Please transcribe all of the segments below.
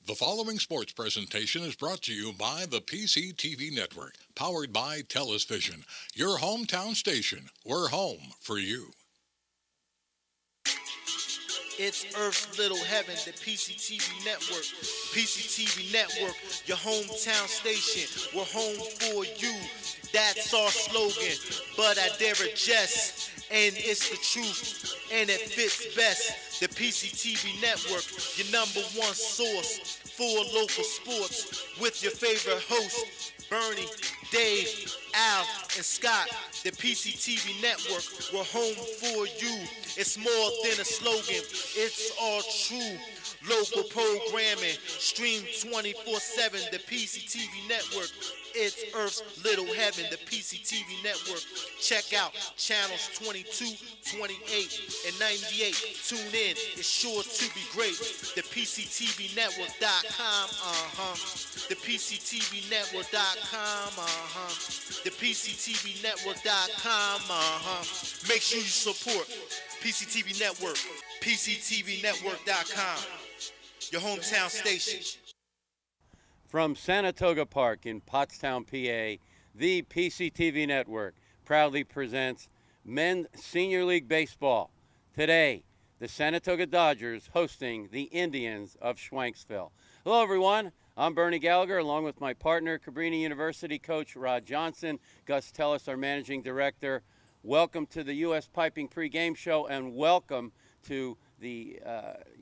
The following sports presentation is brought to you by the PCTV Network, powered by TELUS Vision, your hometown station. We're home for you. It's Earth's Little Heaven, the PCTV Network. PCTV Network, your hometown station. We're home for you. That's our slogan, but I dare adjust. And it's the truth, and it fits best. The PCTV Network, your number one source for local sports, with your favorite hosts, Bernie, Dave, Al, and Scott. The PCTV Network, we're home for you. It's more than a slogan, it's all true. Local programming, stream 24/7, the PCTV Network. It's Earth's Little Heaven, the PCTV Network. Check out channels 22, 28, and 98. Tune in, it's sure to be great. The PCTVnetwork.com, The PCTVnetwork.com, The PCTVnetwork.com, Make sure you support PCTV Network, PCTVnetwork.com, your hometown station. From Sanatoga Park in Pottstown, PA, the PCTV Network proudly presents Men's Senior League Baseball. Today, the Sanatoga Dodgers hosting the Indians of Schwenksville. Hello, everyone. I'm Bernie Gallagher, along with my partner, Cabrini University coach Rod Johnson, Gus Tellis, our managing director. Welcome to the U.S. Piping Pregame Show, and welcome to the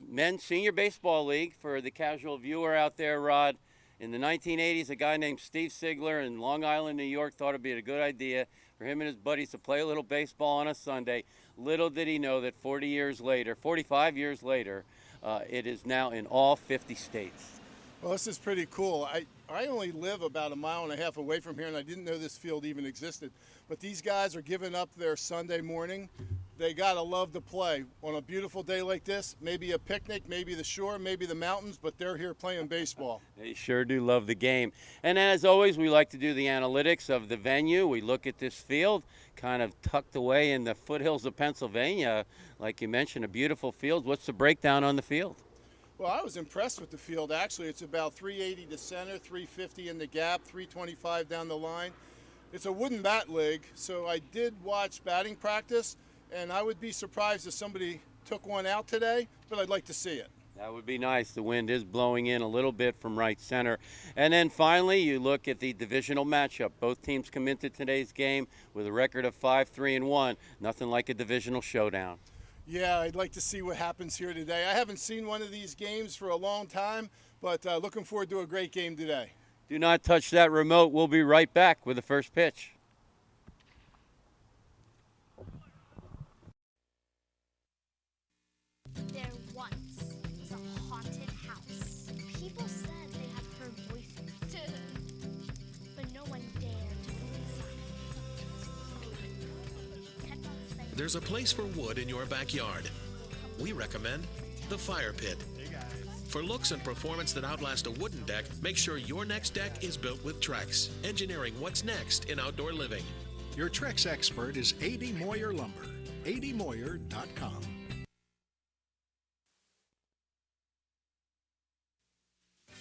Men's Senior Baseball League. For the casual viewer out there, Rod, in the 1980s, a guy named Steve Sigler in Long Island, New York, thought it'd be a good idea for him and his buddies to play a little baseball on a Sunday. Little did he know that 45 years later, it is now in all 50 states. Well, this is pretty cool. I only live about a mile and a half away from here, and I didn't know this field even existed. But these guys are giving up their Sunday morning. They got to love to play on a beautiful day like this. Maybe a picnic, maybe the shore, maybe the mountains, but they're here playing baseball. They sure do love the game. And as always, we like to do the analytics of the venue. We look at this field, kind of tucked away in the foothills of Pennsylvania. Like you mentioned, a beautiful field. What's the breakdown on the field? Well, I was impressed with the field, actually. It's about 380 to center, 350 in the gap, 325 down the line. It's a wooden bat league, so I did watch batting practice, and I would be surprised if somebody took one out today, but I'd like to see it. That would be nice. The wind is blowing in a little bit from right center. And then finally, you look at the divisional matchup. Both teams come into today's game with a record of 5-3-1. Nothing like a divisional showdown. Yeah, I'd like to see what happens here today. I haven't seen one of these games for a long time, but looking forward to a great game today. Do not touch that remote. We'll be right back with the first pitch. There once was a haunted house. People said they had heard voices, but no one dared to go inside. There's a place for wood in your backyard. We recommend the Fire Pit. For looks and performance that outlast a wooden deck, make sure your next deck is built with Trex, engineering what's next in outdoor living. Your Trex expert is A.D. Moyer Lumber. admoyer.com.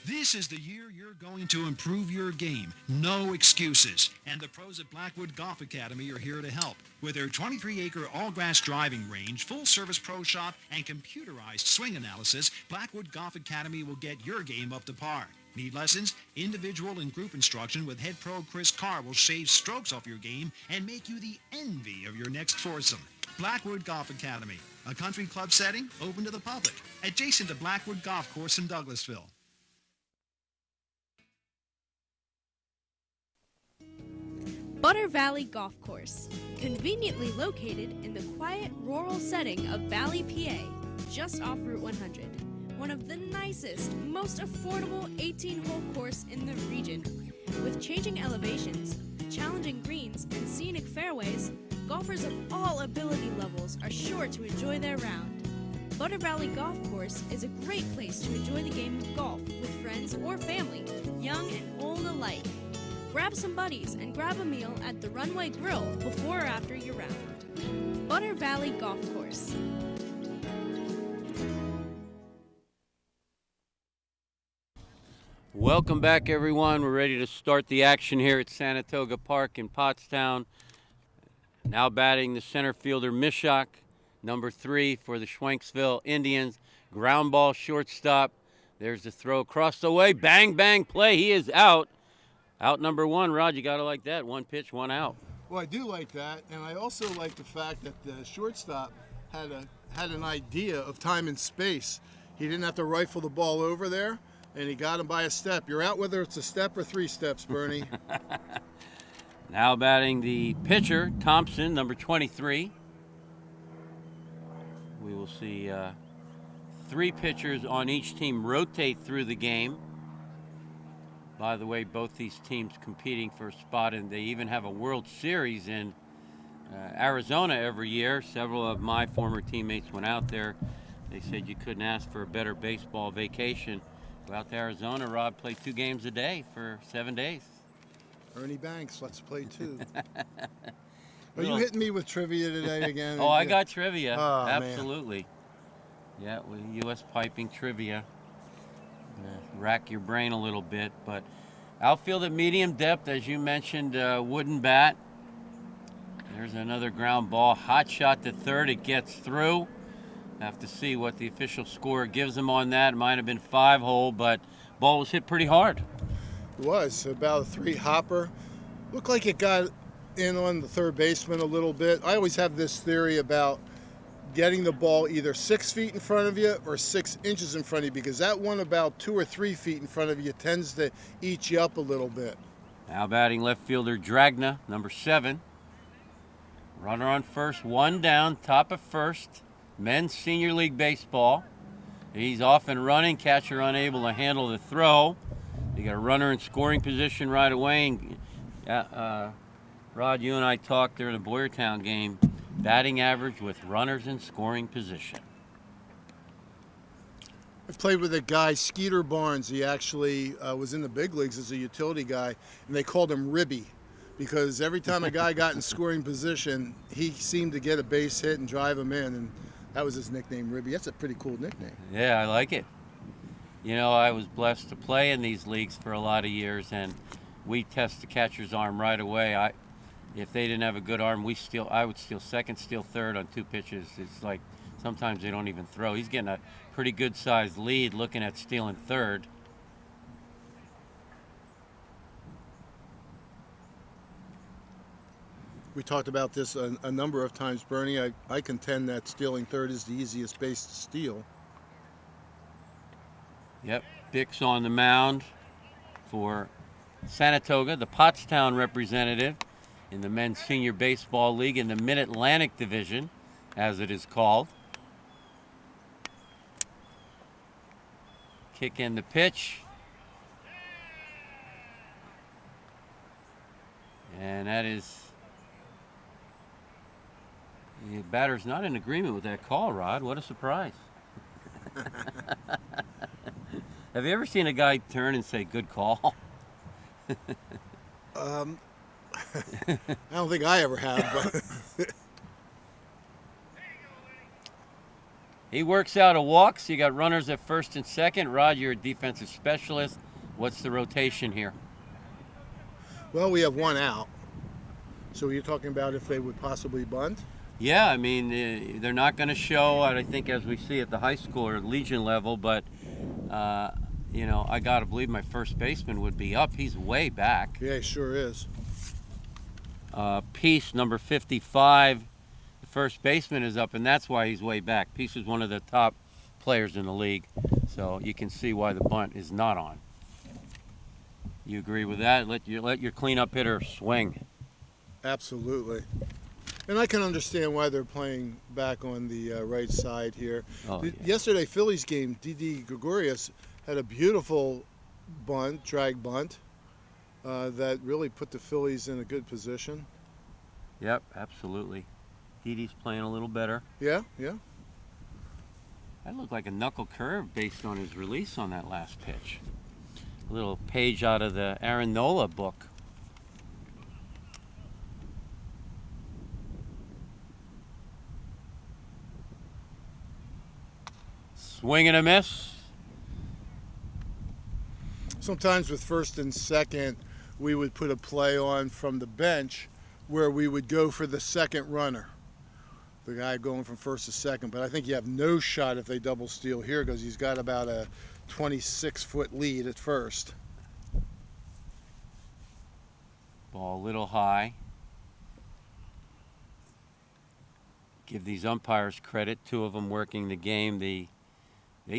This is the year you're going to improve your game. No excuses. And the pros at Blackwood Golf Academy are here to help. With their 23-acre all-grass driving range, full-service pro shop, and computerized swing analysis, Blackwood Golf Academy will get your game up to par. Need lessons? Individual and group instruction with head pro Chris Carr will shave strokes off your game and make you the envy of your next foursome. Blackwood Golf Academy, a country club setting open to the public, adjacent to Blackwood Golf Course in Douglasville. Butter Valley Golf Course, conveniently located in the quiet rural setting of Valley, PA, just off Route 100. One of the nicest, most affordable 18-hole course in the region. With changing elevations, challenging greens, and scenic fairways, golfers of all ability levels are sure to enjoy their round. Butter Valley Golf Course is a great place to enjoy the game of golf with friends or family, young and old alike. Grab some buddies and grab a meal at the Runway Grill before or after your round. Butter Valley Golf Course. Welcome back, everyone. We're ready to start the action here at Sanatoga Park in Pottstown. Now batting the center fielder, Mishak, number 3 for the Schwenksville Indians. Ground ball, shortstop. There's the throw across the way. Bang, bang, play. He is out. Out number 1, Rod. You got to like that. 1 pitch, 1 out. Well, I do like that, and I also like the fact that the shortstop had an idea of time and space. He didn't have to rifle the ball over there, and he got him by a step. You're out whether it's a step or 3 steps, Bernie. Now batting the pitcher, Thompson, number 23. We will see 3 pitchers on each team rotate through the game. By the way, both these teams competing for a spot, and they even have a World Series in Arizona every year. Several of my former teammates went out there. They said you couldn't ask for a better baseball vacation. Go out to Arizona, Rod, play 2 games a day for 7 days. Ernie Banks, let's play 2. Are you hitting me with trivia today again? Oh, I got trivia. Oh, absolutely. Man. Yeah, with U.S. piping trivia. Rack your brain a little bit, but outfield at medium depth, as you mentioned, wooden bat. There's another ground ball, hot shot to third. It gets through. Have to see what the official score gives him on that. It might have been 5-hole, but ball was hit pretty hard. It was about a 3 hopper. Looked like it got in on the third baseman a little bit. I always have this theory about getting the ball either 6 feet in front of you or 6 inches in front of you, because that one about 2 or 3 feet in front of you tends to eat you up a little bit. Now batting left fielder Dragna, number 7. Runner on first, 1 down, top of first. Men's Senior League Baseball. He's off and running, catcher unable to handle the throw. You got a runner in scoring position right away. And, Rod, you and I talked during the Boyertown game. Batting average with runners in scoring position. I've played with a guy, Skeeter Barnes. He actually was in the big leagues as a utility guy, and they called him Ribby, because every time a guy got in scoring position, he seemed to get a base hit and drive him in, and that was his nickname, Ribby. That's a pretty cool nickname. Yeah, I like it. You know, I was blessed to play in these leagues for a lot of years, and we test the catcher's arm right away. If they didn't have a good arm, I would steal second, steal third on 2 pitches. It's like sometimes they don't even throw. He's getting a pretty good-sized lead looking at stealing third. We talked about this a number of times, Bernie. I contend that stealing third is the easiest base to steal. Yep, Bick's on the mound for Sanatoga, the Pottstown representative in the Men's Senior Baseball League in the Mid-Atlantic Division, as it is called. Kick in the pitch. And that is... The batter's not in agreement with that call, Rod. What a surprise. Have you ever seen a guy turn and say, good call? I don't think I ever have, but... He works out a walk, so you got runners at first and second. Rod, you're a defensive specialist. What's the rotation here? Well, we have 1 out. So you're talking about if they would possibly bunt? Yeah, I mean, they're not going to show, I think, as we see at the high school or Legion level, but, you know, I got to believe my first baseman would be up. He's way back. Yeah, he sure is. Peace, number 55, the first baseman is up, and that's why he's way back. Peace is one of the top players in the league, so you can see why the bunt is not on. You agree with that? Let your cleanup hitter swing. Absolutely. And I can understand why they're playing back on the right side here. Oh, yeah. Yesterday, Phillies game, Didi Gregorius had a beautiful bunt, drag bunt, that really put the Phillies in a good position. Yep, absolutely. Didi's playing a little better. Yeah, yeah. That looked like a knuckle curve based on his release on that last pitch. A little page out of the Aaron Nola book. Swing and a miss. Sometimes with first and second, we would put a play on from the bench where we would go for the second runner, the guy going from first to second. But I think you have no shot if they double steal here because he's got about a 26-foot lead at first. Ball a little high. Give these umpires credit, 2 of them working the game. They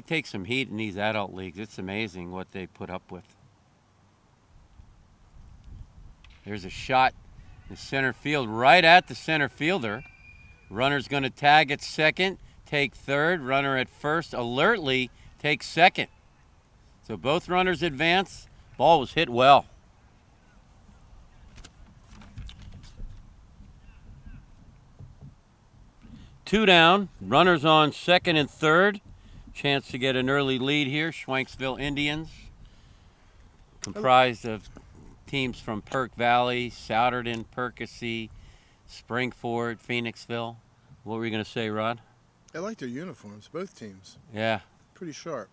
take some heat in these adult leagues. It's amazing what they put up with. There's a shot in center field right at the center fielder. Runner's going to tag at second, take third. Runner at first alertly takes second. So both runners advance. Ball was hit well. Two down, runners on second and third. Chance to get an early lead here. Schwenksville Indians, comprised of teams from Perk Valley, Souderton, Perkasie, Springford, Phoenixville. What were you going to say, Rod? I like their uniforms, both teams. Yeah. Pretty sharp.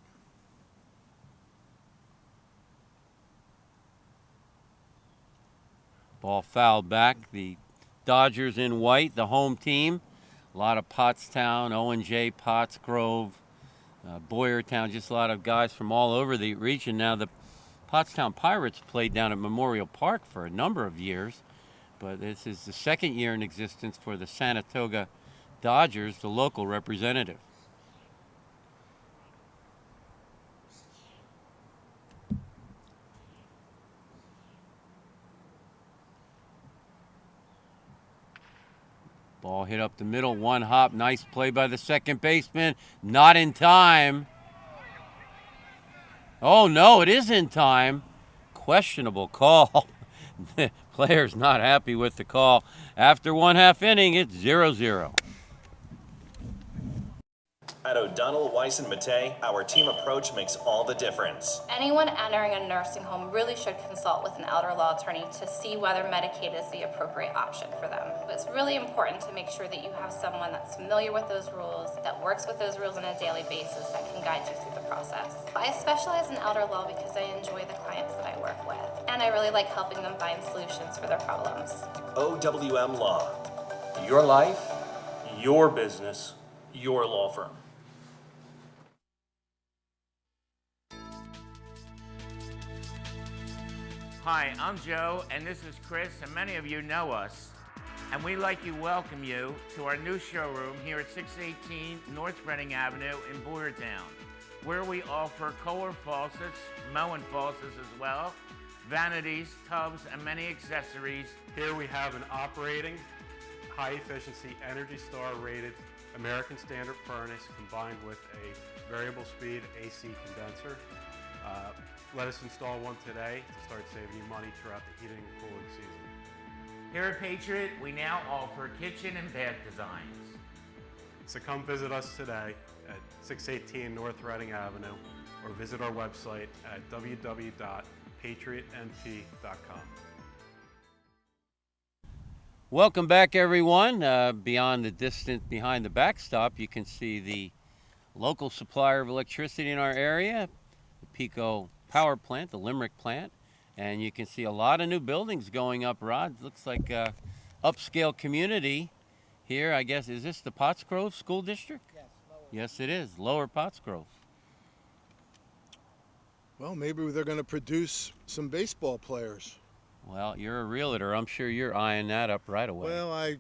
Ball fouled back. The Dodgers in white, the home team. A lot of Pottstown, O&J, Pottsgrove, Boyertown, just a lot of guys from all over the region. Now, the Pottstown Pirates played down at Memorial Park for a number of years, but this is the second year in existence for the Sanatoga Dodgers, the local representative. Ball hit up the middle, one hop, nice play by the second baseman, not in time. Oh no, it is in time. Questionable call. The player's not happy with the call. After 1/2 inning, it's 0-0. At O'Donnell, Weiss & Mattei, our team approach makes all the difference. Anyone entering a nursing home really should consult with an elder law attorney to see whether Medicaid is the appropriate option for them. It's really important to make sure that you have someone that's familiar with those rules, that works with those rules on a daily basis, that can guide you through the process. I specialize in elder law because I enjoy the clients that I work with, and I really like helping them find solutions for their problems. OWM Law. Your life, your business, your law firm. Hi, I'm Joe, and this is Chris, and many of you know us. And we'd like to welcome you to our new showroom here at 618 North Reading Avenue in Boyertown, where we offer Kohler faucets, Moen faucets as well, vanities, tubs, and many accessories. Here we have an operating, high-efficiency, Energy Star rated American Standard furnace combined with a variable speed AC condenser. Let us install one today to start saving you money throughout the heating and cooling season. Here at Patriot, we now offer kitchen and bath designs. So come visit us today at 618 North Reading Avenue or visit our website at www.patriotnp.com. Welcome back, everyone. Beyond the distance behind the backstop, you can see the local supplier of electricity in our area, the Pico Power Plant, the Limerick plant, and you can see a lot of new buildings going up, Rod. Looks like a upscale community here. I guess, is this the Pottsgrove School District? Yes, it is, Lower Pottsgrove. Well, maybe they're going to produce some baseball players. Well, you're a realtor. I'm sure you're eyeing that up right away. Well, I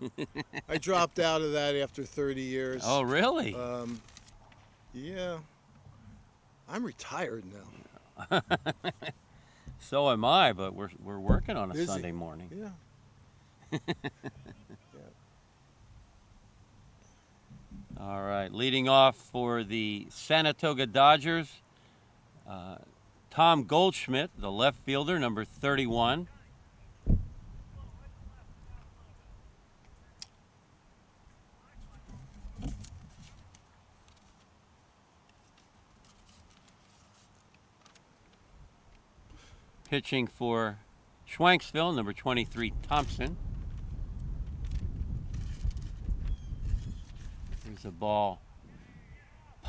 dropped out of that after 30 years. Oh, really? Yeah. I'm retired now. So am I, but we're working on a Busy. Sunday morning. Yeah. All right, leading off for the Sanatoga Dodgers, Tom Goldschmidt, the left fielder, number 31. Pitching for Schwenksville, number 23, Thompson. There's a ball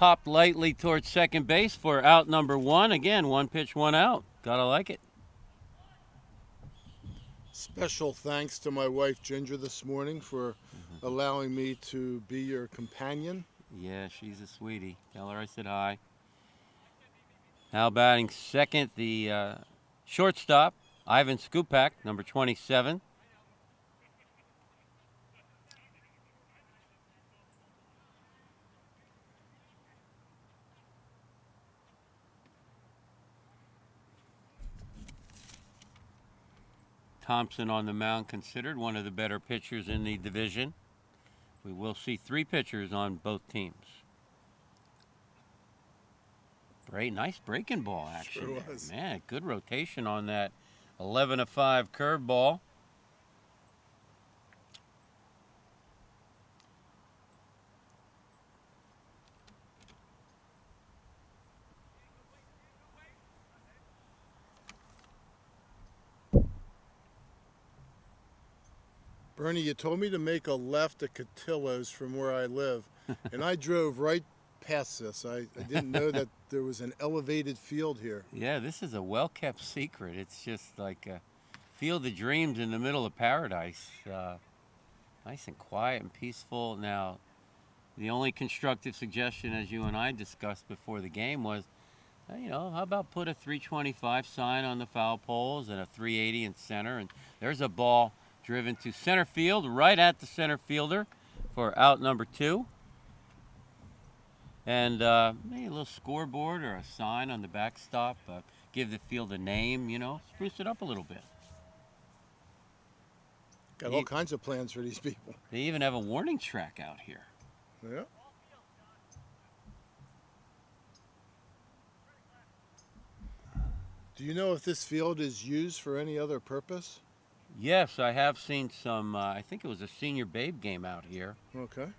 popped lightly towards second base for out number 1. Again, 1 pitch, 1 out. Gotta like it. Special thanks to my wife Ginger this morning for allowing me to be your companion. Yeah, she's a sweetie. Tell her I said hi. Now batting second, the shortstop, Ivan Skupak, number 27. Thompson on the mound, considered one of the better pitchers in the division. We will see 3 pitchers on both teams. Great, nice breaking ball action. Sure was. Man, good rotation on that 11-5 curveball. Bernie, you told me to make a left at Cotillo's from where I live, and I drove right past this. I didn't know that there was an elevated field here. Yeah, this is a well-kept secret. It's just like a field of dreams in the middle of paradise. Nice and quiet and peaceful. Now, the only constructive suggestion, as you and I discussed before the game, was, how about put a 325 sign on the foul poles and a 380 in center, and there's a ball driven to center field, right at the center fielder for out number 2. And maybe a little scoreboard or a sign on the backstop, give the field a name, spruce it up a little bit. Got all kinds of plans for these people. They even have a warning track out here. Yeah. Do you know if this field is used for any other purpose? Yes, I have seen some, I think it was a senior babe game out here. Okay. Okay.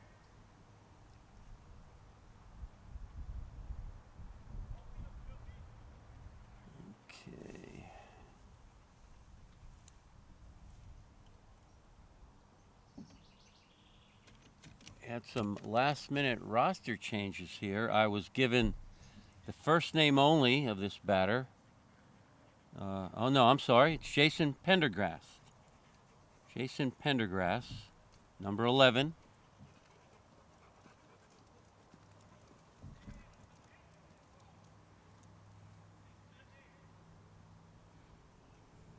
Had some last-minute roster changes here. I was given the first name only of this batter. Oh, no, I'm sorry. It's Jason Pendergrass. Jason Pendergrass, number 11.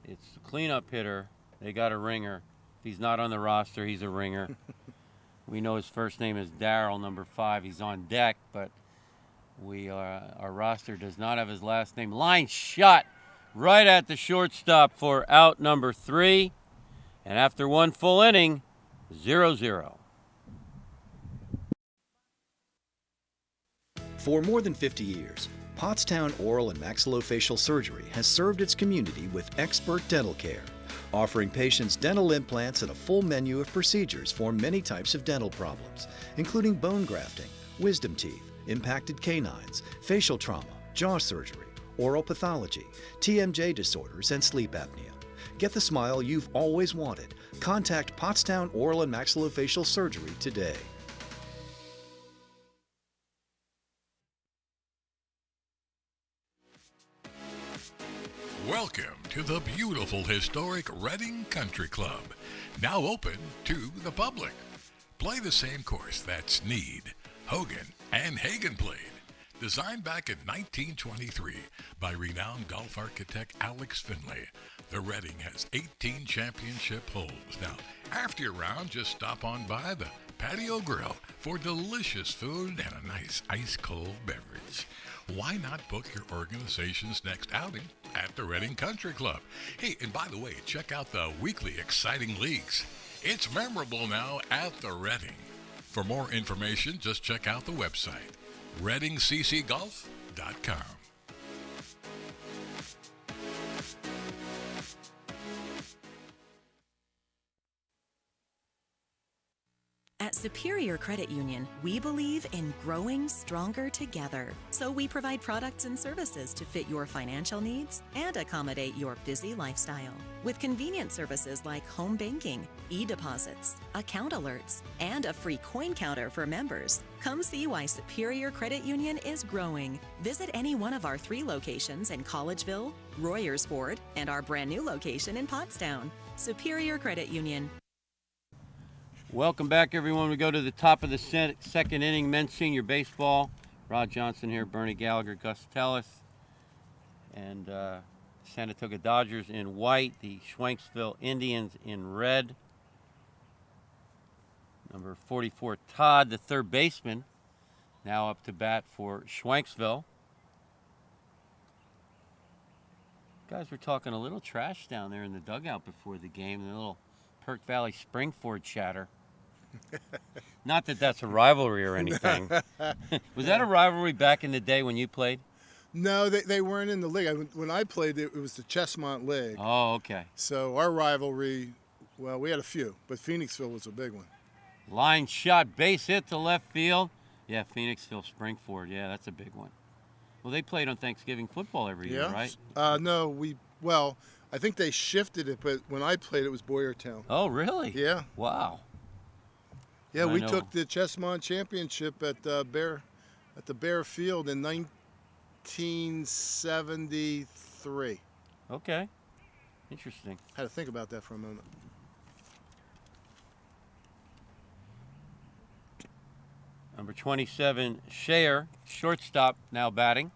It's the cleanup hitter. They got a ringer. If he's not on the roster, he's a ringer. We know his first name is Darryl, number 5. He's on deck, but our roster does not have his last name. Line shot right at the shortstop for out number 3. And after 1 full inning, 0-0. For more than 50 years, Pottstown Oral and Maxillofacial Surgery has served its community with expert dental care, offering patients dental implants and a full menu of procedures for many types of dental problems, including bone grafting, wisdom teeth, impacted canines, facial trauma, jaw surgery, oral pathology, TMJ disorders, and sleep apnea. Get the smile you've always wanted. Contact Pottstown Oral and Maxillofacial Surgery today. Welcome to the beautiful historic Reading Country Club, now open to the public. Play the same course that Snead, Hogan, and Hagen played. Designed back in 1923 by renowned golf architect Alex Finlay, the Reading has 18 championship holes. Now, after your round, just stop on by the Patio Grill for delicious food and a nice ice-cold beverage. Why not book your organization's next outing at the Reading Country Club? Hey, and by the way, check out the weekly exciting leagues. It's memorable now at the Reading. For more information, just check out the website, readingccgolf.com. At Superior Credit Union, we believe in growing stronger together. So we provide products and services to fit your financial needs and accommodate your busy lifestyle. With convenient services like home banking, e-deposits, account alerts, and a free coin counter for members. Come see why Superior Credit Union is growing. Visit any one of our 3 locations in Collegeville, Royersford, and our brand new location in Pottstown. Superior Credit Union. Welcome back, everyone. We go to the top of the second inning, men's senior baseball. Rod Johnson here, Bernie Gallagher, Gus Tellis, and Sanatoga Dodgers in white, the Schwenksville Indians in red. Number 44, Todd, the third baseman, now up to bat for Schwenksville. Guys were talking a little trash down there in the dugout before the game, a little Perk Valley Springford chatter. Not that that's a rivalry or anything. Was that a rivalry back in the day when you played? No, they weren't in the league. When I played, it was the Chesmont League. Oh, okay. So our rivalry, well, we had a few, but Phoenixville was a big one. Line shot, base hit to left field. Yeah, Phoenixville, Springford. Yeah, that's a big one. Well, they played on Thanksgiving football every year, right? No, I think they shifted it, but when I played, it was Boyertown. Oh, really? Yeah. Wow. Yeah, we took the Chesmont Championship at the Bear Field in 1973. Okay. Interesting. Had to think about that for a moment. Number 27, Shayer, shortstop, now batting.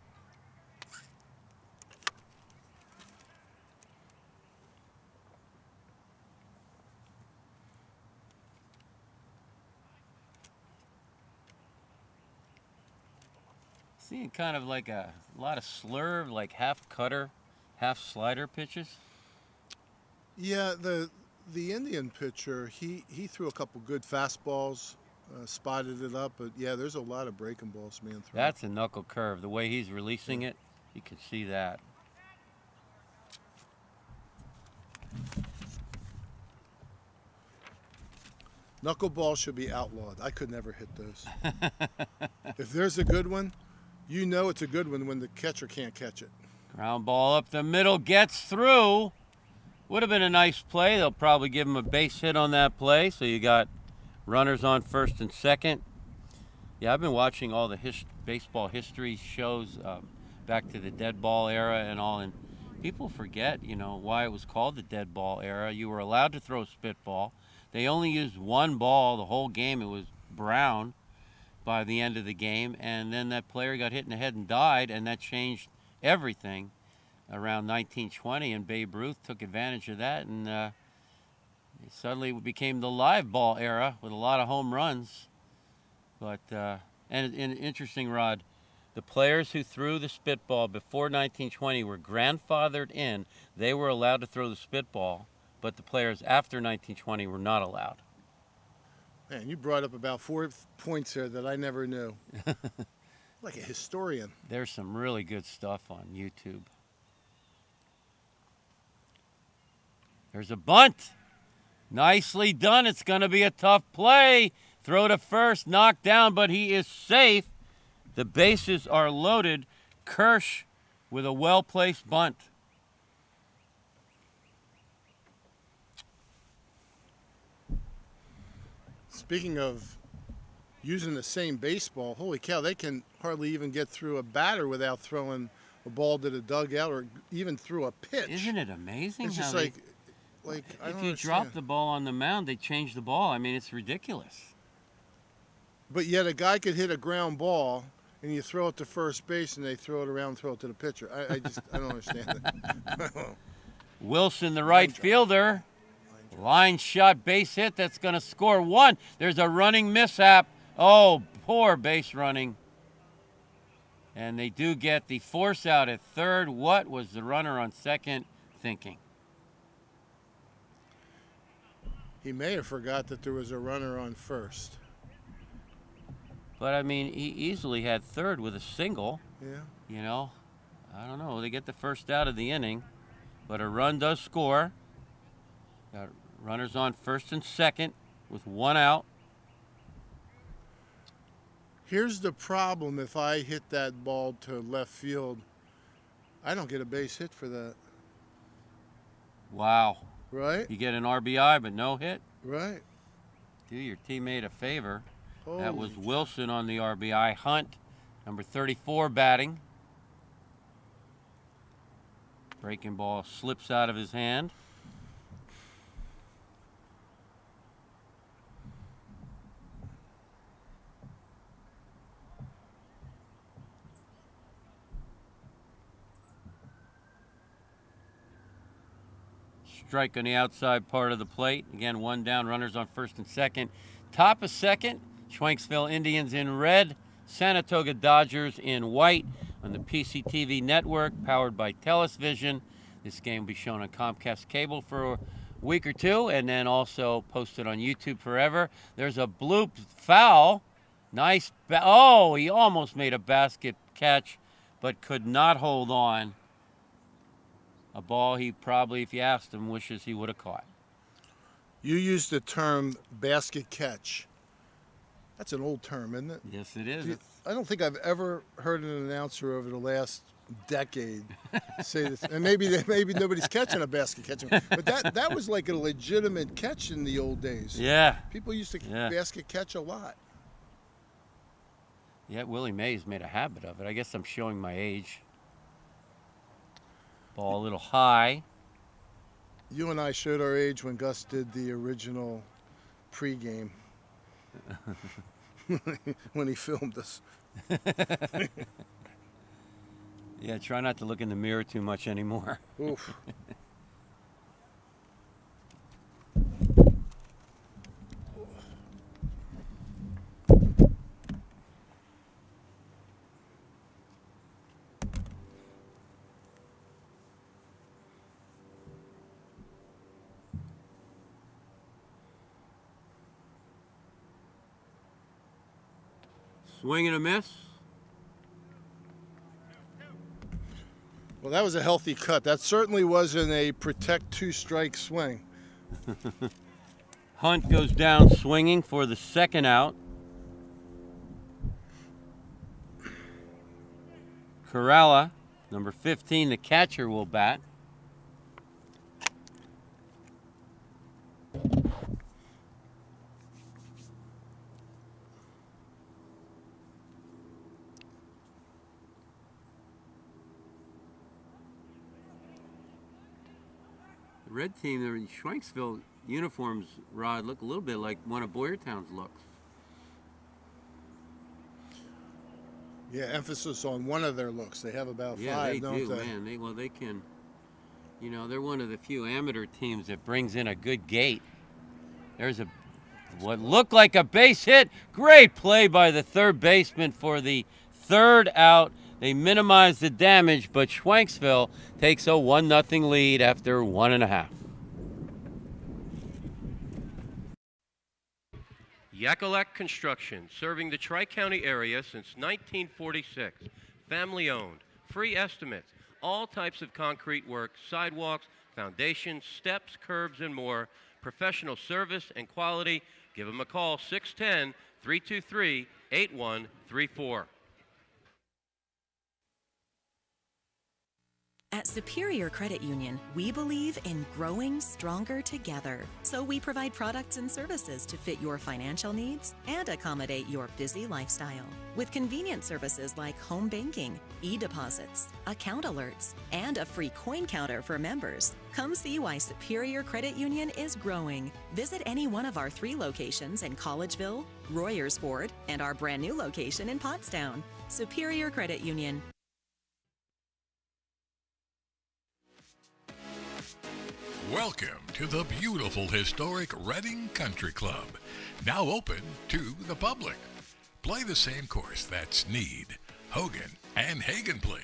Seeing kind of like a lot of slurve, like half cutter, half slider pitches. Yeah, the Indian pitcher, he threw a couple good fastballs, spotted it up, but yeah, there's a lot of breaking balls being thrown. That's a knuckle curve. The way he's releasing it, you can see that. Knuckleball should be outlawed. I could never hit those. If there's a good one, you know it's a good one when the catcher can't catch it. Ground ball up the middle, gets through. Would have been a nice play. They'll probably give him a base hit on that play. So you got runners on first and second. Yeah, I've been watching all the baseball history shows back to the dead ball era and all, and people forget, why it was called the dead ball era. You were allowed to throw spitball. They only used one ball the whole game. It was Brown by the end of the game, and then that player got hit in the head and died, and that changed everything around 1920, and Babe Ruth took advantage of that, and suddenly it became the live ball era with a lot of home runs. But and interesting, Rod, the players who threw the spitball before 1920 were grandfathered in. They were allowed to throw the spitball, but the players after 1920 were not allowed. Man, you brought up about 4 points there that I never knew. Like a historian. There's some really good stuff on YouTube. There's a bunt. Nicely done. It's going to be a tough play. Throw to first, knocked down, but he is safe. The bases are loaded. Kirsch with a well-placed bunt. Speaking of using the same baseball, holy cow, they can hardly even get through a batter without throwing a ball to the dugout or even through a pitch. Isn't it amazing? It's just how like I if don't you understand. drop the ball on the mound, they change the ball. I mean, it's ridiculous. But yet a guy could hit a ground ball and you throw it to first base and they throw it around and throw it to the pitcher. I don't understand it. Wilson, the right fielder. Line shot, base hit. That's going to score one. There's a running mishap. Oh, poor base running. And they do get the force out at third. What was the runner on second thinking? He may have forgot that there was a runner on first. But, I mean, he easily had third with a single. Yeah. I don't know. They get the first out of the inning. But a run does score. Got runners on first and second with one out. Here's the problem: if I hit that ball to left field, I don't get a base hit for that. Wow. Right? You get an RBI, but no hit? Right. Do your teammate a favor. That Holy was Wilson on the RBI. Hunt, number 34, batting. Breaking ball slips out of his hand. Strike on the outside part of the plate. Again, one down, runners on first and second. Top of second, Schwenksville Indians in red, Sanatoga Dodgers in white on the PCTV network, powered by Television. This game will be shown on Comcast Cable for a week or two, and then also posted on YouTube forever. There's a bloop foul. Nice. Oh, he almost made a basket catch, but could not hold on. A ball he probably, if you asked him, wishes he would have caught. You used the term basket catch. That's an old term, isn't it? Yes, it is. I don't think I've ever heard an announcer over the last decade say this. And maybe nobody's catching a basket catch. But that was like a legitimate catch in the old days. Yeah. People used to basket catch a lot. Yeah, Willie Mays made a habit of it. I guess I'm showing my age. Ball a little high. You and I showed our age when Gus did the original pregame. When he filmed us. Yeah, try not to look in the mirror too much anymore. Oof. Swing and a miss. Well, that was a healthy cut. That certainly wasn't a protect two-strike swing. Hunt goes down swinging for the second out. Corrala, number 15, the catcher, will bat. The red team, the Schwenksville uniforms, Rod, look a little bit like one of Boyertown's looks. Yeah, emphasis on one of their looks. They have about Yeah, five, they don't do, they? man. They can, you know, they're one of the few amateur teams that brings in a good gate. There's what looked like a base hit. Great play by the third baseman for the third out. They minimize the damage, but Schwenksville takes a 1-0 lead after 1.5. Yakalak Construction, serving the Tri-County area since 1946. Family owned, free estimates, all types of concrete work, sidewalks, foundations, steps, curbs, and more. Professional service and quality. Give them a call, 610-323-8134. At Superior Credit Union, we believe in growing stronger together. So we provide products and services to fit your financial needs and accommodate your busy lifestyle. With convenient services like home banking, e-deposits, account alerts, and a free coin counter for members. Come see why Superior Credit Union is growing. Visit any one of our 3 locations in Collegeville, Royersford, and our brand new location in Pottstown. Superior Credit Union. Welcome to the beautiful historic Reading Country Club, now open to the public. Play the same course that Snead, Hogan, and Hagen played.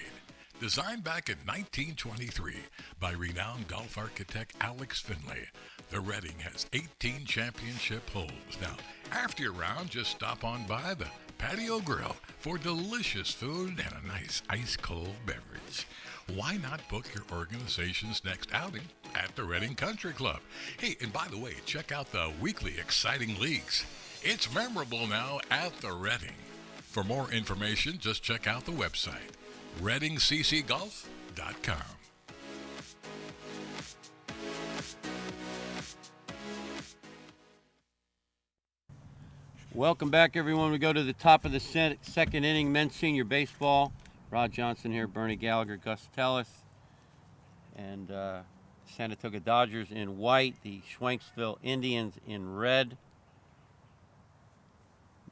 Designed back in 1923 by renowned golf architect Alex Finley, the Reading has 18 championship holes. Now, after your round, just stop on by the Patio Grill for delicious food and a nice ice-cold beverage. Why not book your organization's next outing at the Reading Country Club? Hey, and by the way, check out the weekly exciting leagues. It's memorable now at the Reading. For more information, just check out the website, readingccgolf.com. Welcome back, everyone. We go to the top of the second inning, men's senior baseball. Rod Johnson here, Bernie Gallagher, Gus Tellis, and Sanatoga Dodgers in white, the Schwenksville Indians in red.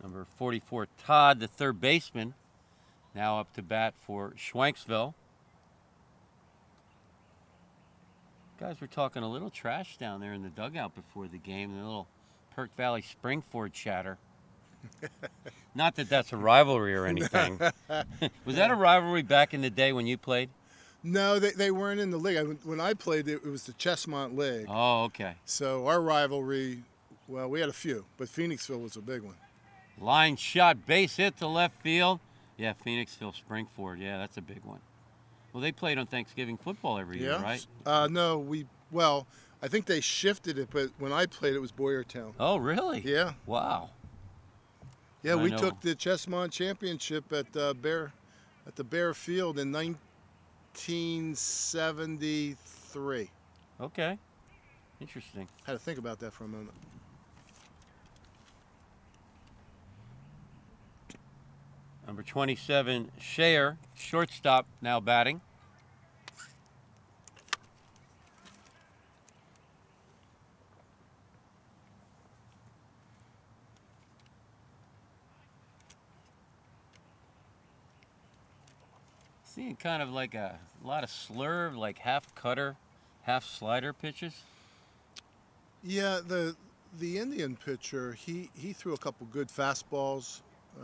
Number 44, Todd, the third baseman, now up to bat for Schwenksville. Guys were talking a little trash down there in the dugout before the game, the little Perk Valley Springford chatter. Not that that's a rivalry or anything. Was that a rivalry back in the day when you played? No, they weren't in the league. When I played, it was the Chestmont League. Oh, okay. So our rivalry, well, we had a few, but Phoenixville was a big one. Line shot, base hit to left field. Yeah, Phoenixville, Springford. Yeah, that's a big one. Well, they played on Thanksgiving football every year, right? No, I think they shifted it, but when I played, it was Boyertown. Oh, really? Yeah. Wow. Yeah, we took the Chestmont Championship at the Bear Field in 1973. Okay. Interesting. Had to think about that for a moment. Number 27, Shayer, shortstop, now batting. Seeing kind of like a lot of slurve, like half cutter, half slider pitches. Yeah, the Indian pitcher, he threw a couple good fastballs.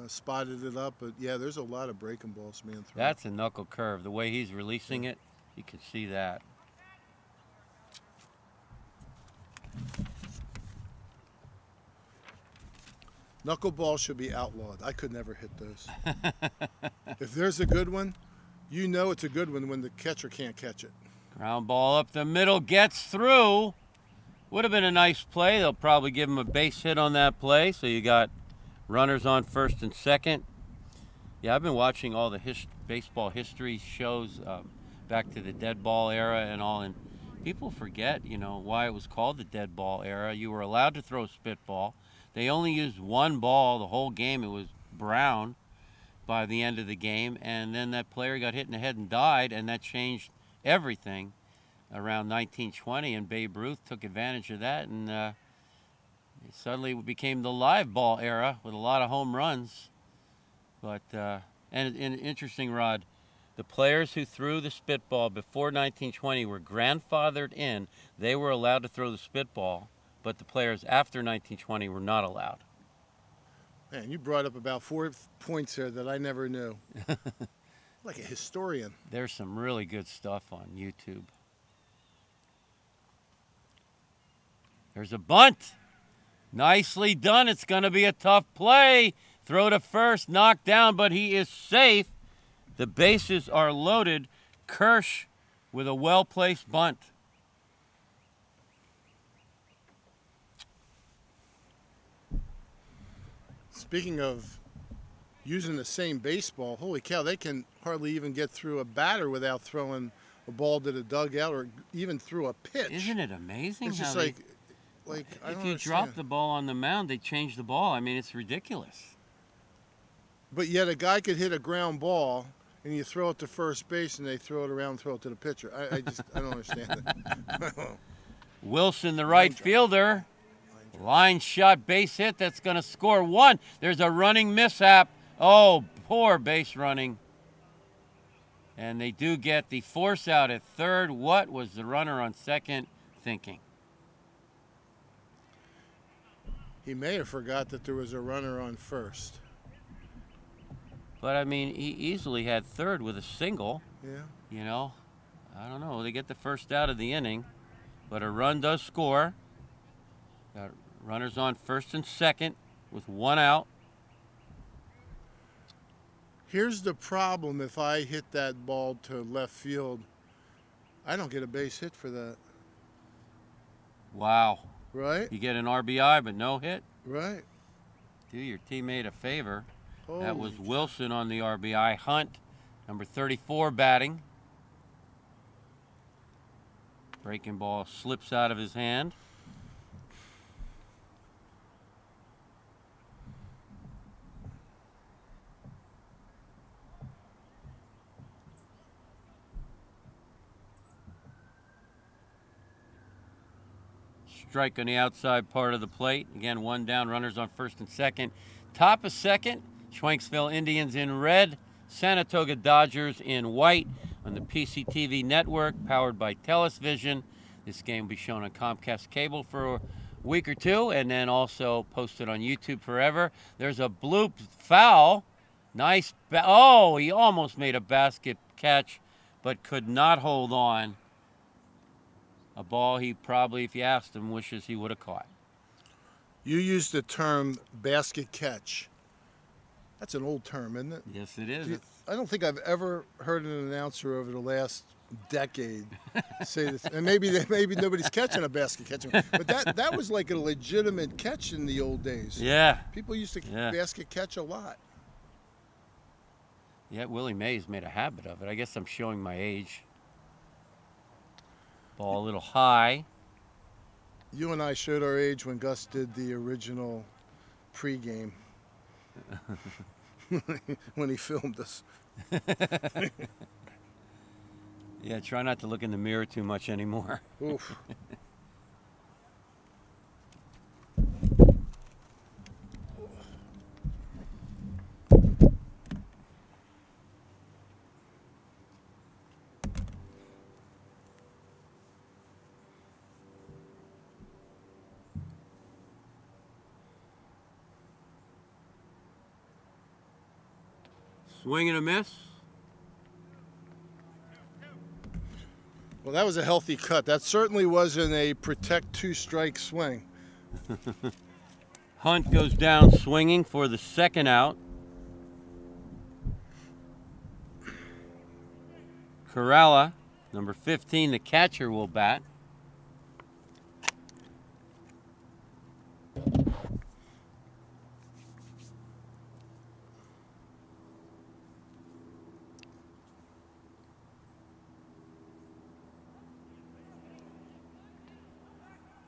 Spotted it up, but yeah, there's a lot of breaking balls being thrown. That's a knuckle curve. The way he's releasing it, you can see that. Knuckleball should be outlawed. I could never hit those. If there's a good one, you know it's a good one when the catcher can't catch it. Ground ball up the middle, gets through. Would have been a nice play. They'll probably give him a base hit on that play, so you got runners on first and second. Yeah, I've been watching all the baseball history shows back to the dead ball era and all, and people forget, why it was called the dead ball era. You were allowed to throw spitball. They only used one ball the whole game. It was Brown by the end of the game, and then that player got hit in the head and died, and that changed everything around 1920, and Babe Ruth took advantage of that, and suddenly it became the live ball era with a lot of home runs. But, and interesting, Rod, the players who threw the spitball before 1920 were grandfathered in. They were allowed to throw the spitball, but the players after 1920 were not allowed. Man, you brought up about 4 points there that I never knew. Like a historian. There's some really good stuff on YouTube. There's a bunt. Nicely done. It's going to be a tough play. Throw to first, knocked down, but he is safe. The bases are loaded. Kirsch with a well-placed bunt. Speaking of using the same baseball, holy cow, they can hardly even get through a batter without throwing a ball to the dugout or even through a pitch. Isn't it amazing? It's just how like I if don't you understand. drop the ball on the mound, they change the ball. I mean, it's ridiculous. But yet a guy could hit a ground ball and you throw it to first base and they throw it around and throw it to the pitcher. I don't understand it. Wilson, the right fielder. Line shot, base hit. That's going to score one. There's a running mishap. Oh, poor base running. And they do get the force out at third. What was the runner on second thinking? He may have forgot that there was a runner on first. But, I mean, he easily had third with a single. Yeah. I don't know. They get the first out of the inning. But a run does score. Got runners on first and second with one out. Here's the problem. If I hit that ball to left field, I don't get a base hit for that. Wow. Right? You get an RBI, but no hit? Right. Do your teammate a favor. That was Wilson on the RBI. Hunt, number 34, batting. Breaking ball slips out of his hand. Strike on the outside part of the plate. Again, one down, runners on first and second. Top of second, Schwenksville Indians in red, Sanatoga Dodgers in white on the PCTV network, powered by TELUS Vision. This game will be shown on Comcast Cable for a week or two, and then also posted on YouTube forever. There's a bloop foul. Nice. Oh, he almost made a basket catch, but could not hold on. A ball he probably, if you asked him, wishes he would have caught. You used the term basket catch. That's an old term, isn't it? Yes, it is. I don't think I've ever heard an announcer over the last decade say this. And maybe nobody's catching a basket catch. But that was like a legitimate catch in the old days. Yeah. People used to basket catch a lot. Yeah, Willie Mays made a habit of it. I guess I'm showing my age. Ball a little high. You and I showed our age when Gus did the original pregame. When he filmed us. Yeah, try not to look in the mirror too much anymore. Oof. Swing and a miss. Well, that was a healthy cut. That certainly wasn't a protect two-strike swing. Hunt goes down swinging for the second out. Corrala, number 15, the catcher, will bat.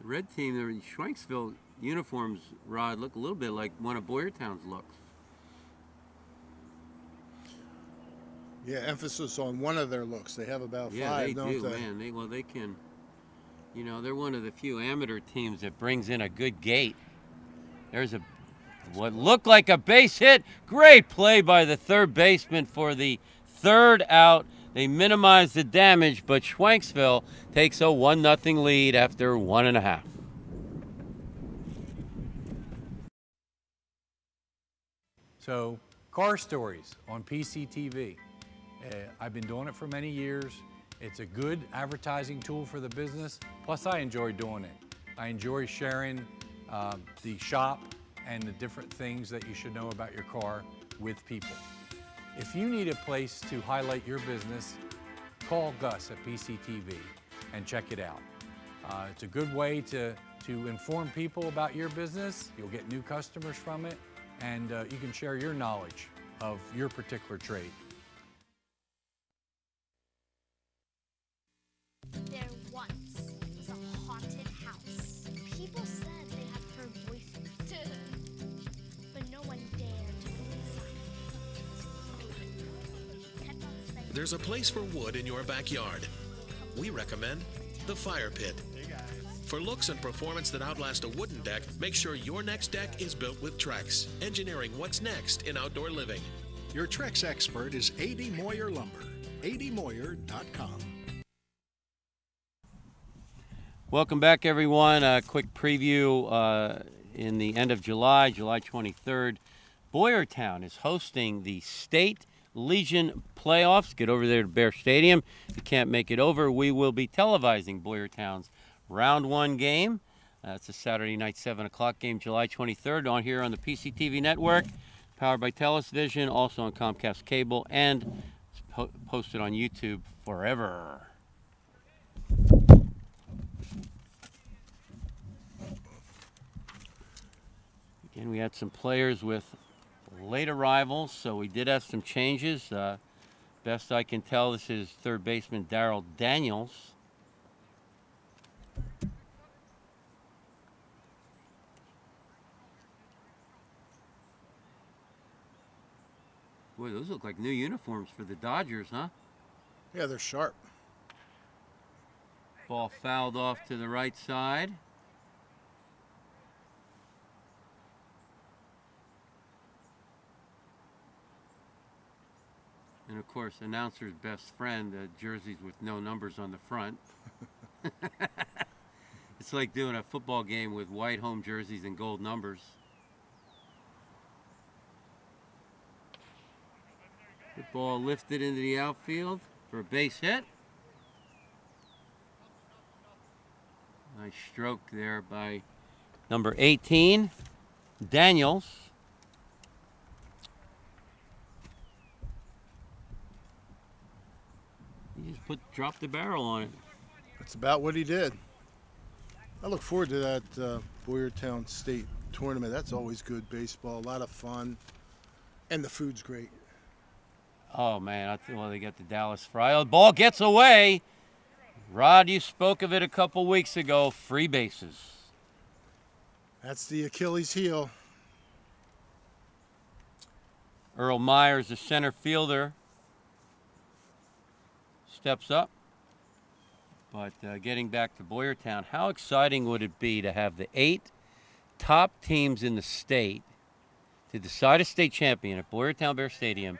Red team, their Schwenksville uniforms, Rod, look a little bit like one of Boyertown's looks. Yeah, emphasis on one of their looks. They have about Yeah, five, they don't do, they? man. They can, you know, they're one of the few amateur teams that brings in a good gate. There's what looked like a base hit. Great play by the third baseman for the third out. They minimize the damage, but Schwenksville takes a 1-0 lead after 1.5. So, car stories on PCTV. I've been doing it for many years. It's a good advertising tool for the business. Plus, I enjoy doing it. I enjoy sharing the shop and the different things that you should know about your car with people. If you need a place to highlight your business, call Gus at PCTV and check it out. It's a good way to inform people about your business. You'll get new customers from it, and you can share your knowledge of your particular trade. There once was a haunted house. People said they had heard voices, but no one dared to go inside. There's a place for wood in your backyard. We recommend the Fire Pit. For looks and performance that outlast a wooden deck, make sure your next deck is built with Trex, engineering what's next in outdoor living. Your Trex expert is A.D. Moyer Lumber. admoyer.com. Welcome back, everyone. A quick preview in the end of July, July 23rd. Boyertown is hosting the State Legion playoffs. Get over there to Bear Stadium. If you can't make it over, we will be televising Boyertown's Round 1 game. It's a Saturday night 7 o'clock game, July 23rd, on here on the PCTV network, powered by TELUS Vision, also on Comcast Cable, and posted on YouTube forever. Again, we had some players with late arrivals, so we did have some changes. Best I can tell, this is third baseman Darrell Daniels. Boy, those look like new uniforms for the Dodgers, huh? Yeah, they're sharp. Ball fouled off to the right side. And of course, announcer's best friend, jerseys with no numbers on the front. It's like doing a football game with white home jerseys and gold numbers. The ball lifted into the outfield for a base hit. Nice stroke there by number 18, Daniels. He just dropped the barrel on it. That's about what he did. I look forward to that Boyertown State tournament. That's always good baseball, a lot of fun, and the food's great. Oh, man, well, they got the Dallas Fry. Oh, the ball gets away. Rod, you spoke of it a couple weeks ago, free bases. That's the Achilles heel. Earl Myers, the center fielder, steps up. But getting back to Boyertown, how exciting would it be to have the 8 top teams in the state to decide a state champion at Boyertown Bear Stadium,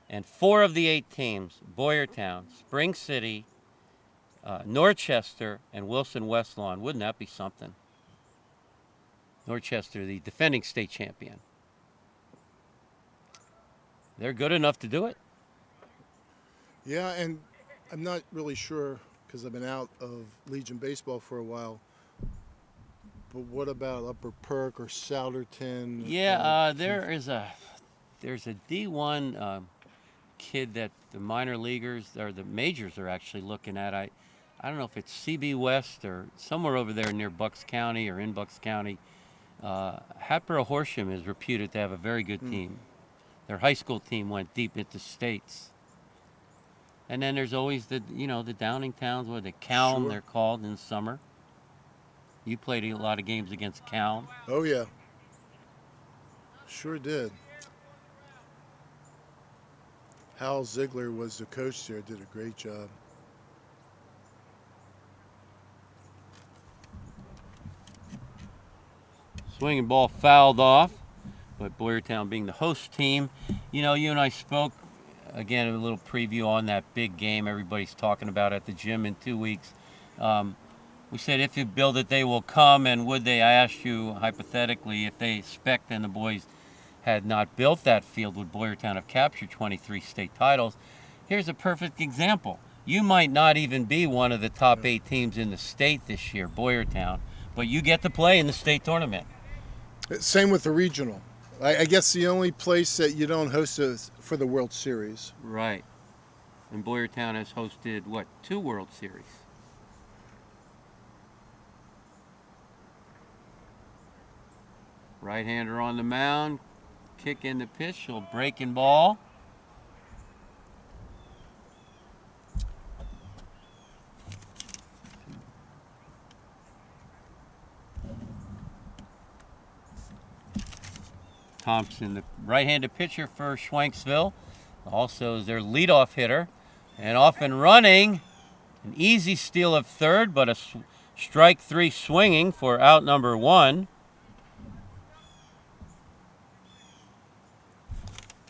and 4 of the 8 teams, Boyertown, Spring City, Norchester, and Wilson West Lawn. Wouldn't that be something? Norchester, the defending state champion. They're good enough to do it. Yeah, and I'm not really sure, because I've been out of Legion baseball for a while, but what about Upper Perk or Souderton? Yeah, there's a D1 kid that the minor leaguers, or the majors, are actually looking at. I don't know if it's CB West or somewhere over there near Bucks County or in Bucks County. Hatboro Horsham is reputed to have a very good team. Their high school team went deep into states. And then there's always the Downing towns, or the Calm, they're called in the summer. You played a lot of games against Calm. Oh, yeah. Sure did. Hal Ziegler was the coach there, did a great job. Swinging ball fouled off, but Boyertown being the host team. You know, you and I spoke, again, a little preview on that big game everybody's talking about at the gym in 2 weeks. We said if you build it, they will come, and would they? I asked you hypothetically if they, Speck and the boys, had not built that field, would Boyertown have captured 23 state titles? Here's a perfect example. You might not even be one of the top 8 teams in the state this year, Boyertown, but you get to play in the state tournament. Same with the regional. I guess the only place that you don't host is for the World Series. Right. And Boyertown has hosted, 2 World Series? Right-hander on the mound, kick in the pitch, a breaking ball. Thompson, the right-handed pitcher for Schwenksville, also is their leadoff hitter, and off and running, an easy steal of third, but a strike 3 swinging for out number 1.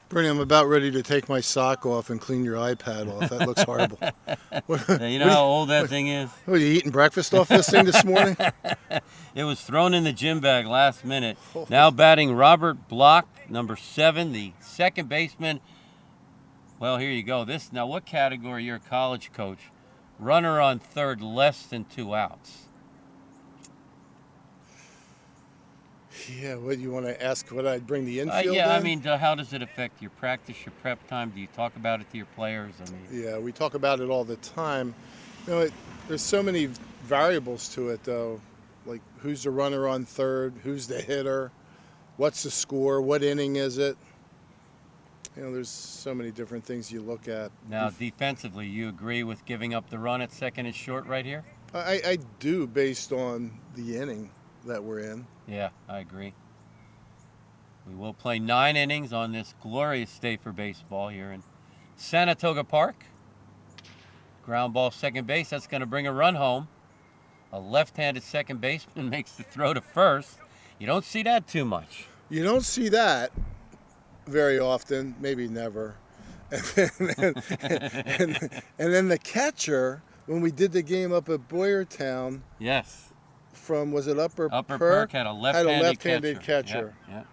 Bernie, I'm about ready to take my sock off and clean your iPad off. That looks horrible. You know how old that thing is? What, are you eating breakfast off this thing this morning? It was thrown in the gym bag last minute. Now batting Robert Block, number 7, the second baseman. Well, here you go. Now, what category? You're a college coach. Runner on third, less than 2 outs. Yeah, what, you want to ask what I'd bring the infield Yeah, in? I mean, how does it affect your practice, your prep time? Do you talk about it to your players? I mean, yeah, we talk about it all the time. You know, there's so many variables to it, though. Like, who's the runner on third? Who's the hitter? What's the score? What inning is it? You know, there's so many different things you look at. Now, defensively, you agree with giving up the run at second and short right here? I do, based on the inning that we're in. Yeah, I agree. We will play 9 innings on this glorious day for baseball here in Sanatoga Park. Ground ball second base, that's going to bring a run home. A left-handed second baseman makes the throw to first. You don't see that too much. You don't see that very often, maybe never. And then the catcher, when we did the game up at Boyertown. Yes. From, was it Upper Perk? Had a left-handed catcher. Yep.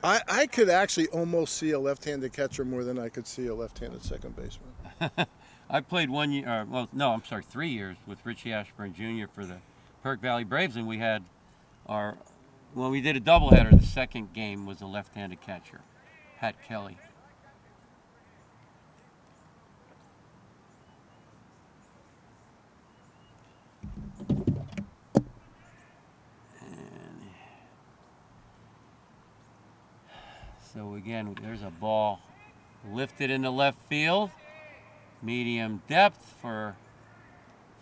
I could actually almost see a left-handed catcher more than I could see a left-handed second baseman. I played 1 year, well, no, I'm sorry, 3 years with Richie Ashburn Jr. for the Perk Valley Braves, and we had when we did a doubleheader, the second game was a left-handed catcher, Pat Kelly. So again, there's a ball lifted into left field. Medium depth for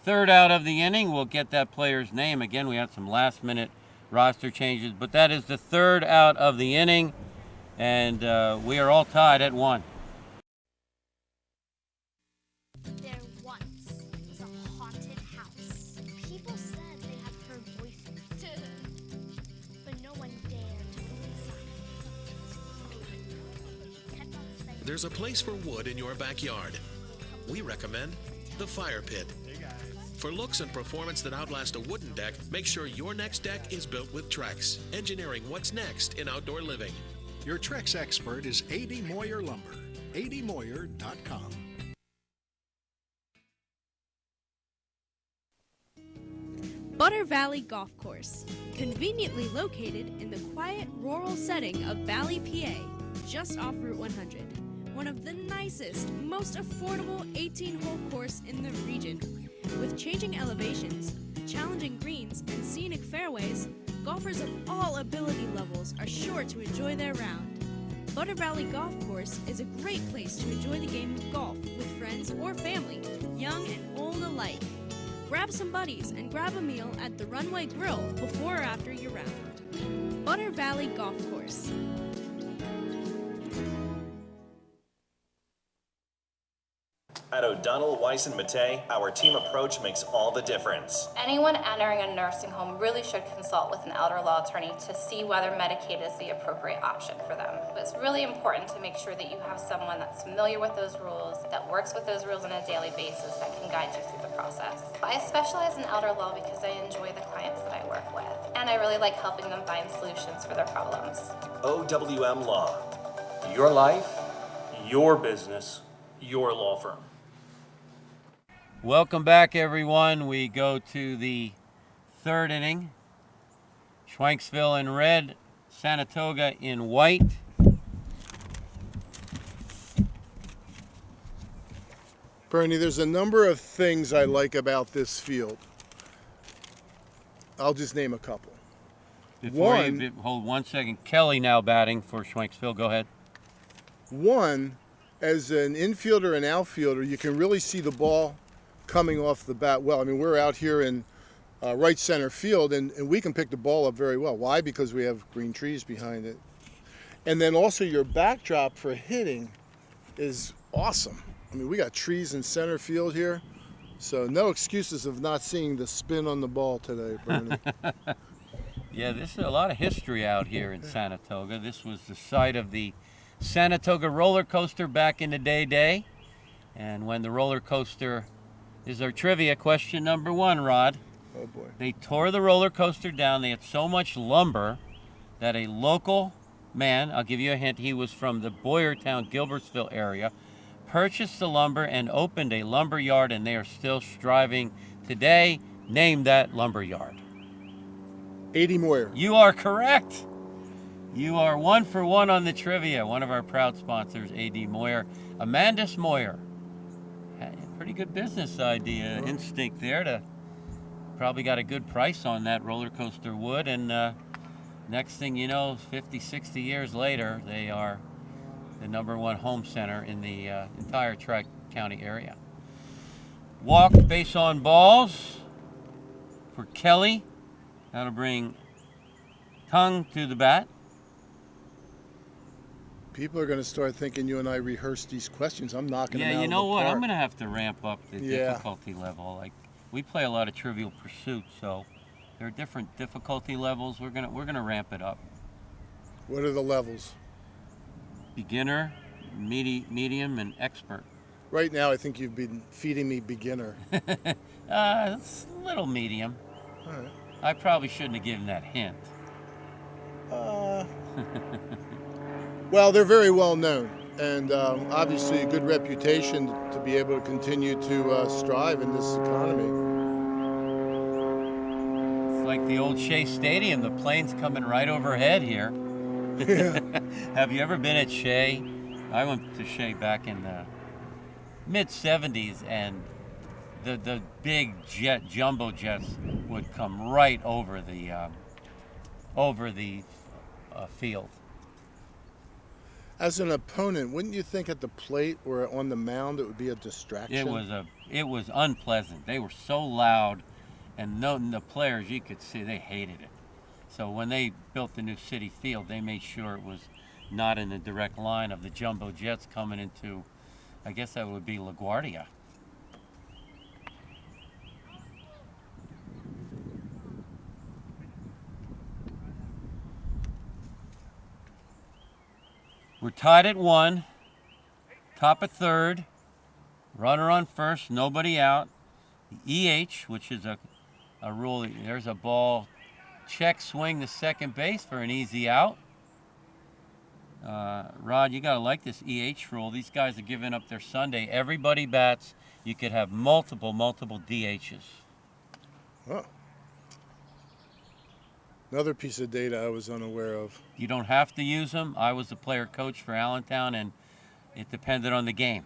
third out of the inning. We'll get that player's name. Again, we had some last-minute roster changes, but that is the third out of the inning, and we are all tied at 1. There once was a haunted house. People said they had heard voices, but no one dared to go inside. Kept on saying, There's a place for wood in your backyard. We recommend the Fire Pit. For looks and performance that outlast a wooden deck, make sure your next deck is built with Trex, engineering what's next in outdoor living. Your Trex expert is A.D. Moyer Lumber. admoyer.com. Butter Valley Golf Course, conveniently located in the quiet rural setting of Valley, PA, just off Route 100. One of the nicest, most affordable 18-hole course in the region. With changing elevations, challenging greens, and scenic fairways, golfers of all ability levels are sure to enjoy their round. Butter Valley Golf Course is a great place to enjoy the game of golf with friends or family, young and old alike. Grab some buddies and grab a meal at the Runway Grill before or after your round. Butter Valley Golf Course. At O'Donnell, Weiss & Mattei, our team approach makes all the difference. Anyone entering a nursing home really should consult with an elder law attorney to see whether Medicaid is the appropriate option for them. It's really important to make sure that you have someone that's familiar with those rules, that works with those rules on a daily basis, that can guide you through the process. I specialize in elder law because I enjoy the clients that I work with, and I really like helping them find solutions for their problems. OWM Law. Your life, your business, your law firm. Welcome back, everyone. We go to the third inning. Schwenksville in red, Sanatoga in white. Bernie, there's a number of things I like about this field. I'll just name a couple. Hold 1 second. Kelly now batting for Schwenksville. Go ahead. One, as an infielder and outfielder, you can really see the ball coming off the bat well. I mean, we're out here in right center field, and we can pick the ball up very well. Why? Because we have green trees behind it. And then also your backdrop for hitting is awesome. I mean, we got trees in center field here, so no excuses of not seeing the spin on the ball today, Bernie. Yeah, this is a lot of history out here in Sanatoga. This was the site of the Sanatoga roller coaster back in the day. And when the roller coaster is our trivia question number 1, Rod. Oh boy. They tore the roller coaster down. They had so much lumber that a local man, I'll give you a hint, he was from the Boyertown, Gilbertsville area, purchased the lumber and opened a lumber yard, and they are still striving today. Name that lumber yard. A.D. Moyer. You are correct. You are 1 for 1 on the trivia. One of our proud sponsors, A.D. Moyer. Amandus Moyer. Pretty good business idea, instinct there. Probably got a good price on that roller coaster wood, and Next thing you know, 50, 60 years later, they are the #1 home center in the entire Tri-County area. Walk base on balls for Kelly. That'll bring Tongue to the bat. People are going to start thinking you and I rehearsed these questions. I'm knocking them out. Yeah, you know of the what? park. I'm going to have to ramp up the difficulty level. Like, we play a lot of Trivial Pursuit, so there are different difficulty levels. We're gonna ramp it up. What are the levels? Beginner, medium, and expert. Right now, I think you've been feeding me beginner. It's a little medium. All right. I probably shouldn't have given that hint. Well, they're very well known, and obviously a good reputation to be able to continue to strive in this economy. It's like the old Shea Stadium. The plane's coming right overhead here. Yeah. Have you ever been at Shea? I went to Shea back in the mid-'70s, and the big jumbo jets would come right over the field. As an opponent, wouldn't you think at the plate or on the mound it would be a distraction? It was unpleasant. They were so loud, and the players, you could see they hated it. So when they built the new City Field, they made sure it was not in the direct line of the jumbo jets coming into, I guess that would be LaGuardia. We're tied at 1, top of 3rd, runner on first, nobody out. The EH, which is a rule, there's a ball, check swing to second base for an easy out. Rod, you gotta like this EH rule. These guys are giving up their Sunday. Everybody bats. You could have multiple DHs. Oh. Another piece of data I was unaware of. You don't have to use them. I was the player coach for Allentown, and it depended on the game.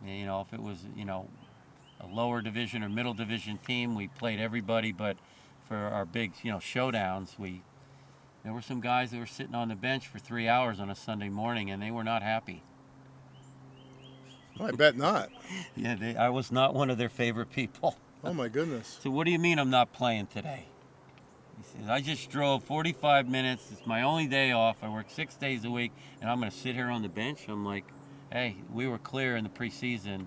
You know, if it was, a lower division or middle division team, we played everybody, but for our big, showdowns, there were some guys that were sitting on the bench for 3 hours on a Sunday morning, and they were not happy. I bet not. Yeah, I was not one of their favorite people. Oh, my goodness. So what do you mean I'm not playing today? He says, I just drove 45 minutes. It's my only day off. I work 6 days a week, and I'm going to sit here on the bench? I'm like, hey, we were clear in the preseason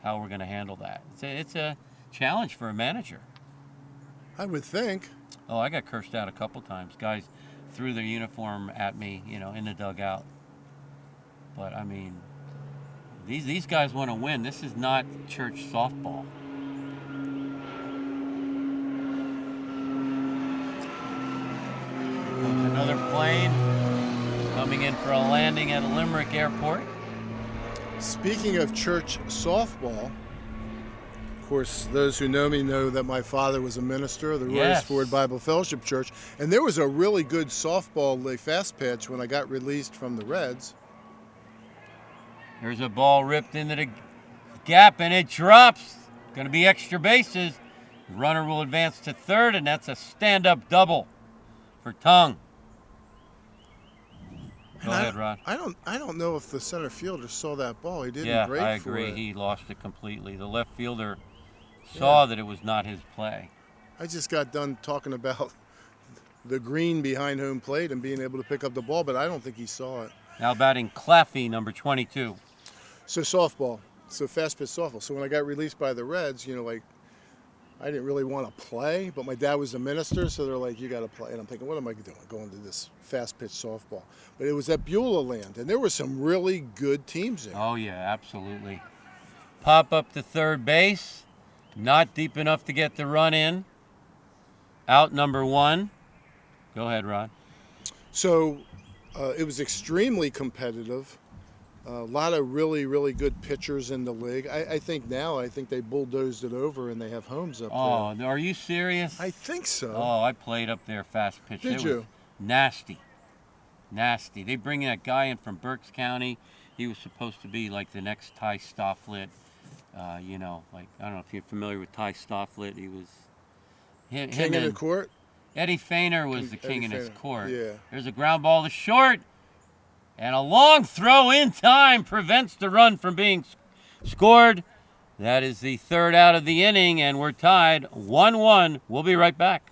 how we're going to handle that. It's a challenge for a manager. I would think. Oh, I got cursed out a couple times. Guys threw their uniform at me, in the dugout. But, I mean, these guys want to win. This is not church softball. Here comes another plane coming in for a landing at Limerick Airport. Speaking of church softball, of course, those who know me know that my father was a minister of the Roseford Bible Fellowship Church, and there was a really good softball league fast pitch when I got released from the Reds. There's a ball ripped into the gap, and it drops. Going to be extra bases. The runner will advance to third, and that's a stand-up double for Tongue. Go ahead, Rod. I don't know if the center fielder saw that ball. He didn't break for it. Yeah, I agree. He lost it completely. The left fielder saw that it was not his play. I just got done talking about the green behind home plate and being able to pick up the ball, but I don't think he saw it. Now batting Claffey, number 22. So softball. So fast pitch softball. So when I got released by the Reds, I didn't really want to play, but my dad was a minister, so they're like, you got to play. And I'm thinking, what am I doing? Going to this fast pitch softball. But it was at Beulah Land, and there were some really good teams there. Oh, yeah, absolutely. Pop up to third base. Not deep enough to get the run in. Out number 1. Go ahead, Rod. So it was extremely competitive. A lot of really, really good pitchers in the league. I think they bulldozed it over and they have homes up there. Oh, are you serious? I think so. Oh, I played up there fast pitch. Did you? Nasty. They bring that guy in from Berks County. He was supposed to be like the next Ty Stofflet. I don't know if you're familiar with Ty Stofflet. He was King of the court? Eddie Feiner was the king in his Feiner, court. yeah. There's a ground ball to short. And a long throw in time prevents the run from being scored. That is the third out of the inning, and we're tied 1-1. We'll be right back.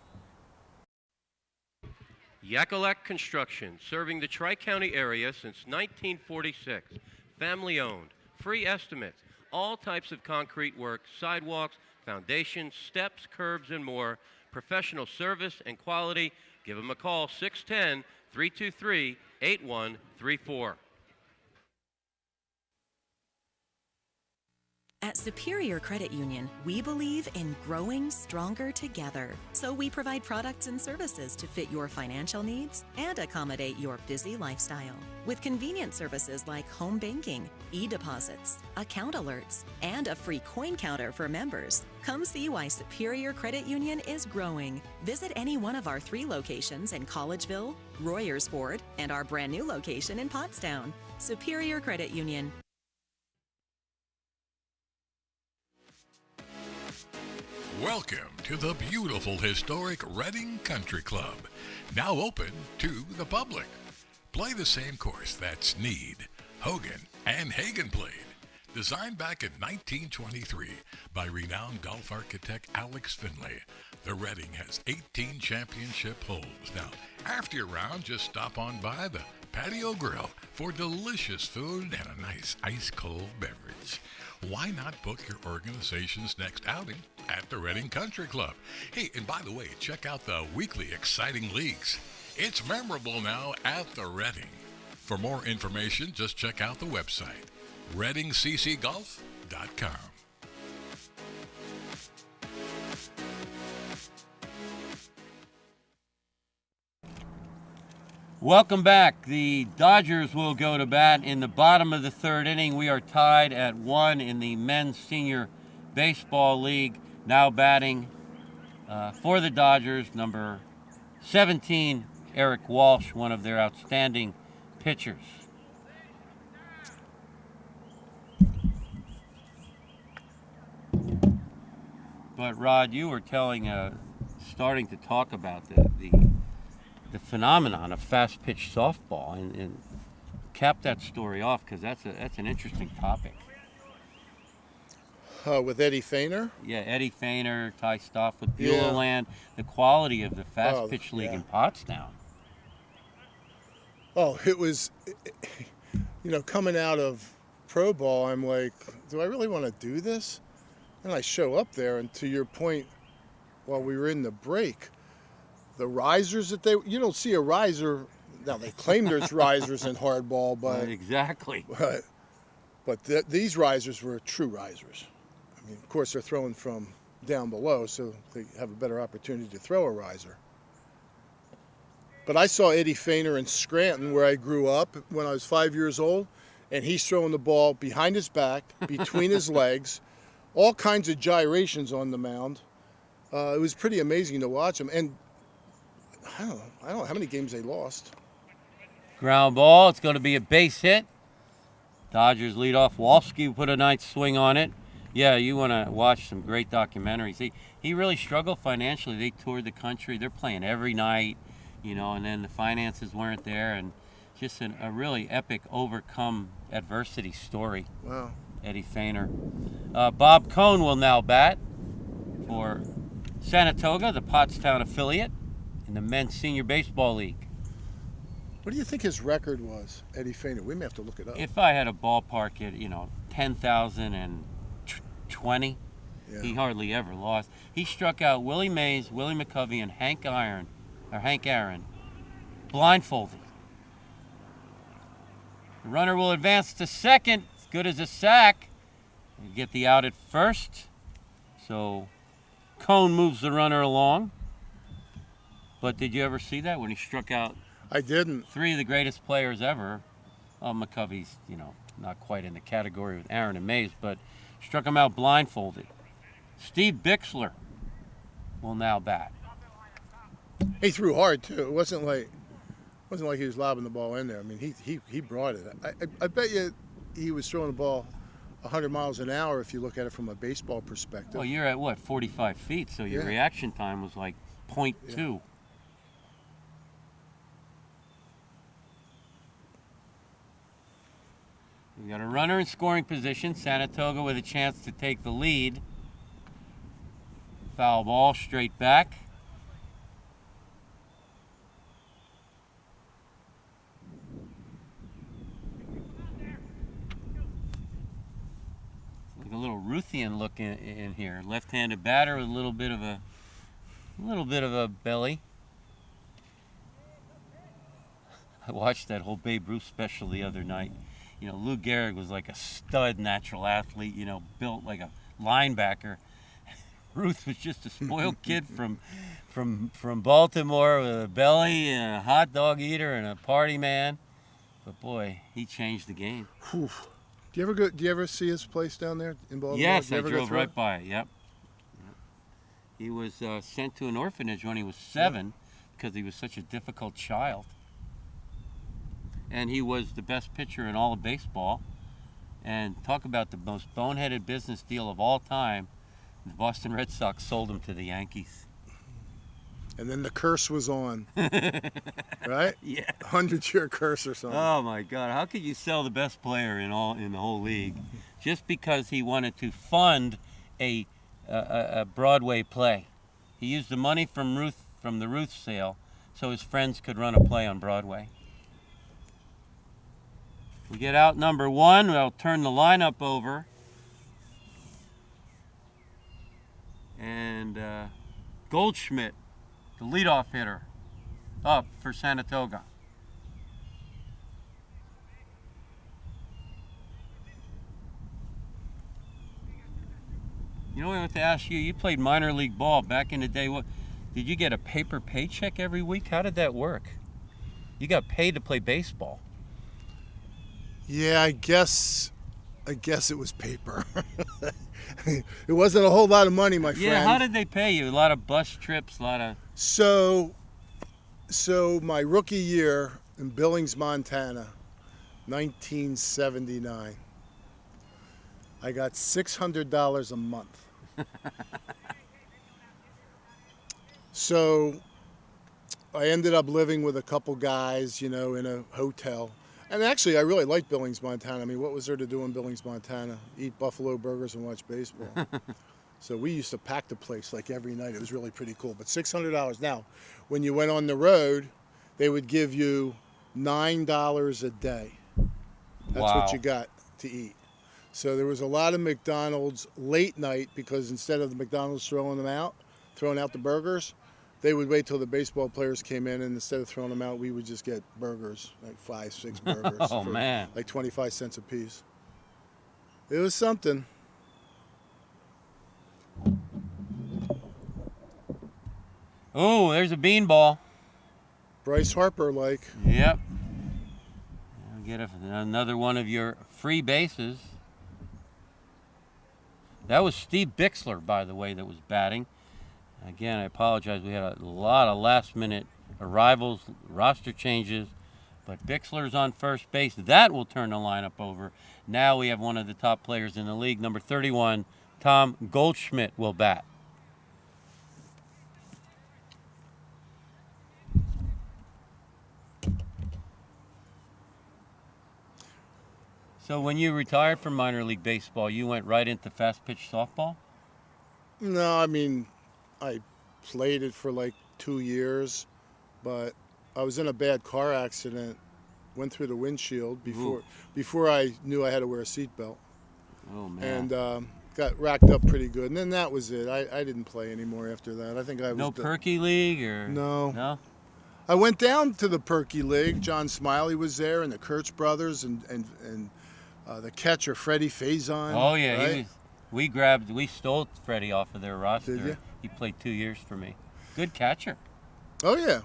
Yakalak Construction, serving the Tri-County area since 1946. Family owned, free estimates, all types of concrete work, sidewalks, foundations, steps, curbs, and more. Professional service and quality. Give them a call, 610-323-8134. At Superior Credit Union, we believe in growing stronger together. So we provide products and services to fit your financial needs and accommodate your busy lifestyle. With convenient services like home banking, e-deposits, account alerts, and a free coin counter for members. Come see why Superior Credit Union is growing. Visit any one of our 3 locations in Collegeville, Royersford, and our brand new location in Pottstown. Superior Credit Union. Welcome to the beautiful historic Reading Country Club, now open to the public. Play the same course that Snead, Hogan, and Hagen played. Designed back in 1923 by renowned golf architect Alex Finlay, the Reading has 18 championship holes. Now, after your round, just stop on by the patio grill for delicious food and a nice ice-cold beverage. Why not book your organization's next outing at the Reading Country Club? Hey, and by the way, check out the weekly exciting leagues. It's memorable now at the Reading. For more information, just check out the website, readingccgolf.com. Welcome back. The Dodgers will go to bat in the bottom of the third inning. We are tied at 1 in the Men's Senior Baseball League. Now batting for the Dodgers, number 17, Eric Walsh, one of their outstanding pitchers. But Rod, you were starting to talk about the phenomenon of fast pitch softball, and cap that story off, because that's an interesting topic. With Eddie Feiner? Yeah, Eddie Feiner, Ty Stoff with Beulah Land, the quality of the fast pitch league in Pottstown. Oh, it was, coming out of pro ball, I'm like, do I really want to do this? And I show up there, and to your point, while we were in the break, the risers you don't see a riser. Now they claim there's risers in hardball, but exactly. But these risers were true risers. I mean, of course, they're throwing from down below, so they have a better opportunity to throw a riser. But I saw Eddie Feiner in Scranton, where I grew up when I was 5 years old, and he's throwing the ball behind his back, between his legs, all kinds of gyrations on the mound. It was pretty amazing to watch him. And I don't know how many games they lost. Ground ball. It's going to be a base hit. Dodgers lead off. Wolski put a nice swing on it. Yeah, you want to watch some great documentaries. He really struggled financially. They toured the country. They're playing every night, and then the finances weren't there. And just a really epic overcome adversity story. Wow. Eddie Feiner. Bob Cohn will now bat for Sanatoga, the Pottstown affiliate, in the Men's Senior Baseball League. What do you think his record was, Eddie Feiner? We may have to look it up. If I had a ballpark at 10,020, he hardly ever lost. He struck out Willie Mays, Willie McCovey, and Hank Aaron, blindfolded. The runner will advance to second, as good as a sack. You get the out at first. So Cohn moves the runner along. But did you ever see that when he struck out? I didn't. 3 of the greatest players ever. McCovey's, not quite in the category with Aaron and Mays, but struck him out blindfolded. Steve Bixler will now bat. He threw hard too. It wasn't like he was lobbing the ball in there. I mean, he brought it. I bet you he was throwing the ball 100 miles an hour if you look at it from a baseball perspective. Well, you're at 45 feet, so your reaction time was like 0.2. We got a runner in scoring position. Sanatoga with a chance to take the lead. Foul ball straight back. Like a little Ruthian look in here. Left-handed batter with a little bit of a belly. I watched that whole Babe Ruth special the other night. You know, Lou Gehrig was like a stud natural athlete, you know, built like a linebacker. Ruth was just a spoiled kid from Baltimore with a belly and a hot dog eater and a party man. But boy, he changed the game. Whew. Do you ever see his place down there in Baltimore? Yes, I drove right by it. Yep. He was sent to an orphanage when he was 7 because he was such a difficult child. And he was the best pitcher in all of baseball. And talk about the most boneheaded business deal of all time. The Boston Red Sox sold him to the Yankees. And then the curse was on. Right? Yeah. 100-year curse or something. Oh my God! How could you sell the best player in the whole league just because he wanted to fund a Broadway play? He used the money from the Ruth sale so his friends could run a play on Broadway. We get out number 1. We'll turn the lineup over. And Goldschmidt, the leadoff hitter, up for Sanatoga. You know, I want to ask you, you played minor league ball back in the day. What, did you get a paper paycheck every week? How did that work? You got paid to play baseball. Yeah, I guess it was paper. It wasn't a whole lot of money, my friend. Yeah, how did they pay you? A lot of bus trips, a lot of... So my rookie year in Billings, Montana, 1979, I got $600 a month. So I ended up living with a couple guys, you know, in a hotel. And actually, I really liked Billings, Montana. I mean, what was there to do in Billings, Montana? Eat buffalo burgers and watch baseball. So we used to pack the place like every night. It was really pretty cool. But $600. Now, when you went on the road, they would give you $9 a day. That's what you got to eat. So there was a lot of McDonald's late night because instead of the McDonald's throwing out the burgers, they would wait till the baseball players came in, and instead of throwing them out, we would just get burgers, like 5, 6 burgers. Oh, man. Like 25 cents a piece. It was something. Oh, there's a beanball. Bryce Harper, like. Yep. I'll get another one of your free bases. That was Steve Bixler, by the way, that was batting. Again, I apologize. We had a lot of last-minute arrivals, roster changes, but Bixler's on first base. That will turn the lineup over. Now we have one of the top players in the league, number 31, Tom Goldschmidt, will bat. So when you retired from minor league baseball, you went right into fast-pitch softball? No, I mean, I played it for like 2 years, but I was in a bad car accident, went through the windshield before I knew I had to wear a seatbelt. Oh, man. And got racked up pretty good. And then that was it. I didn't play anymore after that. I think I was... No Perky League or... No. No? I went down to the Perky League. John Smiley was there, and the Kurtz brothers, and the catcher, Freddie Faison. Oh, yeah. Right? We stole Freddie off of their roster. Did you? He played 2 years for me. Good catcher. Oh, yeah.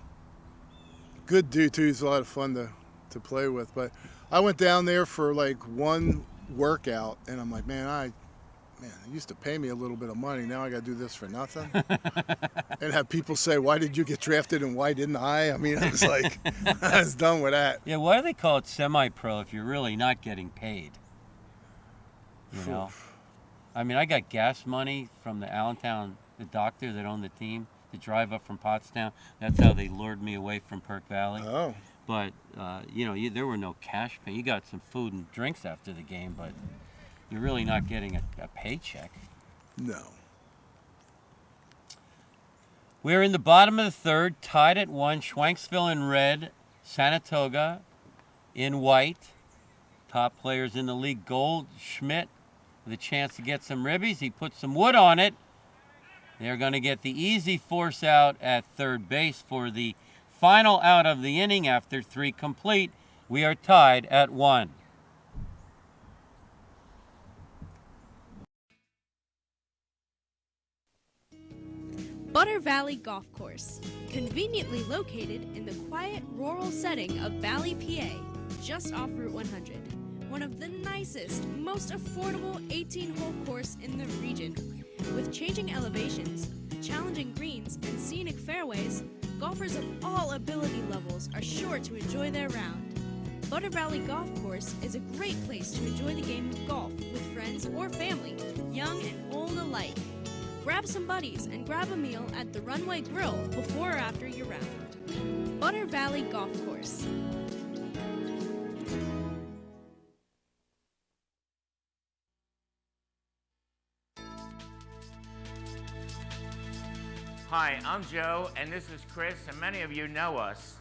Good dude, too. He's a lot of fun to play with. But I went down there for like one workout, and I'm like, man, it used to pay me a little bit of money. Now I got to do this for nothing. And have people say, why did you get drafted and why didn't I? I mean, I was like, I was done with that. Yeah, why do they call it semi-pro if you're really not getting paid? You know? I mean, I got gas money from the Allentown, the doctor that owned the team, to drive up from Pottstown. That's how they lured me away from Perk Valley. Oh. But, there were no cash pay. You got some food and drinks after the game, but you're really not getting a paycheck. No. We're in the bottom of the third, tied at 1. Schwenksville in red, Sanatoga in white. Top players in the league, Goldschmidt with a chance to get some ribbies. He put some wood on it. They're going to get the easy force out at third base for the final out of the inning after 3 complete. We are tied at 1. Butter Valley Golf Course, conveniently located in the quiet rural setting of Valley, PA, just off Route 100. One of the nicest, most affordable 18-hole course in the region. With changing elevations, challenging greens, and scenic fairways, golfers of all ability levels are sure to enjoy their round. Butter Valley Golf Course is a great place to enjoy the game of golf with friends or family, young and old alike. Grab some buddies and grab a meal at the Runway Grill before or after your round. Butter Valley Golf Course. Hi, I'm Joe, and this is Chris, and many of you know us.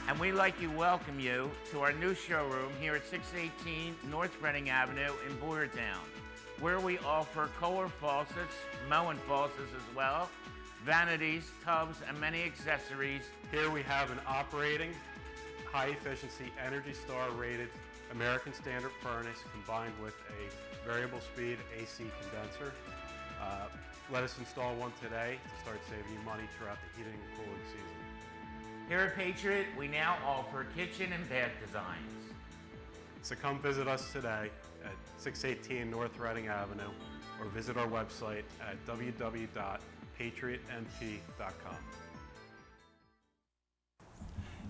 And we'd like to welcome you to our new showroom here at 618 North Reading Avenue in Boyertown, where we offer Kohler faucets, Moen faucets as well, vanities, tubs, and many accessories. Here we have an operating, high-efficiency, Energy Star rated American Standard furnace combined with a variable speed AC condenser. Let us install one today to start saving you money throughout the heating and cooling season. Here at Patriot, we now offer kitchen and bath designs. So come visit us today at 618 North Reading Avenue or visit our website at www.patriotmp.com.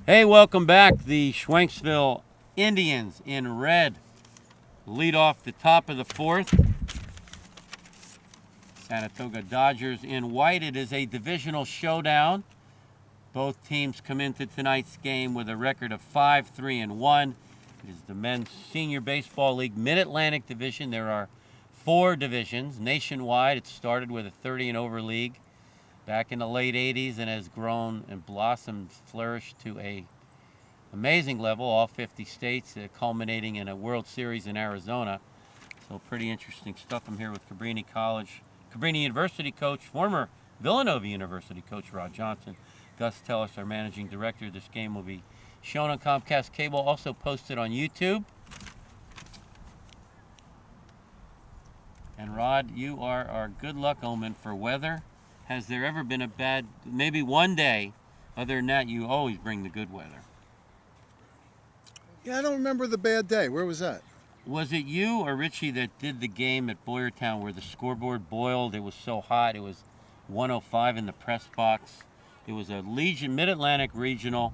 Hey, welcome back. The Schwenksville Indians in red lead off the top of the 4th. Sanatoga Dodgers in white. It is a divisional showdown. Both teams come into tonight's game with a record of 5-3-1. It is the Men's Senior Baseball League Mid-Atlantic Division. There are 4 divisions nationwide. It started with a 30 and over league back in the late 80s and has grown and blossomed, flourished to a amazing level, all 50 states, culminating in a World Series in Arizona. So pretty interesting stuff. I'm here with Cabrini University coach, former Villanova University coach Rod Johnson. Gus Tellis, our managing director. This game will be shown on Comcast Cable, also posted on YouTube. And Rod, you are our good luck omen for weather. Has there ever been a bad, maybe one day, other than that, you always bring the good weather? Yeah, I don't remember the bad day. Where was that? Was it you or Richie that did the game at Boyertown where the scoreboard boiled? It was so hot. It was 105 in the press box. It was a Mid-Atlantic Regional.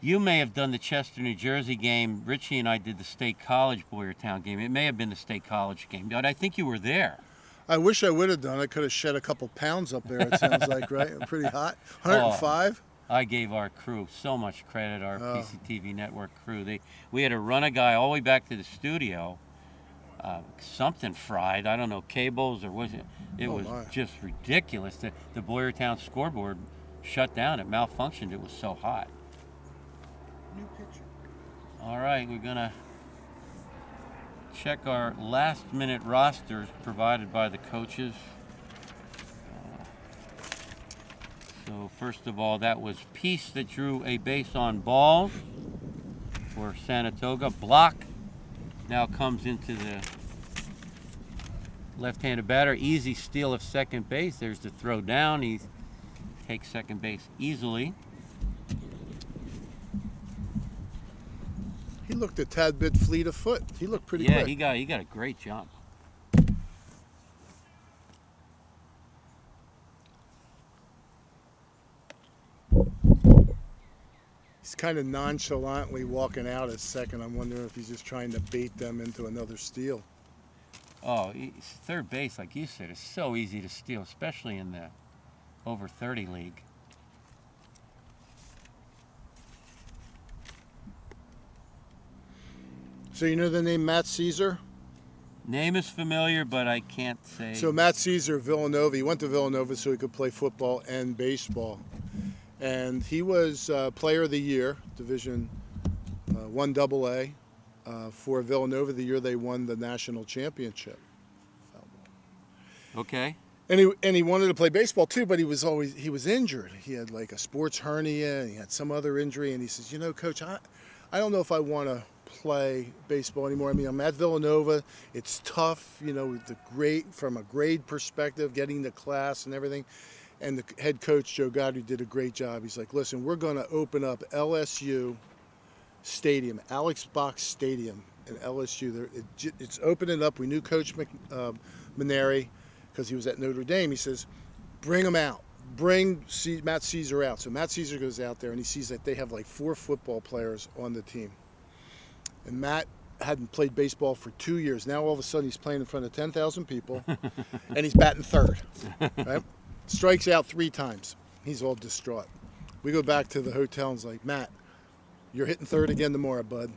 You may have done the Chester, New Jersey game. Richie and I did the State College Boyertown game. It may have been the State College game, but I think you were there. I wish I would have done. I could have shed a couple pounds up there, it sounds like, right? Pretty hot. 105? I gave our crew so much credit, our PCTV network crew. We had to run a guy all the way back to the studio. Something fried. I don't know, cables or was it? It was just ridiculous. The Boyertown scoreboard shut down. It malfunctioned. It was so hot. New picture. All right, we're going to check our last-minute rosters provided by the coaches. So first of all, that was Peace that drew a base on balls for Sanatoga. Block now comes into the left-handed batter. Easy steal of second base. There's the throw down. He takes second base easily. He looked a tad bit fleet of foot. He looked pretty quick. Yeah, he got a great jump. He's kind of nonchalantly walking out at second. I'm wondering if he's just trying to bait them into another steal. Oh, third base, like you said, is so easy to steal, especially in the over 30 league. So you know the name Matt Caesar? Name is familiar, but I can't say. So Matt Caesar, Villanova, he went to Villanova so he could play football and baseball. And he was Player of the Year, Division 1 AA, for Villanova the year they won the national championship. Okay. And he wanted to play baseball too, but he was injured. He had like a sports hernia, and he had some other injury. And he says, you know, Coach, I don't know if I want to play baseball anymore. I mean, I'm at Villanova. It's tough, you know, from a grade perspective, getting to class and everything. And the head coach, Joe Goddard, did a great job. He's like, listen, we're going to open up LSU Stadium, Alex Box Stadium in LSU. It's opening up. We knew Coach Maneri because he was at Notre Dame. He says, bring him out. Bring Matt Caesar out. So Matt Caesar goes out there and he sees that they have like 4 football players on the team. And Matt hadn't played baseball for 2 years. Now all of a sudden he's playing in front of 10,000 people and he's batting third. Right? Strikes out 3 times. He's all distraught. We go back to the hotel and it's like, Matt, you're hitting third again tomorrow, bud.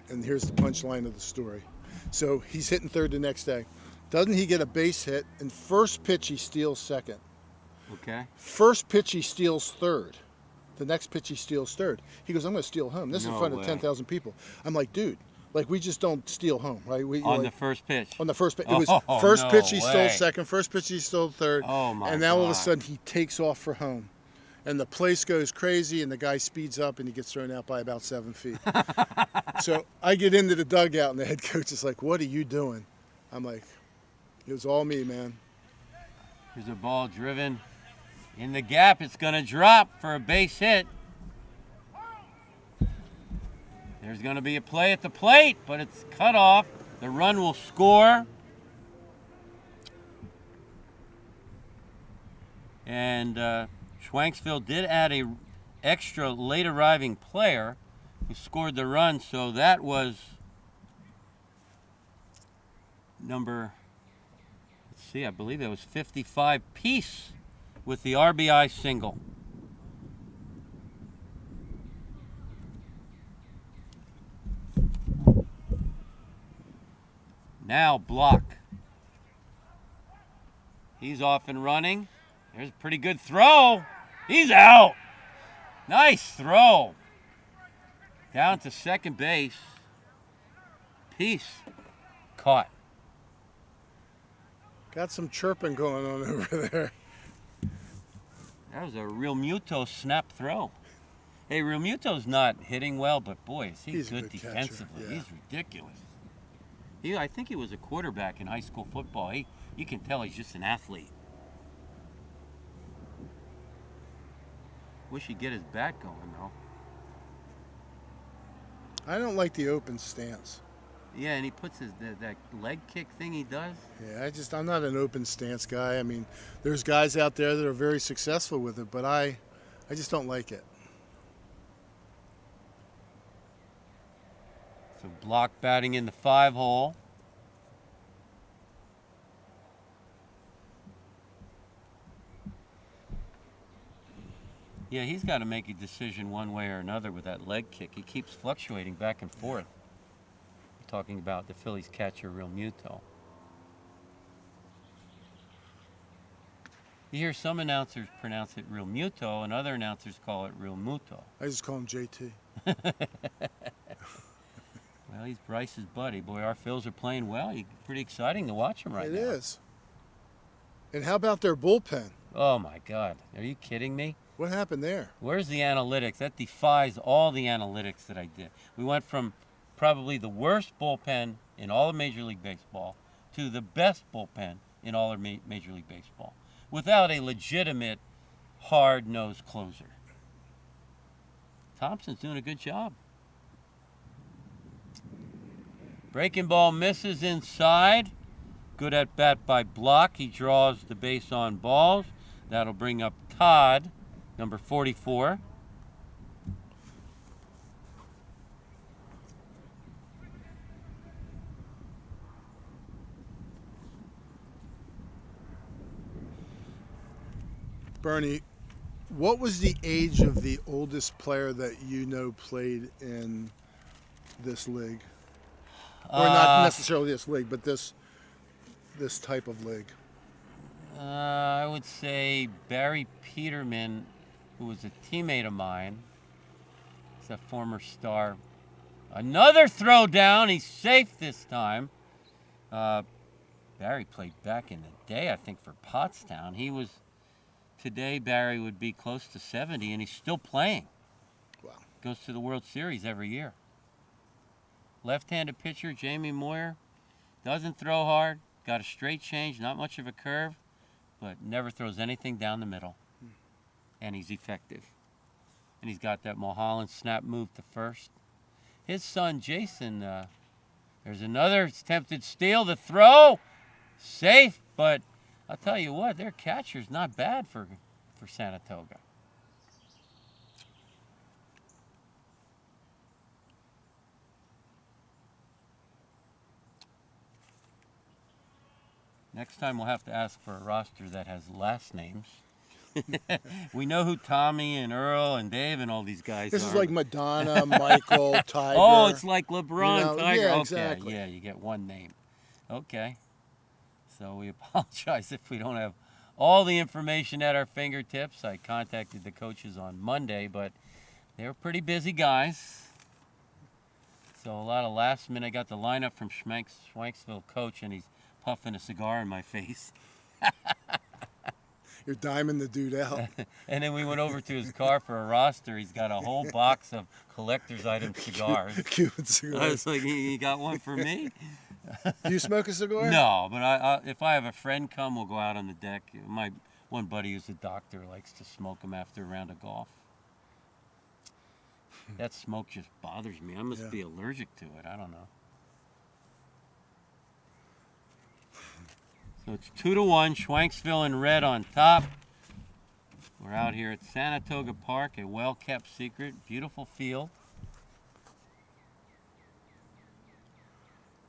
And here's the punchline of the story. So he's hitting third the next day. Doesn't he get a base hit? And first pitch he steals second. Okay. First pitch he steals third. The next pitch he steals third. He goes, I'm going to steal home. This is in front of 10,000 people. I'm like, dude, like we just don't steal home, right? The first pitch. On the first pitch. It was first pitch he stole second, first pitch he stole third. Oh my And now God. all of a sudden he takes off for home. And the place goes crazy and the guy speeds up and he gets thrown out by about 7 feet. So I get into the dugout and the head coach is like, what are you doing? I'm like, it was all me, man. Here's a ball driven in the gap. It's going to drop for a base hit. There's going to be a play at the plate, but it's cut off. The run will score. And Schwenksville did add a extra late arriving player who scored the run, so that was number, let's see, I believe it was 55 Peace with the RBI single. Now Block. He's off and running. There's a pretty good throw. He's out. Nice throw. Down to second base. Peace. Caught. Got some chirping going on over there. That was a Real Muto snap throw. Hey, Real Muto's not hitting well, but boy, is he's good defensively. Yeah. He's ridiculous. I think he was a quarterback in high school football. You can tell he's just an athlete. Wish he'd get his bat going, though. I don't like the open stance. Yeah, and he puts that leg kick thing he does. Yeah, I'm not an open stance guy. I mean, there's guys out there that are very successful with it, but I just don't like it. So Block batting in the 5 hole. Yeah, he's got to make a decision one way or another with that leg kick. He keeps fluctuating back and forth. We're talking about the Phillies catcher, Real Muto. You hear some announcers pronounce it Real Muto, and other announcers call it Real Muto. I just call him JT. Well, he's Bryce's buddy. Boy, our Phils are playing well. Pretty exciting to watch them right now. It is. And how about their bullpen? Oh, my God. Are you kidding me? What happened there? Where's the analytics? That defies all the analytics that I did. We went from probably the worst bullpen in all of Major League Baseball to the best bullpen in all of Major League Baseball without a legitimate, hard-nosed closer. Thompson's doing a good job. Breaking ball misses inside. Good at bat by Block. He draws the base on balls. That'll bring up Todd, number 44. Bernie, what was the age of the oldest player that you know played in this league? Or not necessarily this league, but this type of league? I would say Barry Peterman, who was a teammate of mine. He's a former star. Another throw down. He's safe this time. Barry played back in the day, I think, for Pottstown. Today, Barry would be close to 70, and he's still playing. Wow. Goes to the World Series every year. Left-handed pitcher, Jamie Moyer. Doesn't throw hard. Got a straight change, not much of a curve, but never throws anything down the middle. And he's effective. And he's got that Mulholland snap move to first. His son, Jason, there's another attempted steal. The throw, safe, but I'll tell you what, their catcher's not bad for Sanatoga. Next time we'll have to ask for a roster that has last names. We know who Tommy and Earl and Dave and all these guys This are. is like Madonna, Michael, Tiger. Oh, it's like LeBron, Tiger. Yeah, Okay, exactly. yeah, you get one name. Okay. So we apologize if we don't have all the information at our fingertips. I contacted the coaches on Monday, but they were pretty busy guys. So a lot of last minute. I got the lineup from Schwenksville coach, and he's puffing a cigar in my face. You're diming the dude out. And then we went over to his car for a roster. He's got a whole box of collector's item cigars. Cuban cigars. I was like, you got one for me? Do you smoke a cigar? No, but if I have a friend come, we'll go out on the deck. My one buddy who's a doctor likes to smoke them after a round of golf. That smoke just bothers me. I must be allergic to it. I don't know. So it's 2-1, Schwenksville in red on top. We're out here at Sanatoga Park, a well-kept secret, beautiful field.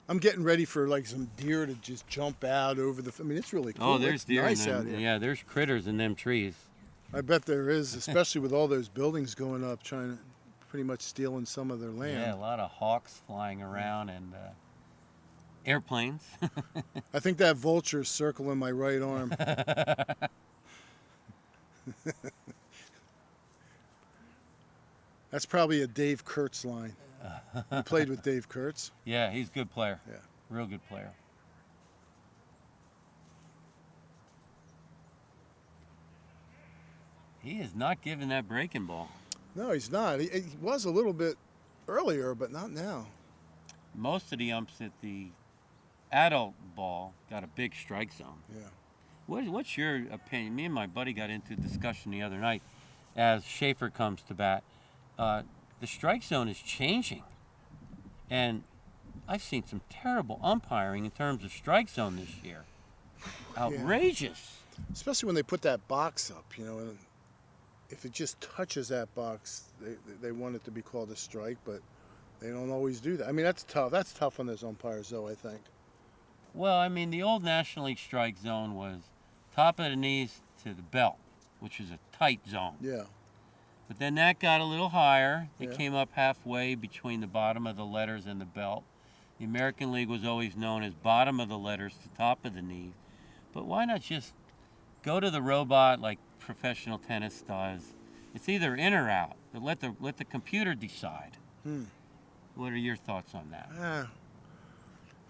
I'm getting ready for like some deer to just jump out over the. I mean, it's really cool. Oh, there's it's deer. nice in out them. here. Yeah, there's critters in them trees. I bet there is, especially with all those buildings going up, trying to pretty much stealing some of their land. Yeah, a lot of hawks flying around and airplanes. I think that vulture is circling my right arm. That's probably a Dave Kurtz line. You played with Dave Kurtz? Yeah, he's a good player. Yeah. Real good player. He is not giving that breaking ball. No, he's not. He was a little bit earlier, but not now. Most of the umps at the adult ball got a big strike zone. Yeah. What's your opinion? Me and my buddy got into a discussion the other night as Schaefer comes to bat. The strike zone is changing. And I've seen some terrible umpiring in terms of strike zone this year. Outrageous. Yeah. Especially when they put that box up, you know, and if it just touches that box, they want it to be called a strike, but they don't always do that. I mean, that's tough. That's tough on those umpires, though, I think. Well, I mean, the old National League strike zone was top of the knees to the belt, which is a tight zone. Yeah. But then that got a little higher. It came up halfway between the bottom of the letters and the belt. The American League was always known as bottom of the letters to top of the knee. But why not just go to the robot like professional tennis does? It's either in or out, but let the computer decide. What are your thoughts on that?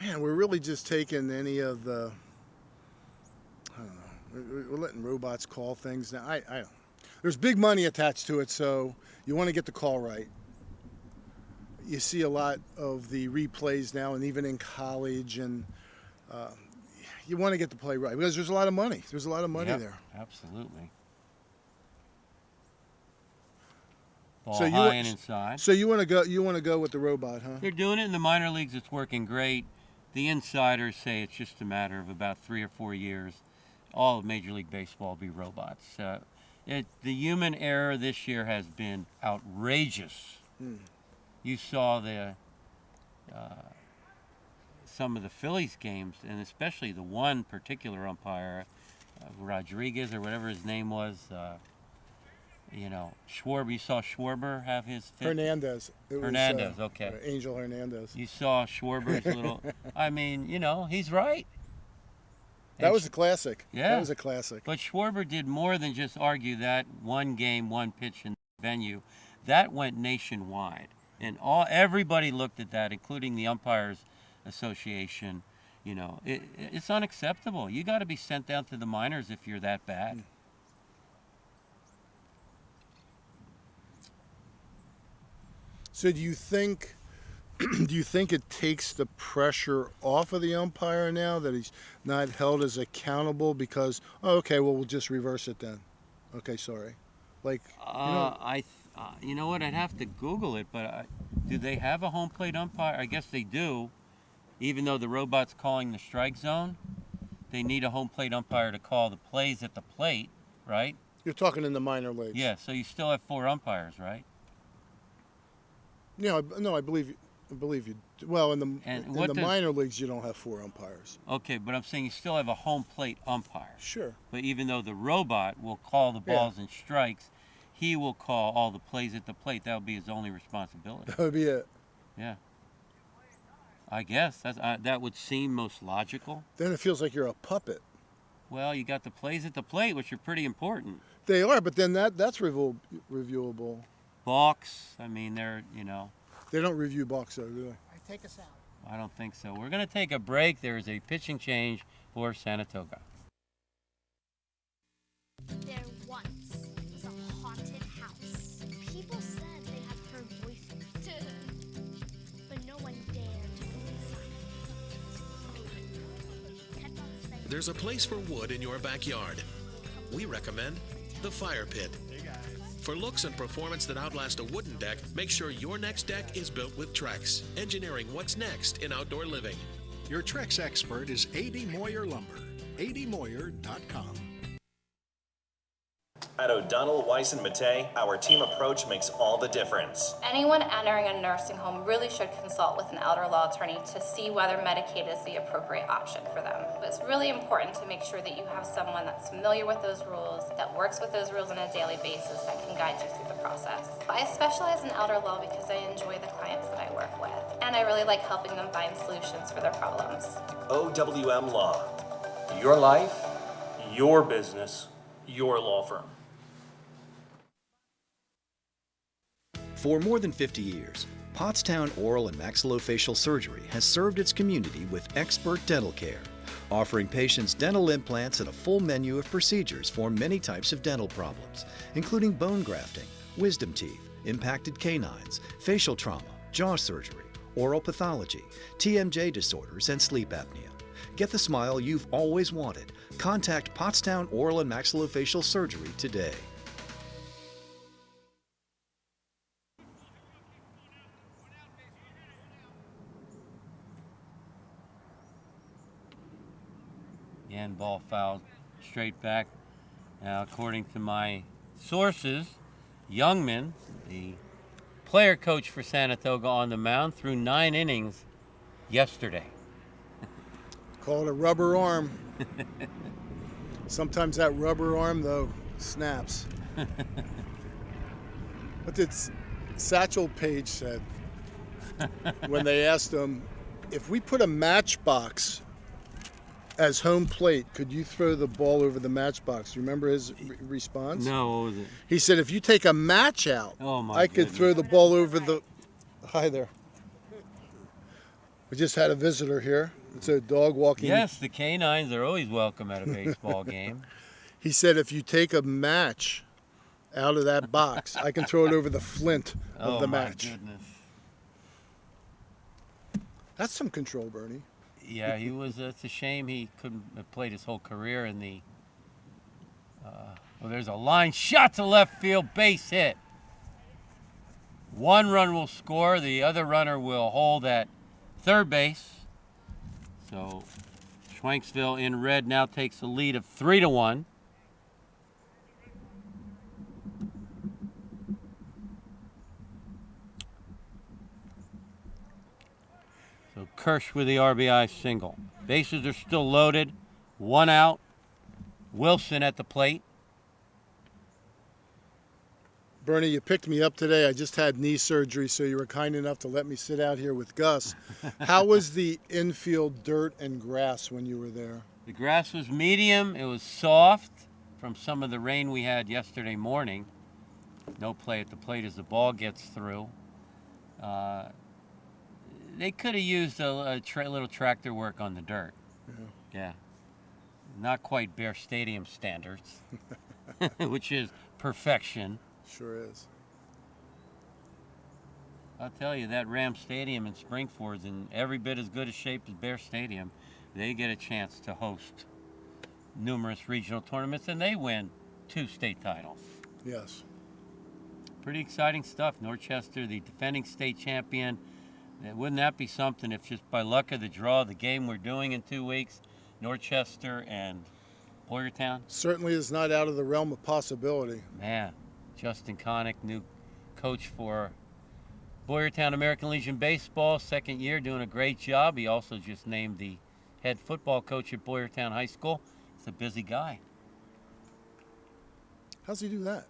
Man, we're really just taking any of the, I don't know, we're letting robots call things now. I don't. There's big money attached to it, so you want to get the call right. You see a lot of the replays now, and even in college, and you want to get the play right because there's a lot of money. There's a lot of money there. Absolutely. Ball high and inside. So you want to go? You want to go with the robot, huh? They're doing it in the minor leagues. It's working great. The insiders say it's just a matter of about 3 or 4 years. All of Major League Baseball will be robots. The human error this year has been outrageous. You saw some of the Phillies games, and especially the one particular umpire, Rodriguez or whatever his name was. You know, Schwarber. You saw Schwarber have his Hernandez. Hernandez, okay. Angel Hernandez. You saw Schwarber's little. I mean, you know, he's right. That was a classic. Yeah. That was a classic. But Schwarber did more than just argue that one game, one pitch in the venue. That went nationwide. And everybody looked at that, including the Umpires Association. You know, it's unacceptable. You got to be sent down to the minors if you're that bad. So do you think it takes the pressure off of the umpire now that he's not held as accountable because, oh, okay, well, we'll just reverse it then. Okay, sorry. Like, you know what? I'd have to Google it, but do they have a home plate umpire? I guess they do. Even though the robot's calling the strike zone, they need a home plate umpire to call the plays at the plate, right? You're talking in the minor leagues. Yeah, so you still have 4 umpires, right? Yeah, no, I believe you. Well, in the minor leagues, you don't have 4 umpires. Okay, but I'm saying you still have a home plate umpire. Sure. But even though the robot will call the balls and strikes, he will call all the plays at the plate. That would be his only responsibility. That would be it. Yeah. I guess that would seem most logical. Then it feels like you're a puppet. Well, you got the plays at the plate, which are pretty important. They are, but then that's reviewable. Balks, I mean, they're, you know. They don't review balks, though, do they? Take us out. I don't think so. We're going to take a break. There is a pitching change for Sanatoga. There once was a haunted house. People said they had heard voices, but no one dared to go inside. There's a place for wood in your backyard. We recommend the Fire Pit. For looks and performance that outlast a wooden deck, make sure your next deck is built with Trex, engineering what's next in outdoor living. Your Trex expert is A.D. Moyer Lumber. admoyer.com. At O'Donnell, Weiss & Mattei, our team approach makes all the difference. Anyone entering a nursing home really should consult with an elder law attorney to see whether Medicaid is the appropriate option for them. It's really important to make sure that you have someone that's familiar with those rules, that works with those rules on a daily basis, that can guide you through the process. I specialize in elder law because I enjoy the clients that I work with, and I really like helping them find solutions for their problems. OWM Law. Your life, your business, your law firm. For more than 50 years, Pottstown Oral and Maxillofacial Surgery has served its community with expert dental care, offering patients dental implants and a full menu of procedures for many types of dental problems, including bone grafting, wisdom teeth, impacted canines, facial trauma, jaw surgery, oral pathology, TMJ disorders, and sleep apnea. Get the smile you've always wanted. Contact Pottstown Oral and Maxillofacial Surgery today. And ball fouled straight back. Now, according to my sources, Youngman, the player coach for Sanatoga, on the mound threw 9 innings yesterday. Call it a rubber arm. Sometimes that rubber arm, though, snaps. What did Satchel Paige said when they asked him, if we put a matchbox as home plate, could you throw the ball over the matchbox? You remember his response? No, what was it? He said, if you take a match out, I could throw the ball over the... Hi there. We just had a visitor here. It's a dog walking. Yes, the canines are always welcome at a baseball game. He said, if you take a match out of that box, I can throw it over the flint of the match. Oh, my goodness. That's some control, Bernie. Yeah, he was. It's a shame he couldn't have played his whole career in the. Well, there's a line shot to left field, base hit. 1 run will score. The other runner will hold at third base. So, Schwenksville in red now takes a lead of 3-1. So Kirsch with the RBI single. Bases are still loaded. 1 out. Wilson at the plate. Bernie, you picked me up today. I just had knee surgery, so you were kind enough to let me sit out here with Gus. How was the infield dirt and grass when you were there? The grass was medium. It was soft from some of the rain we had yesterday morning. No play at the plate as the ball gets through. They could have used a little tractor work on the dirt. Yeah. Not quite Bear Stadium standards, which is perfection. Sure is. I'll tell you, that Ram Stadium in Springford's in every bit as good a shape as Bear Stadium. They get a chance to host numerous regional tournaments, and they win 2 state titles. Yes. Pretty exciting stuff. Norchester, the defending state champion. Wouldn't that be something if just by luck of the draw, the game we're doing in 2 weeks, Norchester and Boyertown? Certainly is not out of the realm of possibility. Man, Justin Connick, new coach for Boyertown American Legion Baseball, 2nd year, doing a great job. He also just named the head football coach at Boyertown High School. He's a busy guy. How's he do that?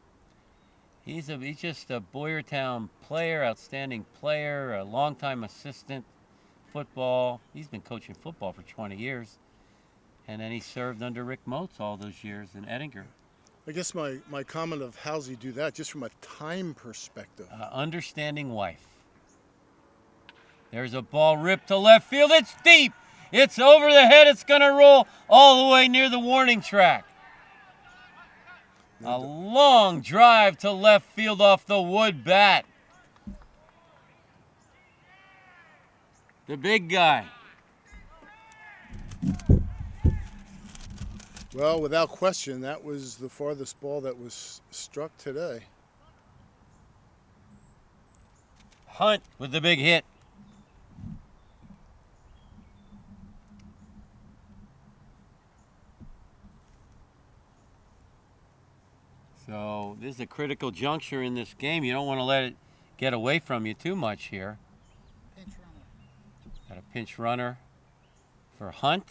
He's just a Boyertown player, outstanding player, a longtime assistant football. He's been coaching football for 20 years. And then he served under Rick Moats all those years in Ettinger. I guess my comment of how's he do that, just from a time perspective. Understanding wife. There's a ball ripped to left field. It's deep. It's over the head. It's going to roll all the way near the warning track. A long drive to left field off the wood bat. The big guy. Well, without question, that was the farthest ball that was struck today. Hunt with the big hit. So this is a critical juncture in this game. You don't want to let it get away from you too much here. Pinch runner. Got a pinch runner for Hunt.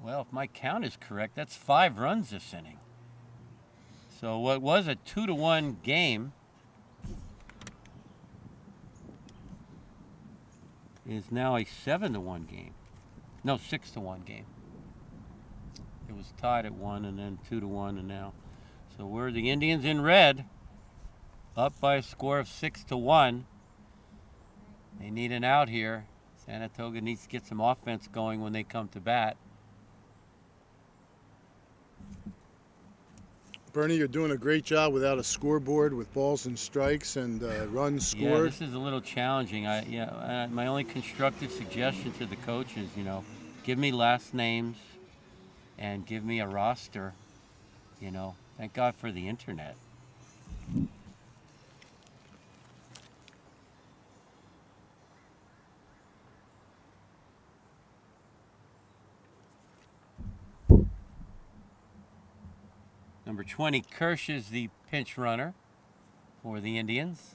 Well, if my count is correct, that's 5 runs this inning. So what was a 2-1 game is now a 7-1 game. No, 6-1 game. It was tied at 1 and then 2-1 and now. So we're the Indians in red, up by a score of 6-1. They need an out here. Sanatoga needs to get some offense going when they come to bat. Bernie, you're doing a great job without a scoreboard with balls and strikes and runs scored. Yeah, this is a little challenging. My only constructive suggestion to the coach is, give me last names and give me a roster. Thank God for the internet. Number 20, Kirsch is the pinch runner for the Indians.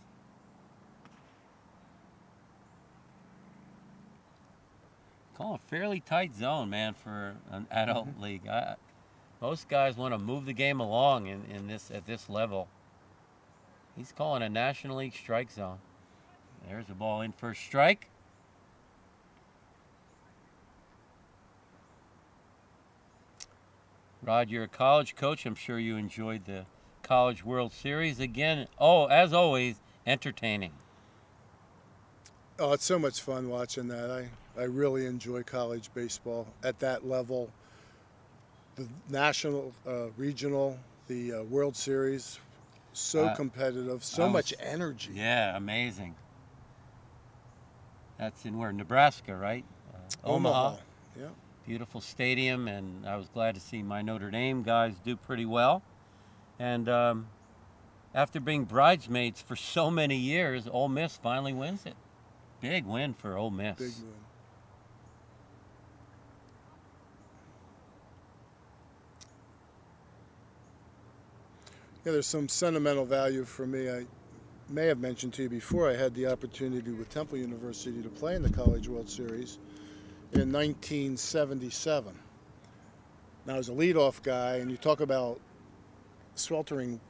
Call a fairly tight zone, man, for an adult league. Most guys want to move the game along at this level. He's calling a National League strike zone. There's the ball in for a strike. Rod, you're a college coach. I'm sure you enjoyed the College World Series. Again, as always, entertaining. Oh, it's so much fun watching that. I really enjoy college baseball at that level. The national, regional, the World Series, so competitive, so much energy. Yeah, amazing. That's in where? Nebraska, right? Omaha. Yeah. Beautiful stadium, and I was glad to see my Notre Dame guys do pretty well. And after being bridesmaids for so many years, Ole Miss finally wins it. Big win for Ole Miss. Big win. Yeah, there's some sentimental value for me. I may have mentioned to you before, I had the opportunity with Temple University to play in the College World Series in 1977. Now, I was a leadoff guy, and you talk about sweltering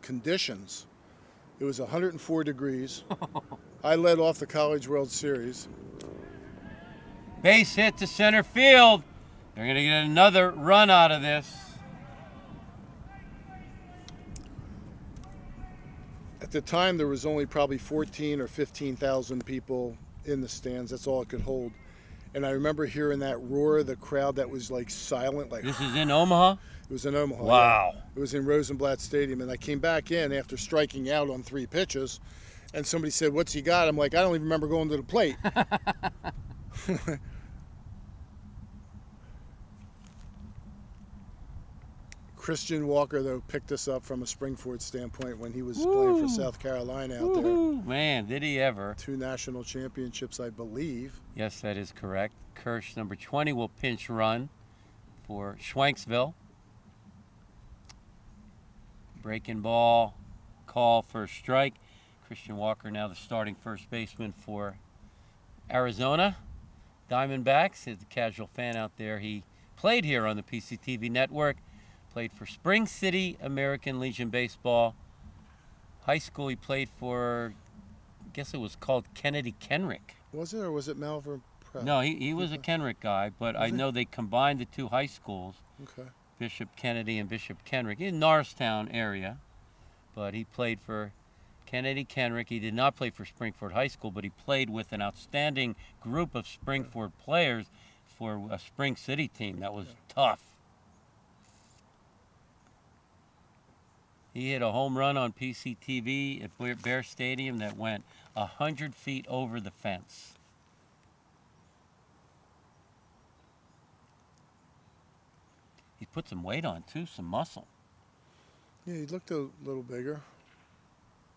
conditions. It was 104 degrees. I led off the College World Series. Base hit to center field. They're going to get another run out of this. At the time, there was only probably 14 or 15,000 people in the stands. That's all it could hold. And I remember hearing that roar of the crowd that was like silent. Like, this is in Omaha? It was in Omaha. Wow. Yeah. It was in Rosenblatt Stadium. And I came back in after striking out on 3 pitches. And somebody said, "What's he got?" I'm like, "I don't even remember going to the plate." Christian Walker, though, picked us up from a Springford standpoint when he was playing for South Carolina out there. Man, did he ever. 2 national championships, I believe. Yes, that is correct. Kirsch, number 20, will pinch run for Schwenksville. Breaking ball, call for a strike. Christian Walker now the starting first baseman for Arizona Diamondbacks. As a casual fan out there, he played here on the PCTV network. Played for Spring City American Legion Baseball. High school he played for, I guess it was called Kennedy Kenrick. Was it, or was it Malvern Prep? No, he was a Kenrick guy, but I know they combined the 2 high schools. Okay. Bishop Kennedy and Bishop Kenrick in Norristown area. But he played for Kennedy Kenrick. He did not play for Springford High School, but he played with an outstanding group of Springford players for a Spring City team that was tough. He hit a home run on PCTV at Bear Stadium that went 100 feet over the fence. He put some weight on, too, some muscle. Yeah, he looked a little bigger.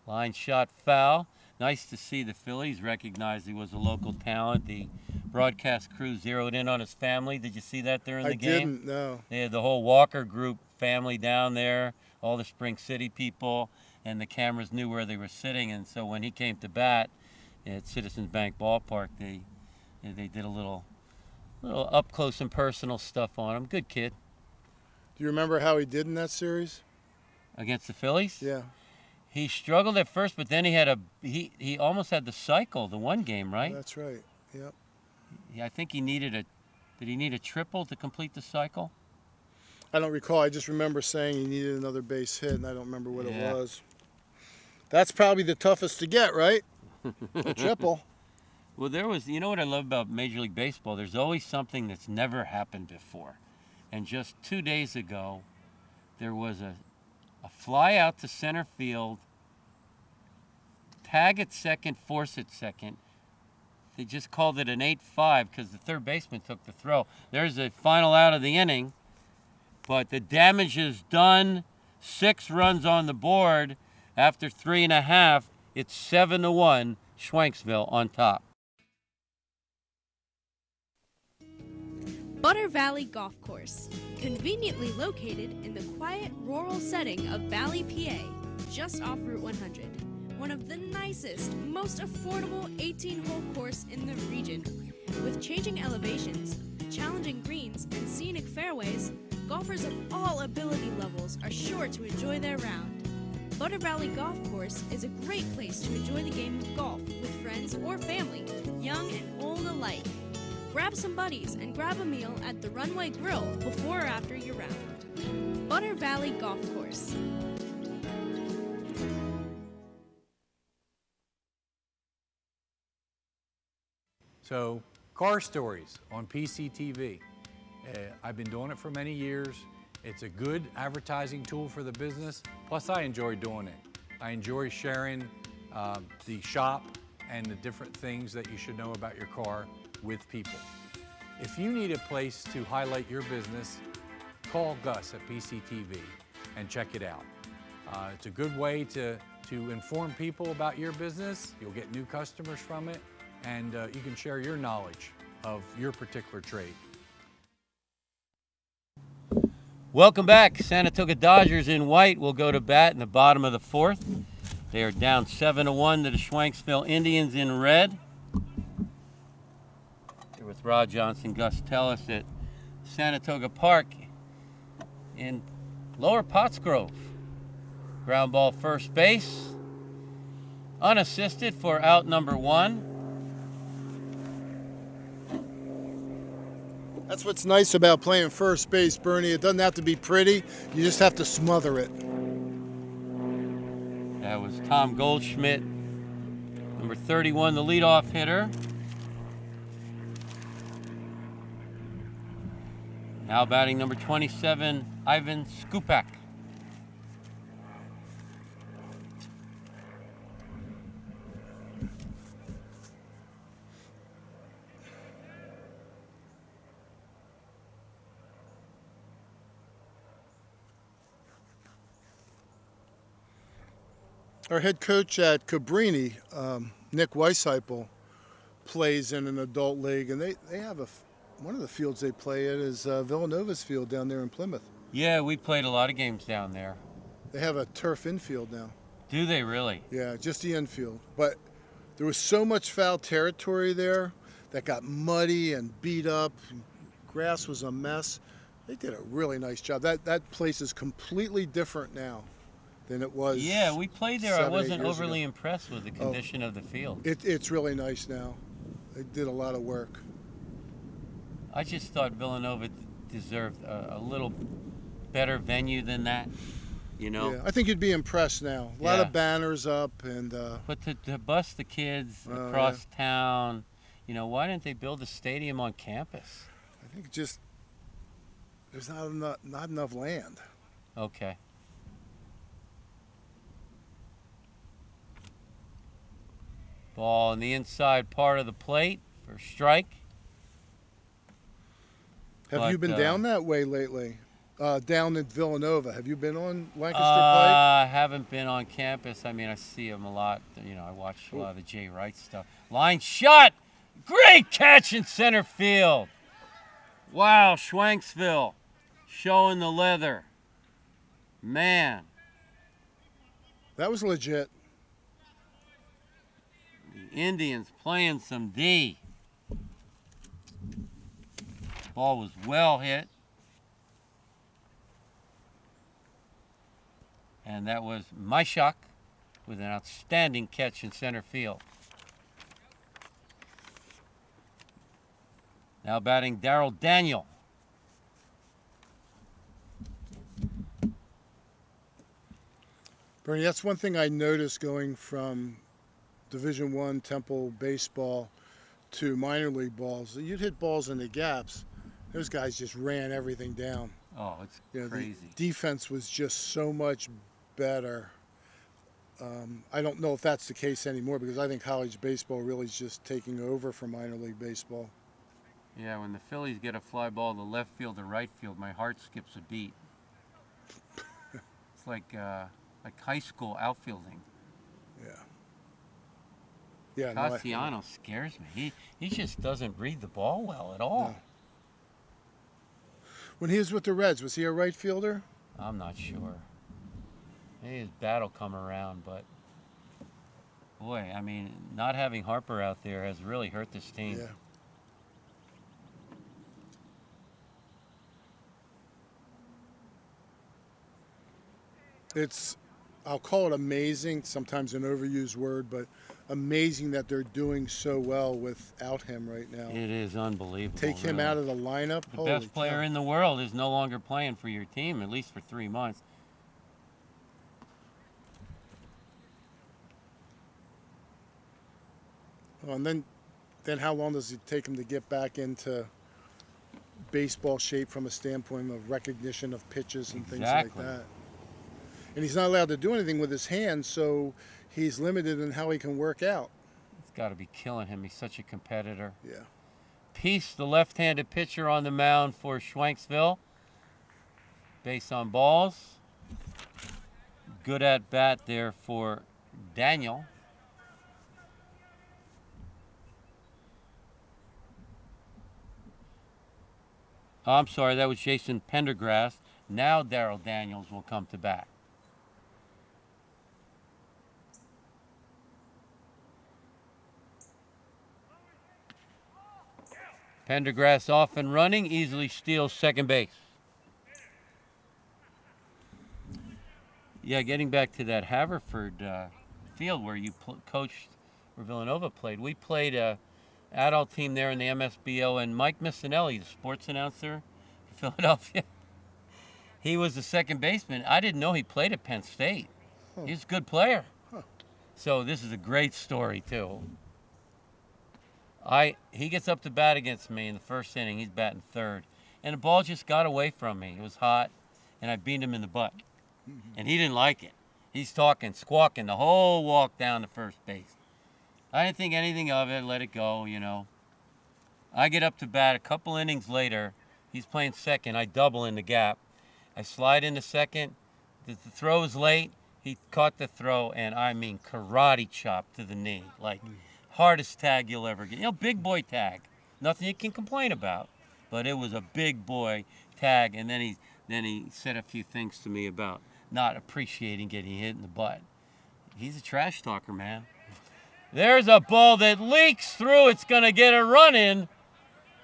Line shot foul. Nice to see the Phillies recognize he was a local talent. The broadcast crew zeroed in on his family. Did you see that during the game? I didn't, no. They had the whole Walker group family down there, all the Spring City people, and the cameras knew where they were sitting. And so when he came to bat at Citizens Bank Ballpark, they did a little up close and personal stuff on him. Good kid. Do you remember how he did in that series? Against the Phillies? Yeah. He struggled at first, but then he had he almost had the cycle, the one game, right? That's right. Yep. Yeah, I think he needed did he need a triple to complete the cycle? I don't recall. I just remember saying he needed another base hit, and I don't remember what it was. That's probably the toughest to get, right? A triple. Well, you know what I love about Major League Baseball? There's always something that's never happened before. And just 2 days ago, there was a fly out to center field, tag at second, force at second. They just called it an 8-5 because the third baseman took the throw. There's a final out of the inning, but the damage is done. 6 runs on the board after 3.5. It's 7-1, Schwenksville on top. Butter Valley Golf Course, conveniently located in the quiet rural setting of Valley, PA, just off Route 100. One of the nicest, most affordable 18-hole course in the region. With changing elevations, challenging greens, and scenic fairways, golfers of all ability levels are sure to enjoy their round. Butter Valley Golf Course is a great place to enjoy the game of golf with friends or family, young and old alike. Grab some buddies and grab a meal at the Runway Grill before or after your round. Butter Valley Golf Course. So, car stories on PCTV. I've been doing it for many years. It's a good advertising tool for the business. Plus, I enjoy doing it. I enjoy sharing the shop and the different things that you should know about your car with people. If you need a place to highlight your business, call Gus at PCTV and check it out. It's a good way to inform people about your business. You'll get new customers from it, and you can share your knowledge of your particular trade. Welcome back. Sanatoga Dodgers in white will go to bat in the bottom of the fourth. They are down 7-1 to the Schwenksville Indians in red. Here with Rod Johnson, Gus Tellis at Sanatoga Park in Lower Pottsgrove. Ground ball first base. Unassisted for out number 1. That's what's nice about playing first base, Bernie. It doesn't have to be pretty. You just have to smother it. That was Tom Goldschmidt, number 31, the leadoff hitter. Now batting number 27, Ivan Skupak. Our head coach at Cabrini, Nick Weisheipel, plays in an adult league, and they have one of the fields they play at is Villanova's field down there in Plymouth. Yeah, we played a lot of games down there. They have a turf infield now. Do they really? Yeah, just the infield. But there was so much foul territory there that got muddy and beat up. Grass was a mess. They did a really nice job. That place is completely different now than it was. Yeah, we played there. I 7-8 wasn't years overly ago. impressed with the condition of the field. It's really nice now. They did a lot of work. I just thought Villanova deserved a little better venue than that, you know? Yeah, I think you'd be impressed now. A lot of banners up and... But to bus the kids across town, you know, why didn't they build a stadium on campus? I think just there's not enough land. Okay. Ball in the inside part of the plate for strike. Have you been down that way lately? Down in Villanova. Have you been on Lancaster Pike? I haven't been on campus. I mean, I see them a lot. You know, I watch a lot of the Jay Wright stuff. Line shot! Great catch in center field. Wow, Schwenksville showing the leather. Man. That was legit. The Indians playing some D. Ball was well hit. And that was Myshak with an outstanding catch in center field. Now batting Darrell Daniel. Bernie, that's one thing I noticed going from Division I Temple baseball to minor league balls. You'd hit balls in the gaps. Those guys just ran everything down. Oh, it's crazy. The defense was just so much better. I don't know if that's the case anymore because I think college baseball really is just taking over for minor league baseball. Yeah, when the Phillies get a fly ball to left field or right field, my heart skips a beat. It's like high school outfielding. Yeah. Cassiano scares me. He just doesn't read the ball well at all. No. When he was with the Reds, was he a right fielder? I'm not sure. Maybe his bat will come around, but boy, I mean, not having Harper out there has really hurt this team. Yeah. It's, I'll call it amazing, sometimes an overused word, but amazing that they're doing so well without him right now. It is unbelievable. Take him really. out of the lineup. The best player in the world is no longer playing for your team, at least for 3 months. Well, and then how long does it take him to get back into baseball shape from a standpoint of recognition of pitches and things like that? And he's not allowed to do anything with his hands, so he's limited in how he can work out. It's got to be killing him. He's such a competitor. Yeah. Peace, the left-handed pitcher on the mound for Schwenksville. Base on balls. Good at bat there for Daniel. Oh, I'm sorry, that was Jason Pendergrass. Now Darrell Daniels will come to bat. Pendergrass off and running, easily steals second base. Yeah, getting back to that Haverford field where you coached, where Villanova played. We played a adult team there in the MSBO, and Mike Missinelli, the sports announcer for Philadelphia, he was the second baseman. I didn't know he played at Penn State. He's a good player. So this is a great story, too. He gets up to bat against me in the first inning. He's batting third. And the ball just got away from me. It was hot, and I beat him in the butt. And he didn't like it. He's talking, squawking the whole walk down to first base. I didn't think anything of it, let it go, you know. I get up to bat a couple innings later. He's playing second. I double in the gap. I slide into second. The throw is late. He caught the throw, and I mean karate chop to the knee. Like, hardest tag you'll ever get. You know, big boy tag. Nothing you can complain about. But it was a big boy tag, and then he said a few things to me about not appreciating getting hit in the butt. He's a trash talker, man. There's a ball that leaks through. It's going to get a run in.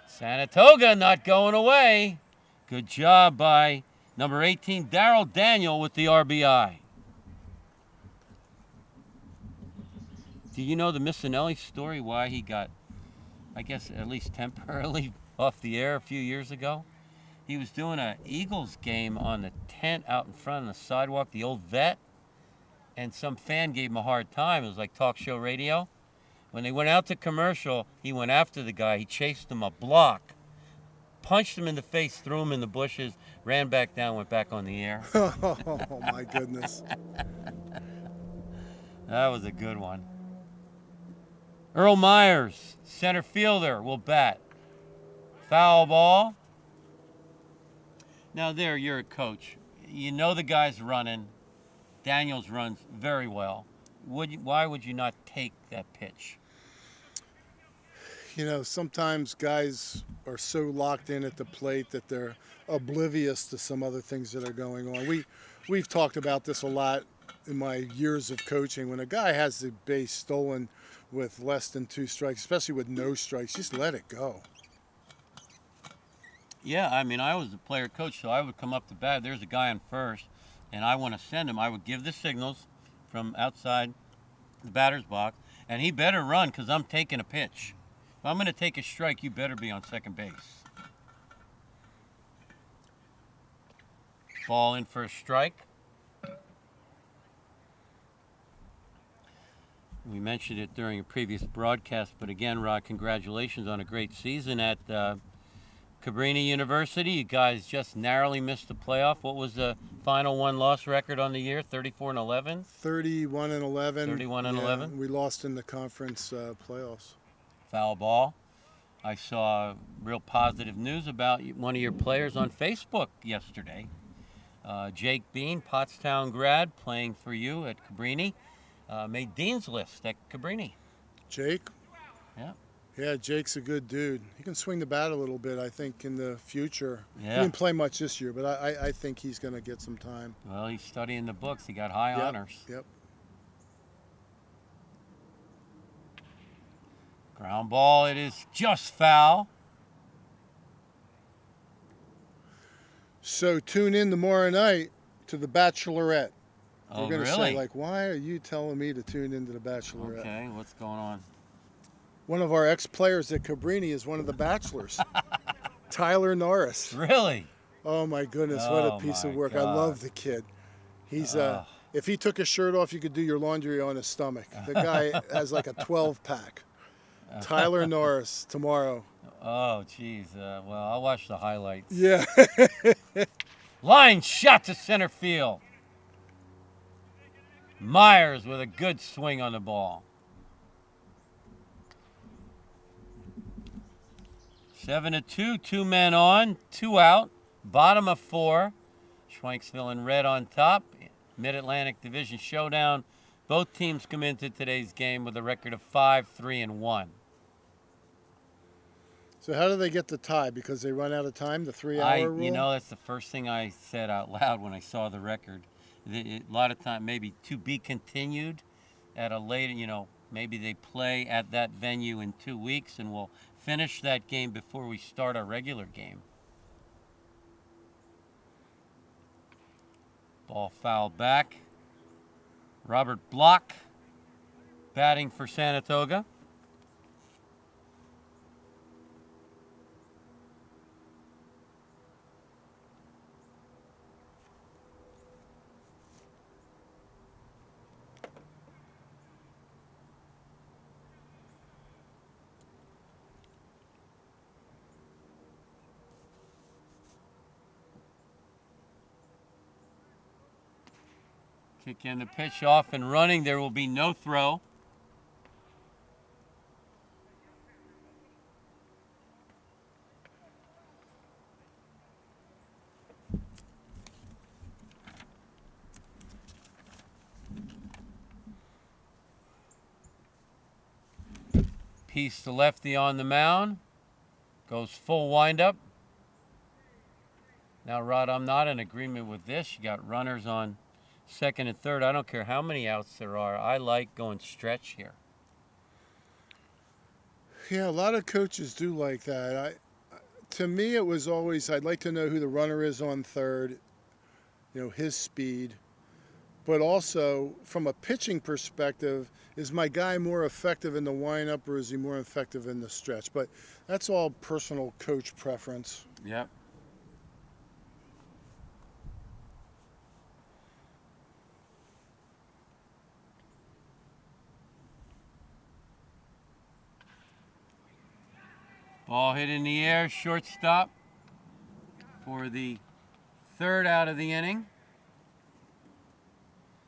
Sanatoga not going away. Good job by number 18, Darrell Daniel, with the RBI. Do you know the Missinelli story, why he got, I guess, at least temporarily off the air a few years ago? He was doing an Eagles game on the tent out in front of the sidewalk, the old vet, and some fan gave him a hard time. It was like talk show radio. When they went out to commercial, he went after the guy. He chased him a block, punched him in the face, threw him in the bushes, ran back down, went back on the air. Oh, my goodness. That was a good one. Earl Myers, center fielder, will bat. Foul ball. Now there, you're a coach. You know the guy's running. Daniels runs very well. Why would you not take that pitch? You know, sometimes guys are so locked in at the plate that they're oblivious to some other things that are going on. We've talked about this a lot in my years of coaching. When a guy has the base stolen with less than 2 strikes, especially with no strikes, just let it go. Yeah, I mean, I was a player coach, so I would come up to bat. There's a guy on first, and I want to send him. I would give the signals from outside the batter's box, and he better run because I'm taking a pitch. If I'm going to take a strike, you better be on second base. Ball in for a strike. We mentioned it during a previous broadcast, but again, Rod, congratulations on a great season at Cabrini University. You guys just narrowly missed the playoff. What was the final one-loss record on the year? 34-11? 31-11. 31-11. We lost in the conference playoffs. Foul ball. I saw real positive news about one of your players on Facebook yesterday. Jake Bean, Pottstown grad, playing for you at Cabrini, made Dean's List at Cabrini. Jake? Yeah. Yeah, Jake's a good dude. He can swing the bat a little bit, I think, in the future. Yeah. He didn't play much this year, but I think he's going to get some time. Well, he's studying the books. He got high honors. Yep. Ground ball, it is just foul. So tune in tomorrow night to The Bachelorette. Oh, We're going to really? say, like, why are you telling me to tune into The Bachelorette? Okay, what's going on? One of our ex-players at Cabrini is one of the bachelors. Tyler Norris. Really? Oh, my goodness. What a piece of work. God. I love the kid. He's if he took his shirt off, you could do your laundry on his stomach. The guy has like a 12-pack. Tyler Norris tomorrow. Oh, geez. Well, I'll watch the highlights. Yeah. Line shot to center field. Myers with a good swing on the ball. 7-2, 2 men on, 2 out, bottom of 4. Schwenksville in red on top. Mid-Atlantic Division showdown. Both teams come into today's game with a record of 5-3-1. So So how do they get the tie? Because they run out of time, the 3-hour rule? You know, that's the first thing I said out loud when I saw the record. A lot of time, maybe to be continued at a later, maybe they play at that venue in 2 weeks and we'll finish that game before we start our regular game. Ball fouled back. Robert Block batting for Sanatoga. Kick in the pitch, off and running. There will be no throw. Piece to lefty on the mound. Goes full windup. Now, Rod, I'm not in agreement with this. You got runners on second and third. I don't care how many outs there are. I like going stretch here. Yeah, a lot of coaches do like that. To me, it was always, I'd like to know who the runner is on third, his speed. But also, from a pitching perspective, is my guy more effective in the windup or is he more effective in the stretch? But that's all personal coach preference. Yep. Ball hit in the air, shortstop for the third out of the inning.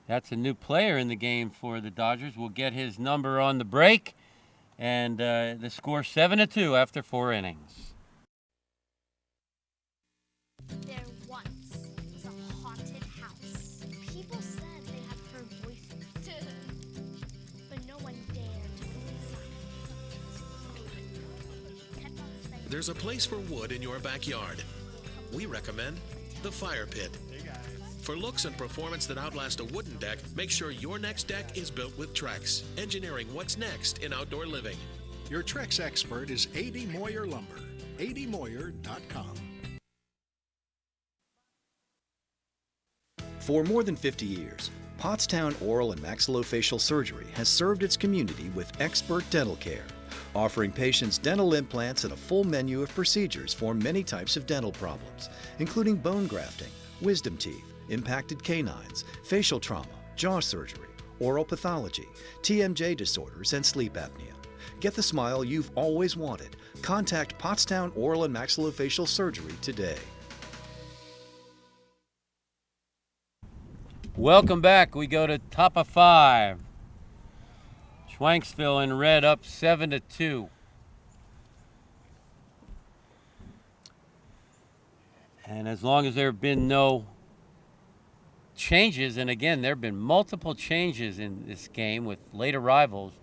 That's a new player in the game for the Dodgers. We'll get his number on the break. And the score 7-2 after 4 innings. There once was a haunted house. People said they had heard voices, but no one dared to go inside. There's a place for wood in your backyard. We recommend the Fire Pit. For looks and performance that outlast a wooden deck, make sure your next deck is built with Trex, engineering what's next in outdoor living. Your Trex expert is A.D. Moyer Lumber. admoyer.com. For more than 50 years, Pottstown Oral and Maxillofacial Surgery has served its community with expert dental care, offering patients dental implants and a full menu of procedures for many types of dental problems, including bone grafting, wisdom teeth, impacted canines, facial trauma, jaw surgery, oral pathology, TMJ disorders, and sleep apnea. Get the smile you've always wanted. Contact Pottstown Oral and Maxillofacial Surgery today. Welcome back. We go to top of 5. Schwenksville in red up 7-2. And as long as there have been no changes, and again, there have been multiple changes in this game with late arrivals,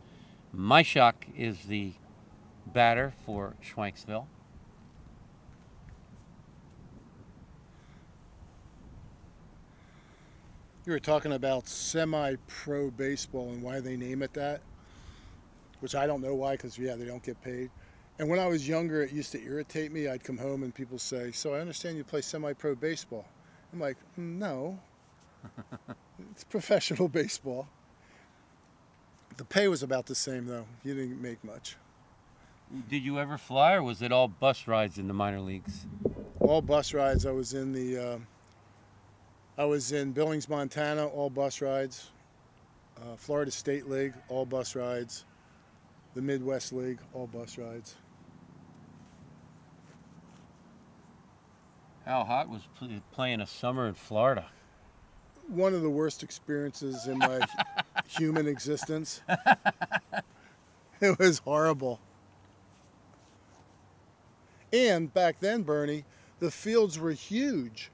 Myshak is the batter for Schwenksville. You were talking about semi-pro baseball and why they name it that, which I don't know why, because, yeah, they don't get paid. And when I was younger, it used to irritate me. I'd come home and people say, so I understand you play semi-pro baseball. I'm like, no, it's professional baseball. The pay was about the same, though. You didn't make much. Did you ever fly, or was it all bus rides in the minor leagues? All bus rides. I was in Billings, Montana, all bus rides. Florida State League, all bus rides. The Midwest League, all bus rides. How hot was playing a summer in Florida? One of the worst experiences in my human existence. It was horrible. And back then, Bernie, the fields were huge.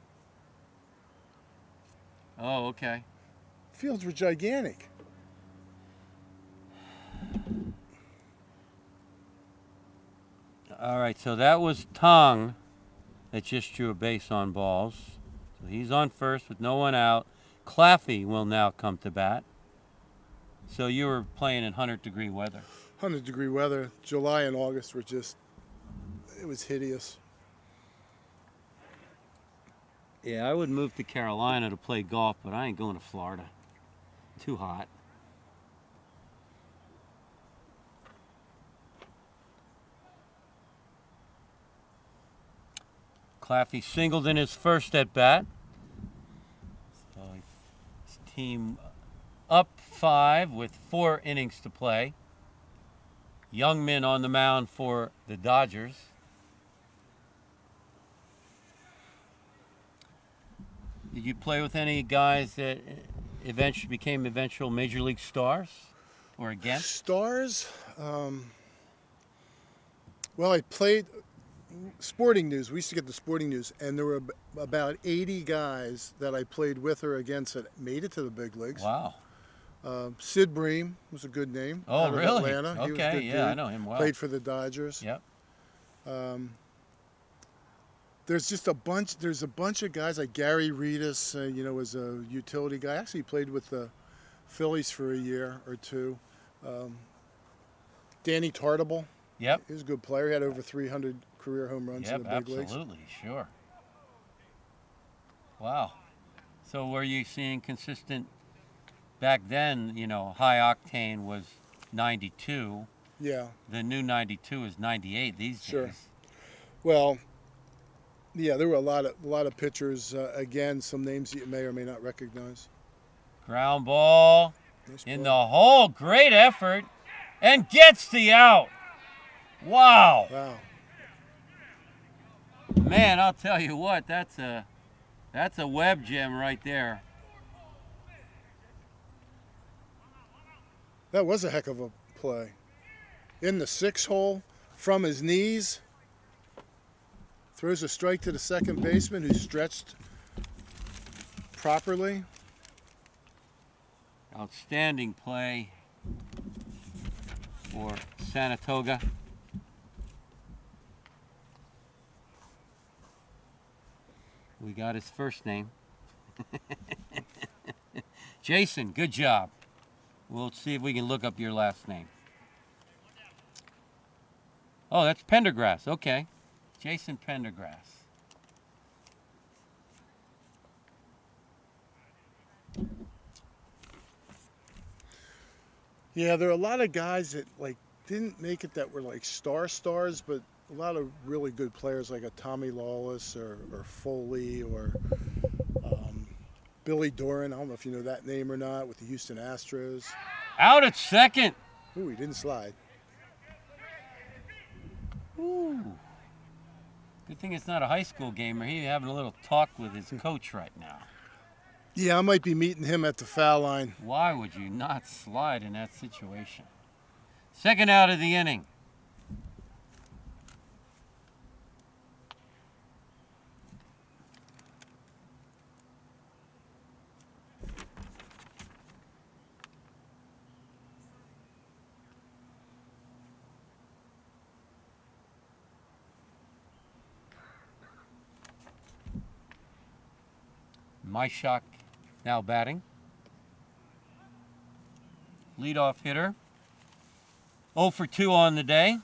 Oh, okay. Fields were gigantic. All right, so that was Tong that just drew a base on balls. So he's on first with no one out. Claffey will now come to bat. So you were playing in 100-degree weather. 100-degree weather. July and August were just, it was hideous. Yeah, I would move to Carolina to play golf, but I ain't going to Florida. Too hot. Claffey singled in his first at bat. So his team up 5 with 4 innings to play. Youngman on the mound for the Dodgers. Did you play with any guys that eventually became eventual major league stars or against? Stars? Well, I played Sporting News. We used to get the Sporting News, and there were about 80 guys that I played with or against that made it to the big leagues. Wow. Sid Bream was a good name. Oh, out of really? Atlanta. He was a Okay, good yeah, dude. I know him well. Played for the Dodgers. Yep. There's just a bunch. There's a bunch of guys like Gary Reedus. Was a utility guy. Actually played with the Phillies for a year or two. Danny Tartable. Yep. He was a good player. He had over 300 career home runs in the big leagues. Absolutely, sure. Wow. So were you seeing consistent back then? High octane was 92. Yeah. The new 92 is 98 these Sure. days. Well, yeah, there were a lot of pitchers. Again, some names that you may or may not recognize. Ground ball Nice in play. the hole. Great effort. And gets the out. Wow. Wow. Man, I'll tell you what, that's a web gem right there. That was a heck of a play. In the 6 hole, from his knees, throws a strike to the second baseman who stretched properly. Outstanding play for Sanatoga. We got his first name. Jason, good job. We'll see if we can look up your last name. Oh, that's Pendergrass. Okay. Jason Pendergrass. Yeah, there are a lot of guys that didn't make it that were stars, but a lot of really good players like a Tommy Lawless or Foley or Billy Doran. I don't know if you know that name or not, with the Houston Astros. Out at second. Ooh, he didn't slide. Ooh. Good thing it's not a high school game, or he's having a little talk with his coach right now. Yeah, I might be meeting him at the foul line. Why would you not slide in that situation? Second out of the inning. Myshak now batting. Leadoff hitter. 0 for 2 on the day.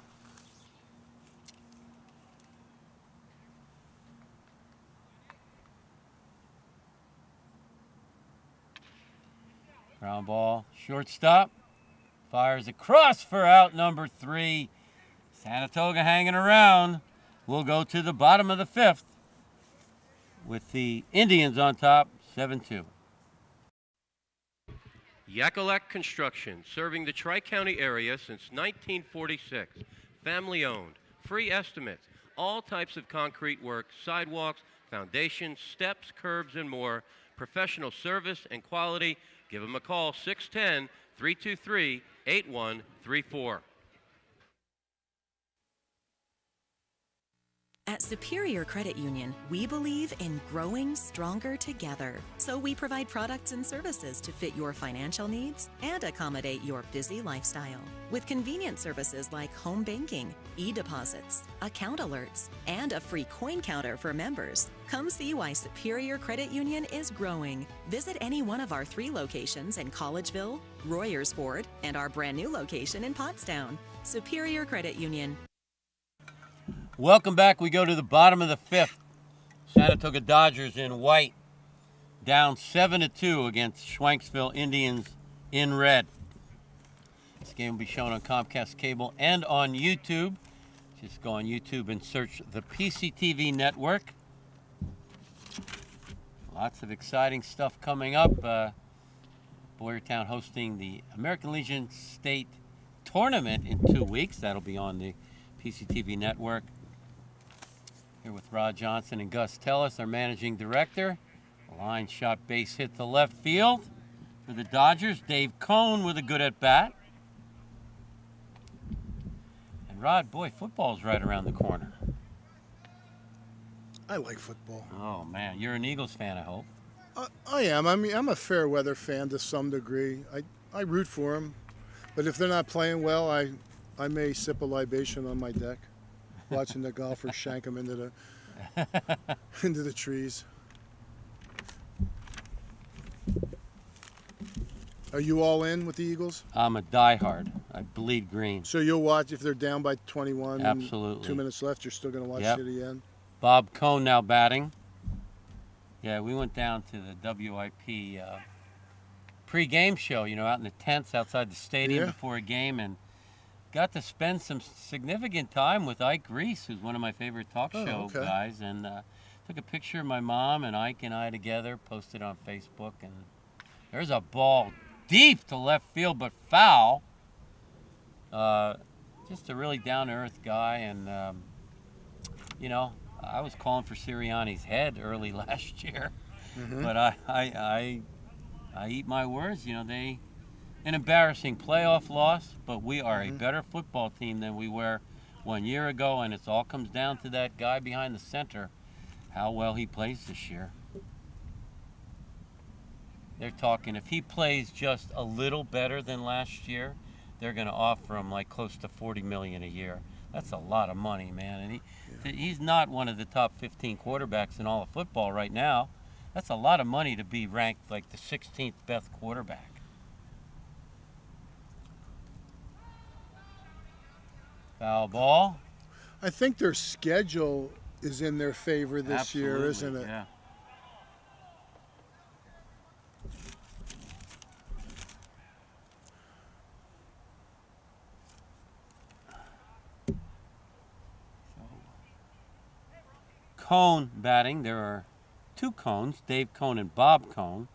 Ground ball, shortstop. Fires across for out number 3. Sanatoga hanging around. We'll go to the bottom of the 5th with the Indians on top, 7-2. Yakalak Construction, serving the Tri-County area since 1946. Family owned, free estimates, all types of concrete work, sidewalks, foundations, steps, curbs, and more. Professional service and quality. Give them a call, 610-323-8134. At Superior Credit Union, we believe in growing stronger together. So we provide products and services to fit your financial needs and accommodate your busy lifestyle. With convenient services like home banking, e-deposits, account alerts, and a free coin counter for members. Come see why Superior Credit Union is growing. Visit any one of our 3 locations in Collegeville, Royersford, and our brand new location in Pottstown. Superior Credit Union. Welcome back. We go to the bottom of the 5th. Sanatoga Dodgers in white, down 7-2 against Schwenksville Indians in red. This game will be shown on Comcast Cable and on YouTube. Just go on YouTube and search the PCTV network. Lots of exciting stuff coming up. Boyertown hosting the American Legion State Tournament in 2 weeks. That'll be on the PCTV network. Here with Rod Johnson and Gus Tellis, our managing director. A line shot base hit to left field for the Dodgers. Dave Cohn with a good at bat. And Rod, boy, football's right around the corner. I like football. Oh man, you're an Eagles fan, I hope. I am. I mean, I'm a fair weather fan to some degree. I root for them, but if they're not playing well, I may sip a libation on my deck, watching the golfers shank them into the trees. Are you all in with the Eagles? I'm a diehard. I bleed green. So you'll watch if they're down by 21. Absolutely. And 2 minutes left. You're still going to watch Yep. to the end. Bob Cohn now batting. Yeah, we went down to the WIP pre-game show, out in the tents outside the stadium before a game, and got to spend some significant time with Ike Reese, who's one of my favorite talk show guys, and took a picture of my mom and Ike and I together, posted on Facebook, and there's a ball deep to left field, but foul. Just a really down-to-earth guy, and, I was calling for Sirianni's head early last year, but I eat my words. An embarrassing playoff loss, but we are a better football team than we were 1 year ago, and it all comes down to that guy behind the center, how well he plays this year. They're talking if he plays just a little better than last year, they're going to offer him like close to $40 million a year. That's a lot of money, man. And he's not one of the top 15 quarterbacks in all of football right now. That's a lot of money to be ranked like the 16th best quarterback. Foul ball. I think their schedule is in their favor this year, isn't it? Yeah. Cohn batting. There are 2 Cohns, Dave Cohn and Bob Cohn.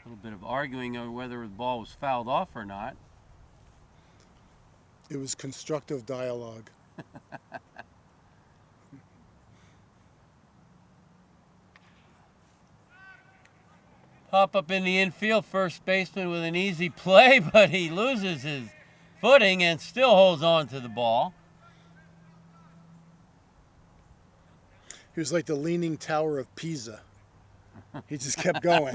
A little bit of arguing over whether the ball was fouled off or not. It was constructive dialogue. Pop up in the infield, first baseman with an easy play, but he loses his footing and still holds on to the ball. He was like the Leaning Tower of Pisa. He just kept going.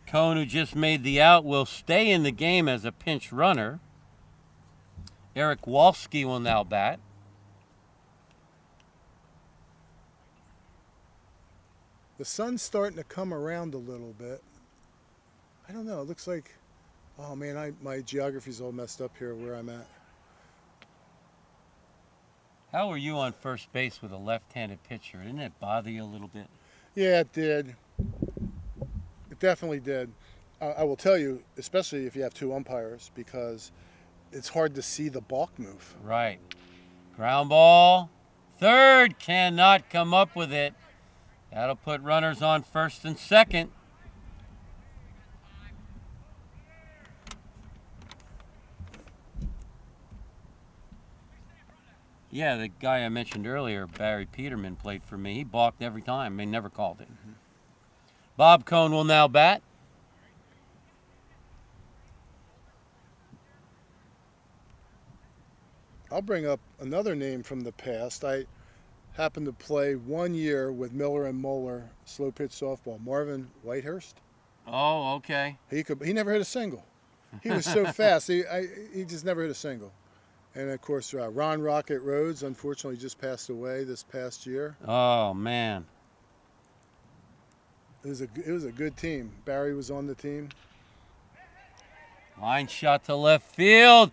Cohn, who just made the out, will stay in the game as a pinch runner. Eric Walski will now bat. The sun's starting to come around a little bit. I don't know. It looks like, oh man, my geography's all messed up here where I'm at. How were you on first base with a left-handed pitcher? Didn't it bother you a little bit? Yeah, it did. It definitely did. I will tell you, especially if you have 2 umpires, because it's hard to see the balk move. Right. Ground ball. Third cannot come up with it. That'll put runners on first and second. Yeah, the guy I mentioned earlier, Barry Peterman, played for me. He balked every time. They never called it. Bob Cohn will now bat. I'll bring up another name from the past. I happened to play 1 year with Miller and Moeller slow pitch softball. Marvin Whitehurst. Oh, okay. He never hit a single. He was so fast. He just never hit a single. And of course, Ron Rocket Rhodes, unfortunately, just passed away this past year. Oh man. It was a good team. Barry was on the team. Line shot to left field.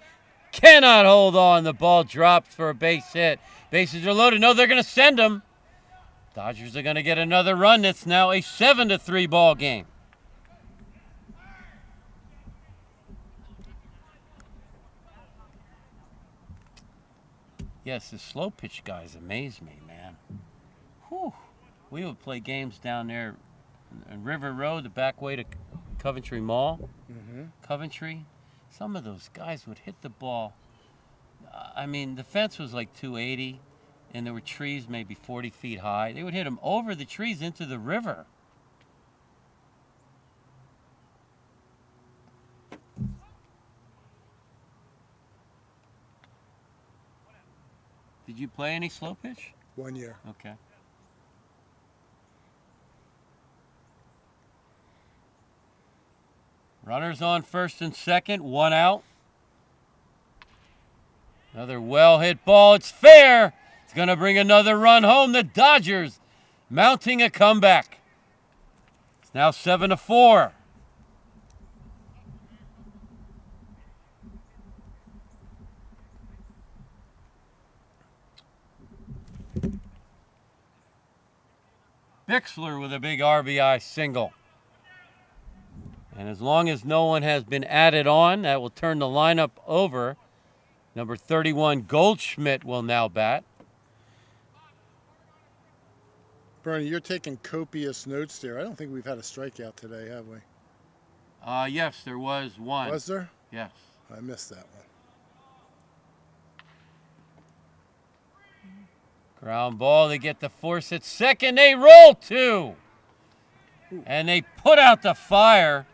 Cannot hold on. The ball drops for a base hit. Bases are loaded. No, they're going to send him. Dodgers are going to get another run. It's now a 7-3 ball game. Yes, the slow pitch guys amaze me, man. Whew. We would play games down there on River Road, the back way to Coventry Mall. Coventry. Some of those guys would hit the ball. I mean, the fence was like 280, and there were trees maybe 40 feet high. They would hit them over the trees into the river. Did you play any slow pitch? 1 year. Okay. Runners on first and second, 1 out. Another well-hit ball. It's fair. It's going to bring another run home. The Dodgers mounting a comeback. It's now 7-4. Bixler with a big RBI single. And as long as no one has been added on, that will turn the lineup over. Number 31, Goldschmidt, will now bat. Bernie, you're taking copious notes there. I don't think we've had a strikeout today, have we? Yes, there was one. Was there? Yes. I missed that one. Ground ball, they get the force at second. They roll 2. And they put out the fire.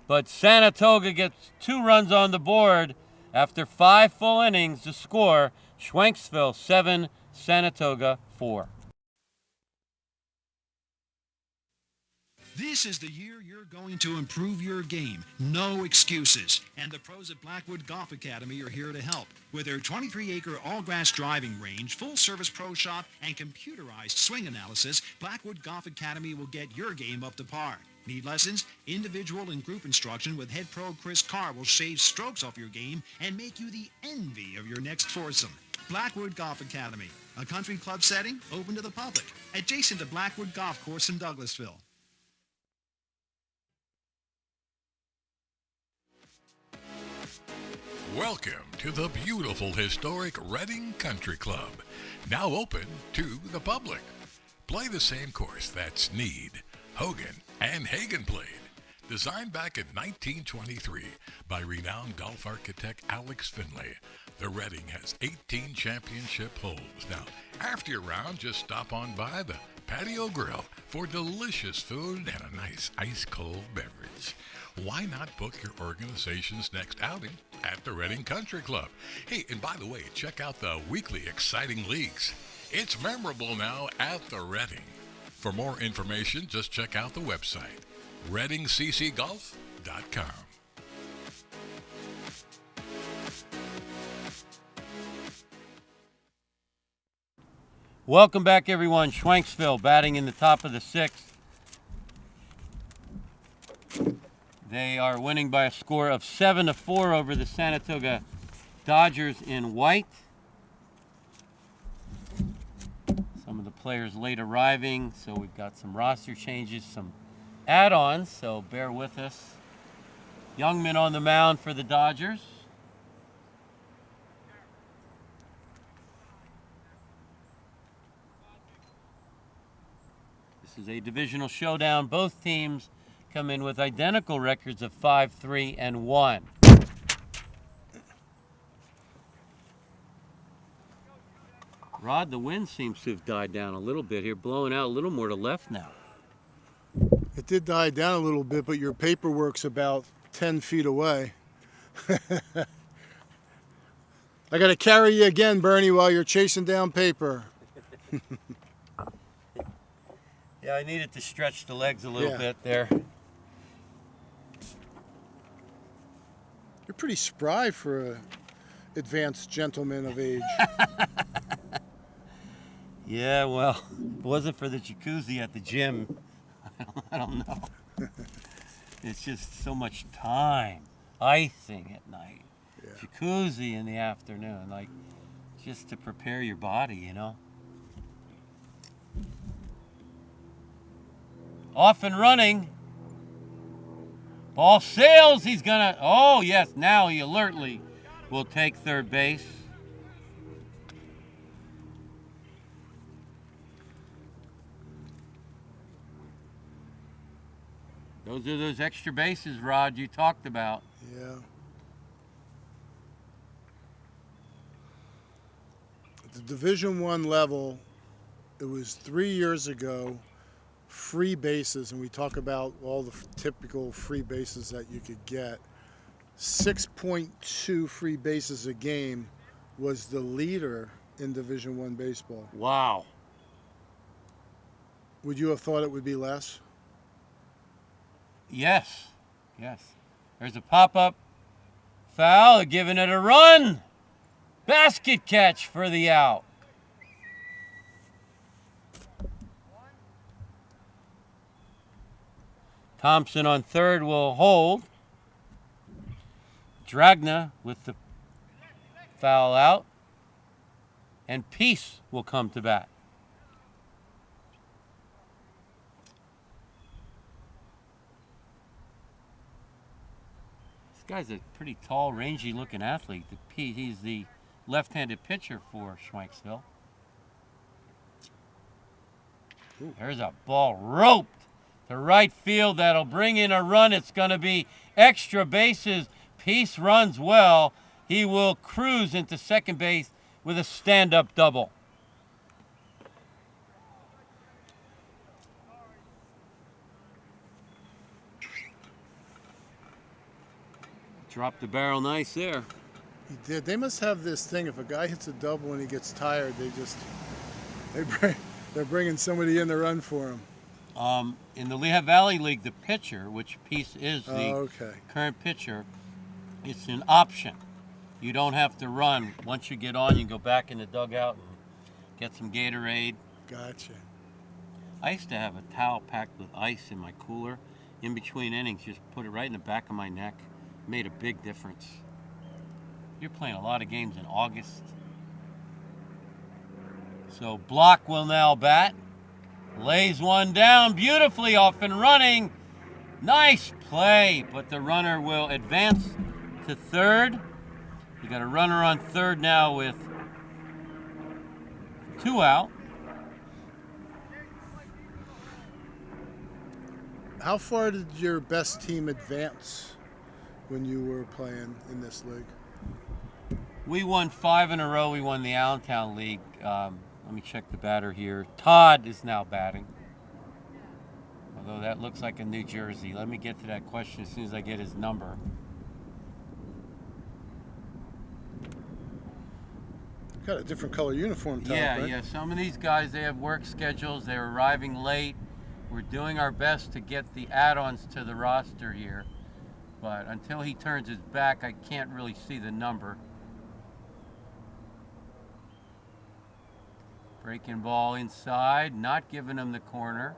But Sanatoga gets 2 runs on the board after 5 full innings to score. Schwenksville 7, Sanatoga 4. This is the year you're going to improve your game. No excuses. And the pros at Blackwood Golf Academy are here to help. With their 23-acre all-grass driving range, full-service pro shop, and computerized swing analysis, Blackwood Golf Academy will get your game up to par. Need lessons? Individual and group instruction with head pro Chris Carr will shave strokes off your game and make you the envy of your next foursome. Blackwood Golf Academy, a country club setting open to the public, adjacent to Blackwood Golf Course in Douglasville. Welcome to the beautiful historic Reading Country Club, now open to the public. Play the same course that Snead, Hogan, and Hagen played. Designed back in 1923 by renowned golf architect Alex Finlay, the Reading has 18 championship holes. Now, after your round, just stop on by the patio grill for delicious food and a nice ice-cold beverage. Why not book your organization's next outing at the Reading Country Club? Hey, and by the way, check out the weekly exciting leagues. It's memorable now at the Reading. For more information, just check out the website, readingccgolf.com. Welcome back, everyone. Schwenksville batting in the top of the 6th. They are winning by a score of 7-4 over the Sanatoga Dodgers in white. Some of the players late arriving, so we've got some roster changes, some add-ons, so bear with us. Youngman on the mound for the Dodgers. This is a divisional showdown. Both teams come in with identical records of 5-3-1. Rod, the wind seems to have died down a little bit here, blowing out a little more to left now. It did die down a little bit, but your paperwork's about 10 feet away. I got to carry you again, Bernie, while you're chasing down paper. Yeah, I needed to stretch the legs a little bit there. You're pretty spry for a advanced gentleman of age. Yeah, well, if it wasn't for the jacuzzi at the gym, I don't know. It's just so much time. Icing at night. Jacuzzi in the afternoon. Like, just to prepare your body, you know? Off and running. Ball sails. He's gonna. Oh, yes. Now he alertly will take third base. Those are those extra bases, Rod, you talked about. Yeah. At the Division I level, it was 3 years ago, free bases, and we talk about all the typical free bases that you could get. 6.2 free bases a game was the leader in Division I baseball. Wow. Would you have thought it would be less? Yes. Yes. There's a pop-up foul, giving it a run. Basket catch for the out. Thompson on third will hold. Dragna with the foul out. And Peace will come to bat. This guy's a pretty tall, rangy-looking athlete. He's the left-handed pitcher for Schwenksville. There's a ball roped to right field that'll bring in a run. It's going to be extra bases. Peace runs well. He will cruise into second base with a stand-up double. Dropped the barrel nice there. He did. They must have this thing. If a guy hits a double and he gets tired, they're bringing somebody in to run for him. In the Lehigh Valley League, the pitcher, which Peace is the okay. current pitcher, it's an option. You don't have to run. Once you get on, you can go back in the dugout and get some Gatorade. Gotcha. I used to have a towel packed with ice in my cooler. In between innings, just put it right in the back of my neck. Made a big difference. You're playing a lot of games in August. So Block will now bat. Lays one down beautifully, off and running. Nice play, but the runner will advance to third. You got a runner on third now with 2 out. How far did your best team advance when you were playing in this league? We won 5 in a row. We won the Allentown League. Let me check the batter here. Todd is now batting. Although that looks like a New Jersey. Let me get to that question as soon as I get his number. Got a different color uniform, Todd, Yeah, right? yeah. Some of these guys, they have work schedules. They're arriving late. We're doing our best to get the add-ons to the roster here. But until he turns his back, I can't really see the number. Breaking ball inside, not giving him the corner.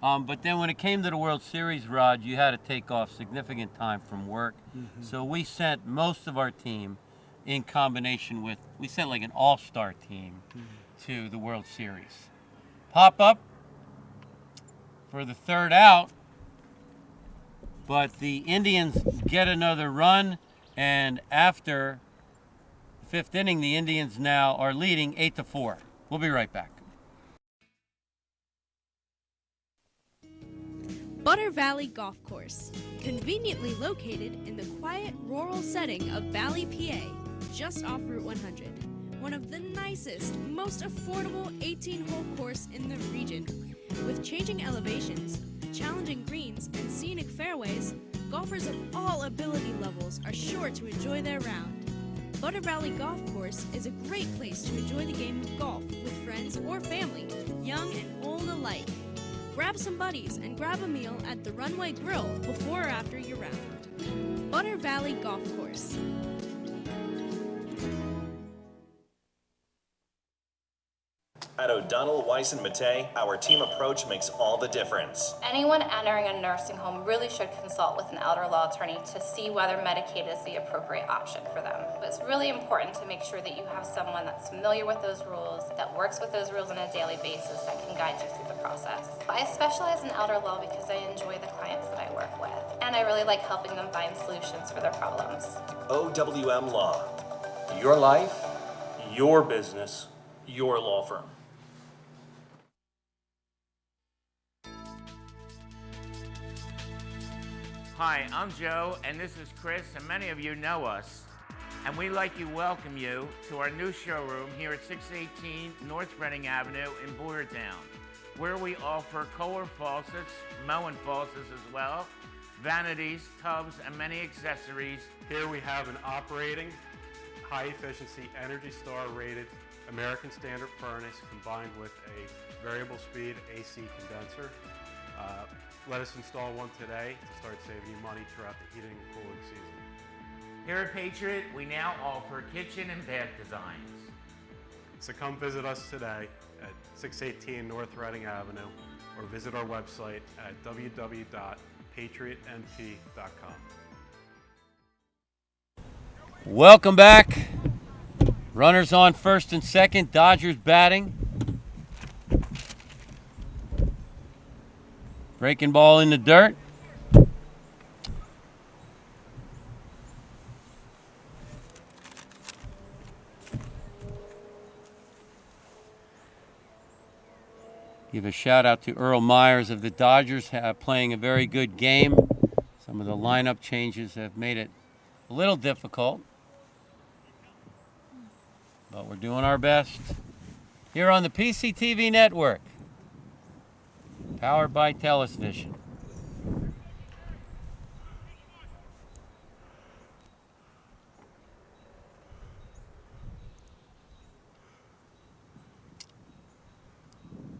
But then when it came to the World Series, Rod, you had to take off significant time from work. Mm-hmm. So we sent most of our team in combination with, we sent like an all-star team to the World Series. Pop up for the third out. But the Indians get another run, and after the 5th inning, the Indians now are leading 8-4. We'll be right back. Butter Valley Golf Course, conveniently located in the quiet rural setting of Valley, PA, just off Route 100. One of the nicest, most affordable 18-hole course in the region. With changing elevations, challenging greens, and scenic fairways, golfers of all ability levels are sure to enjoy their round. Butter Valley Golf Course is a great place to enjoy the game of golf with friends or family, young and old alike. Grab some buddies and grab a meal at the Runway Grill before or after your round. Butter Valley Golf Course. At O'Donnell, Weiss, and Mattei, our team approach makes all the difference. Anyone entering a nursing home really should consult with an elder law attorney to see whether Medicaid is the appropriate option for them. It's really important to make sure that you have someone that's familiar with those rules, that works with those rules on a daily basis, that can guide you through the process. I specialize in elder law because I enjoy the clients that I work with, and I really like helping them find solutions for their problems. OWM Law. Your life, your business, your law firm. Hi, I'm Joe, and this is Chris, and many of you know us. And we'd like to welcome you to our new showroom here at 618 North Reading Avenue in Boyertown, where we offer Kohler faucets, Moen faucets as well, vanities, tubs, and many accessories. Here we have an operating, high-efficiency, Energy Star rated American Standard furnace combined with a variable speed AC condenser. Let us install one today to start saving you money throughout the heating and cooling season. Here at Patriot, we now offer kitchen and bath designs. So come visit us today at 618 North Reading Avenue or visit our website at www.patriotnp.com. Welcome back. Runners on first and second. Dodgers batting. Breaking ball in the dirt. Give a shout out to Earl Myers of the Dodgers playing a very good game. Some of the lineup changes have made it a little difficult, but we're doing our best here on the PCTV network, powered by Television.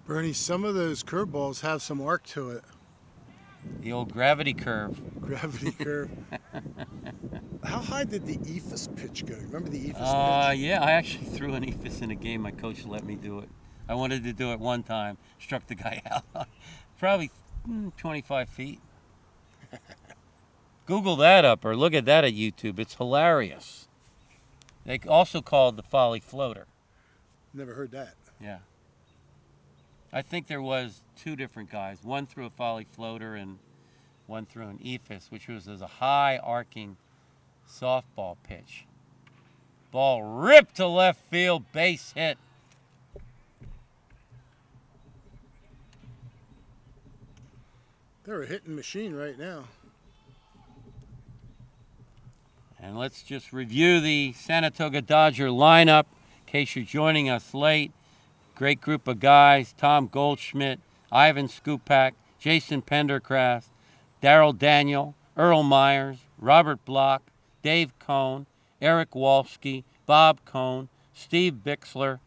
Bernie, some of those curveballs have some arc to it. The old gravity curve. Gravity curve. How high did the ephus pitch go? Remember the ephus pitch? Yeah, I actually threw an ephus in a game. My coach let me do it. I wanted to do it one time. Struck the guy out. Probably 25 feet. Google that up or look at that at YouTube. It's hilarious. They also call it the Folly Floater. Never heard that. Yeah. I think there was two different guys. One threw a Folly Floater and one threw an ephus, which was as a high arcing softball pitch. Ball ripped to left field, base hit. They're a hitting machine right now. And let's just review the Sanatoga Dodger lineup in case you're joining us late. Great group of guys: Tom Goldschmidt, Ivan Skupak, Jason Pendergrass, Darrell Daniel, Earl Myers, Robert Block, Dave Cohn, Eric Walsky, Bob Cohn, Steve Bixler.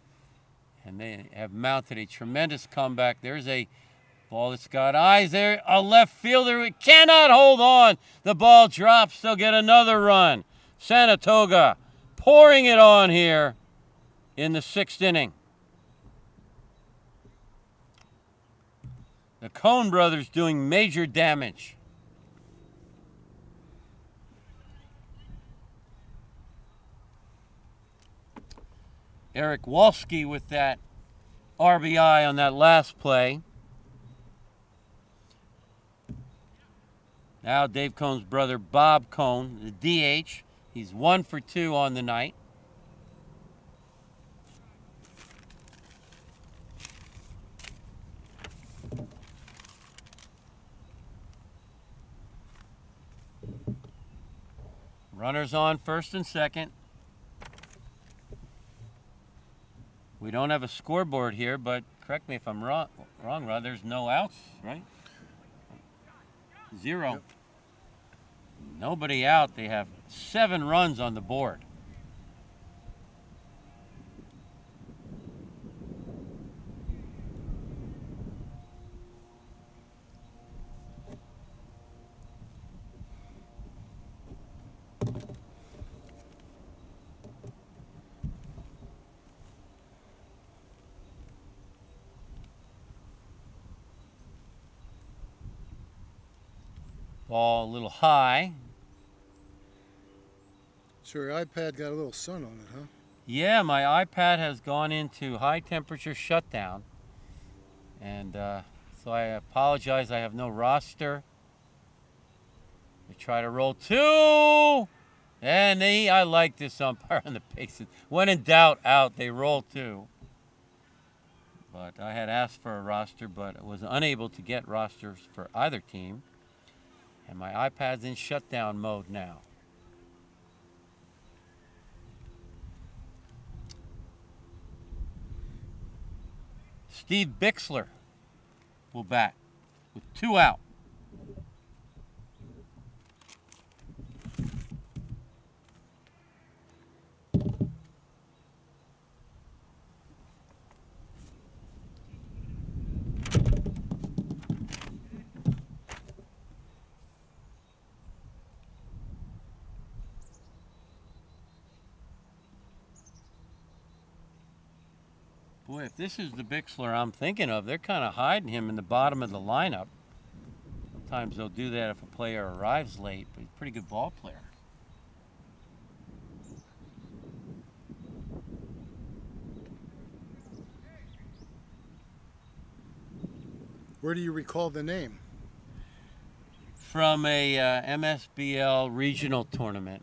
And they have mounted a tremendous comeback. There's a ball that's got eyes there. A left fielder who cannot hold on. The ball drops. They'll get another run. Sanatoga pouring it on here in the sixth inning. The Cohn brothers doing major damage. Eric Walsky with that RBI on that last play. Now Dave Cohn's brother Bob Cohn, the DH. He's 1 for 2 on the night. Runners on first and second. We don't have a scoreboard here, but correct me if I'm wrong, Rod. There's no outs, right? 0. Yep. Nobody out. They have 7 runs on the board. Ball a little high. So your iPad got a little sun on it, huh? Yeah, my iPad has gone into high temperature shutdown. And so I apologize, I have no roster. We try to roll 2. And I like this umpire on the bases. When in doubt, out. They roll 2. But I had asked for a roster, but was unable to get rosters for either team. And my iPad's in shutdown mode now. Steve Bixler will bat with 2 out. Boy, if this is the Bixler I'm thinking of, they're kind of hiding him in the bottom of the lineup. Sometimes they'll do that if a player arrives late, but he's a pretty good ball player. Where do you recall the name? From a MSBL regional tournament.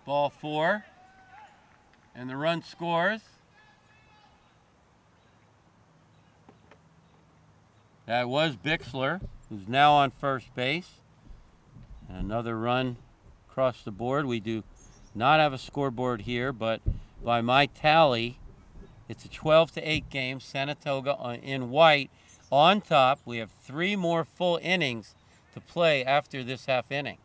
Ball 4, and the run scores. That was Bixler, who's now on first base. And another run across the board. We do not have a scoreboard here, but by my tally, it's a 12-8 game. Sanatoga in white on top. We have 3 more full innings to play after this half inning.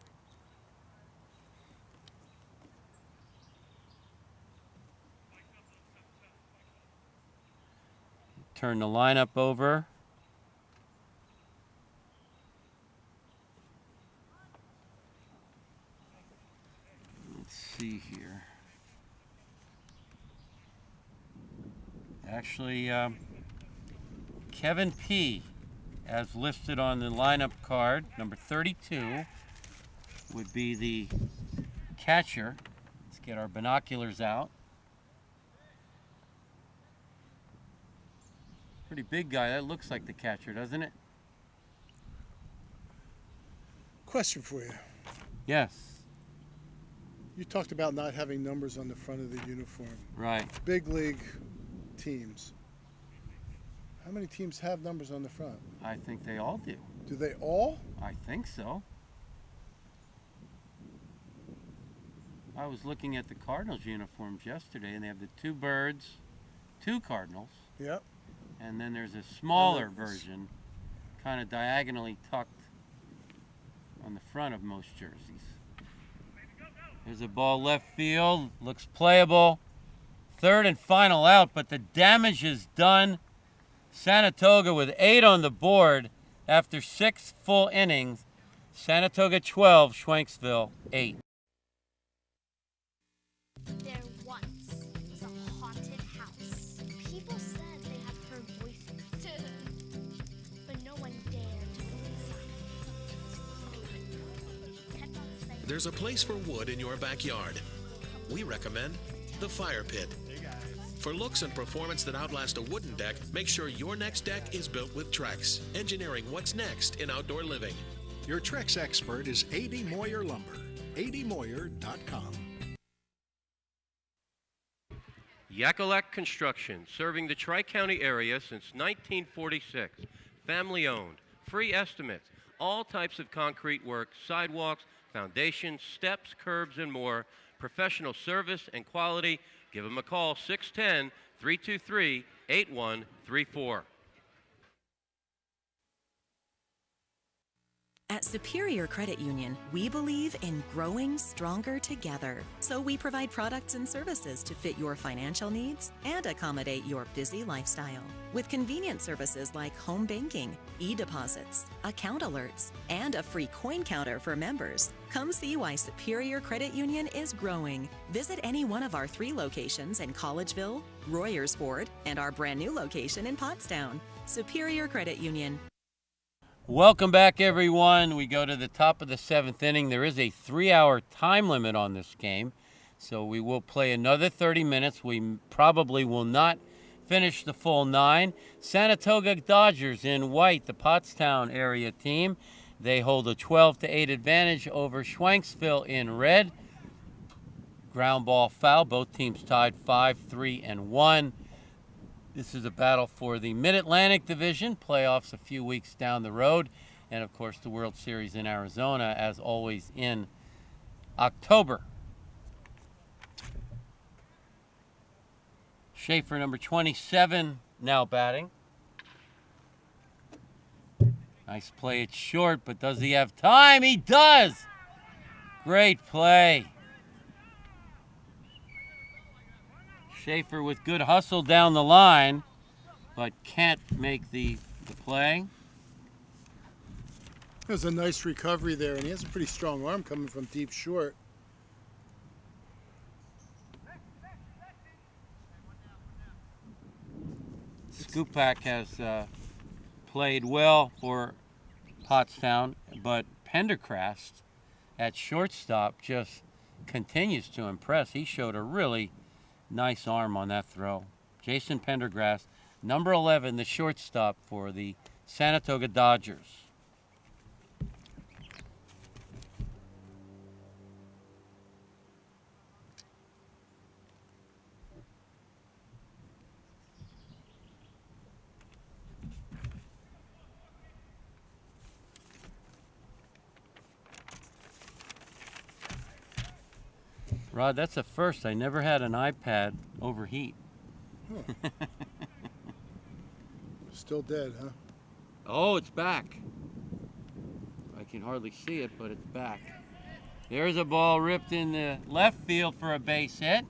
Turn the lineup over. Let's see here. Actually, Kevin P., as listed on the lineup card, number 32, would be the catcher. Let's get our binoculars out. Pretty big guy. That looks like the catcher, doesn't it? Question for you. Yes. You talked about not having numbers on the front of the uniform. Right. Big league teams. How many teams have numbers on the front? I think they all do. Do they all? I think so. I was looking at the Cardinals uniforms yesterday, and they have the 2 birds, 2 Cardinals. Yep. And then there's a smaller version, kind of diagonally tucked on the front of most jerseys. There's a ball left field, looks playable. 3rd and final out, but the damage is done. Sanatoga with 8 on the board after 6 full innings. Sanatoga 12, Schwenksville 8. There once was a haunted house. People said they had heard voices, but no one dared to go inside. Kept on saying, There's a place for wood in your backyard. We recommend the Fire Pit. For looks and performance that outlast a wooden deck, make sure your next deck is built with Trex, engineering what's next in outdoor living. Your Trex expert is A.D. Moyer Lumber. admoyer.com. Yakalak Construction, serving the Tri-County area since 1946. Family owned, free estimates, all types of concrete work, sidewalks, foundations, steps, curbs, and more. Professional service and quality. Give them a call, 610-323-8134. At Superior Credit Union, we believe in growing stronger together. So we provide products and services to fit your financial needs and accommodate your busy lifestyle. With convenient services like home banking, e-deposits, account alerts, and a free coin counter for members. Come see why Superior Credit Union is growing. Visit any one of our 3 locations in Collegeville, Royersford, and our brand new location in Pottstown. Superior Credit Union. Welcome back, everyone. We go to the top of the 7th inning. There is a 3-hour time limit on this game, so we will play another 30 minutes. We probably will not finish the full 9. Sanatoga Dodgers in white, the Pottstown area team. They hold a 12-8 advantage over Schwenksville in red. Ground ball foul. Both teams tied 5-3-1. This is a battle for the Mid-Atlantic Division, playoffs a few weeks down the road, and of course the World Series in Arizona, as always, in October. Schaefer, number 27, now batting. Nice play, it's short, but does he have time? He does! Great play. Schaefer with good hustle down the line, but can't make the play. It was a nice recovery there, and he has a pretty strong arm coming from deep short. Skupak has played well for Pottstown, but Pendergrast at shortstop just continues to impress. He showed a really nice arm on that throw. Jason Pendergrast, number 11, the shortstop for the Sanatoga Dodgers. Rod, that's a first. I never had an iPad overheat. Huh. Still dead, huh? Oh, it's back. I can hardly see it, but it's back. There's a ball ripped in the left field for a base hit.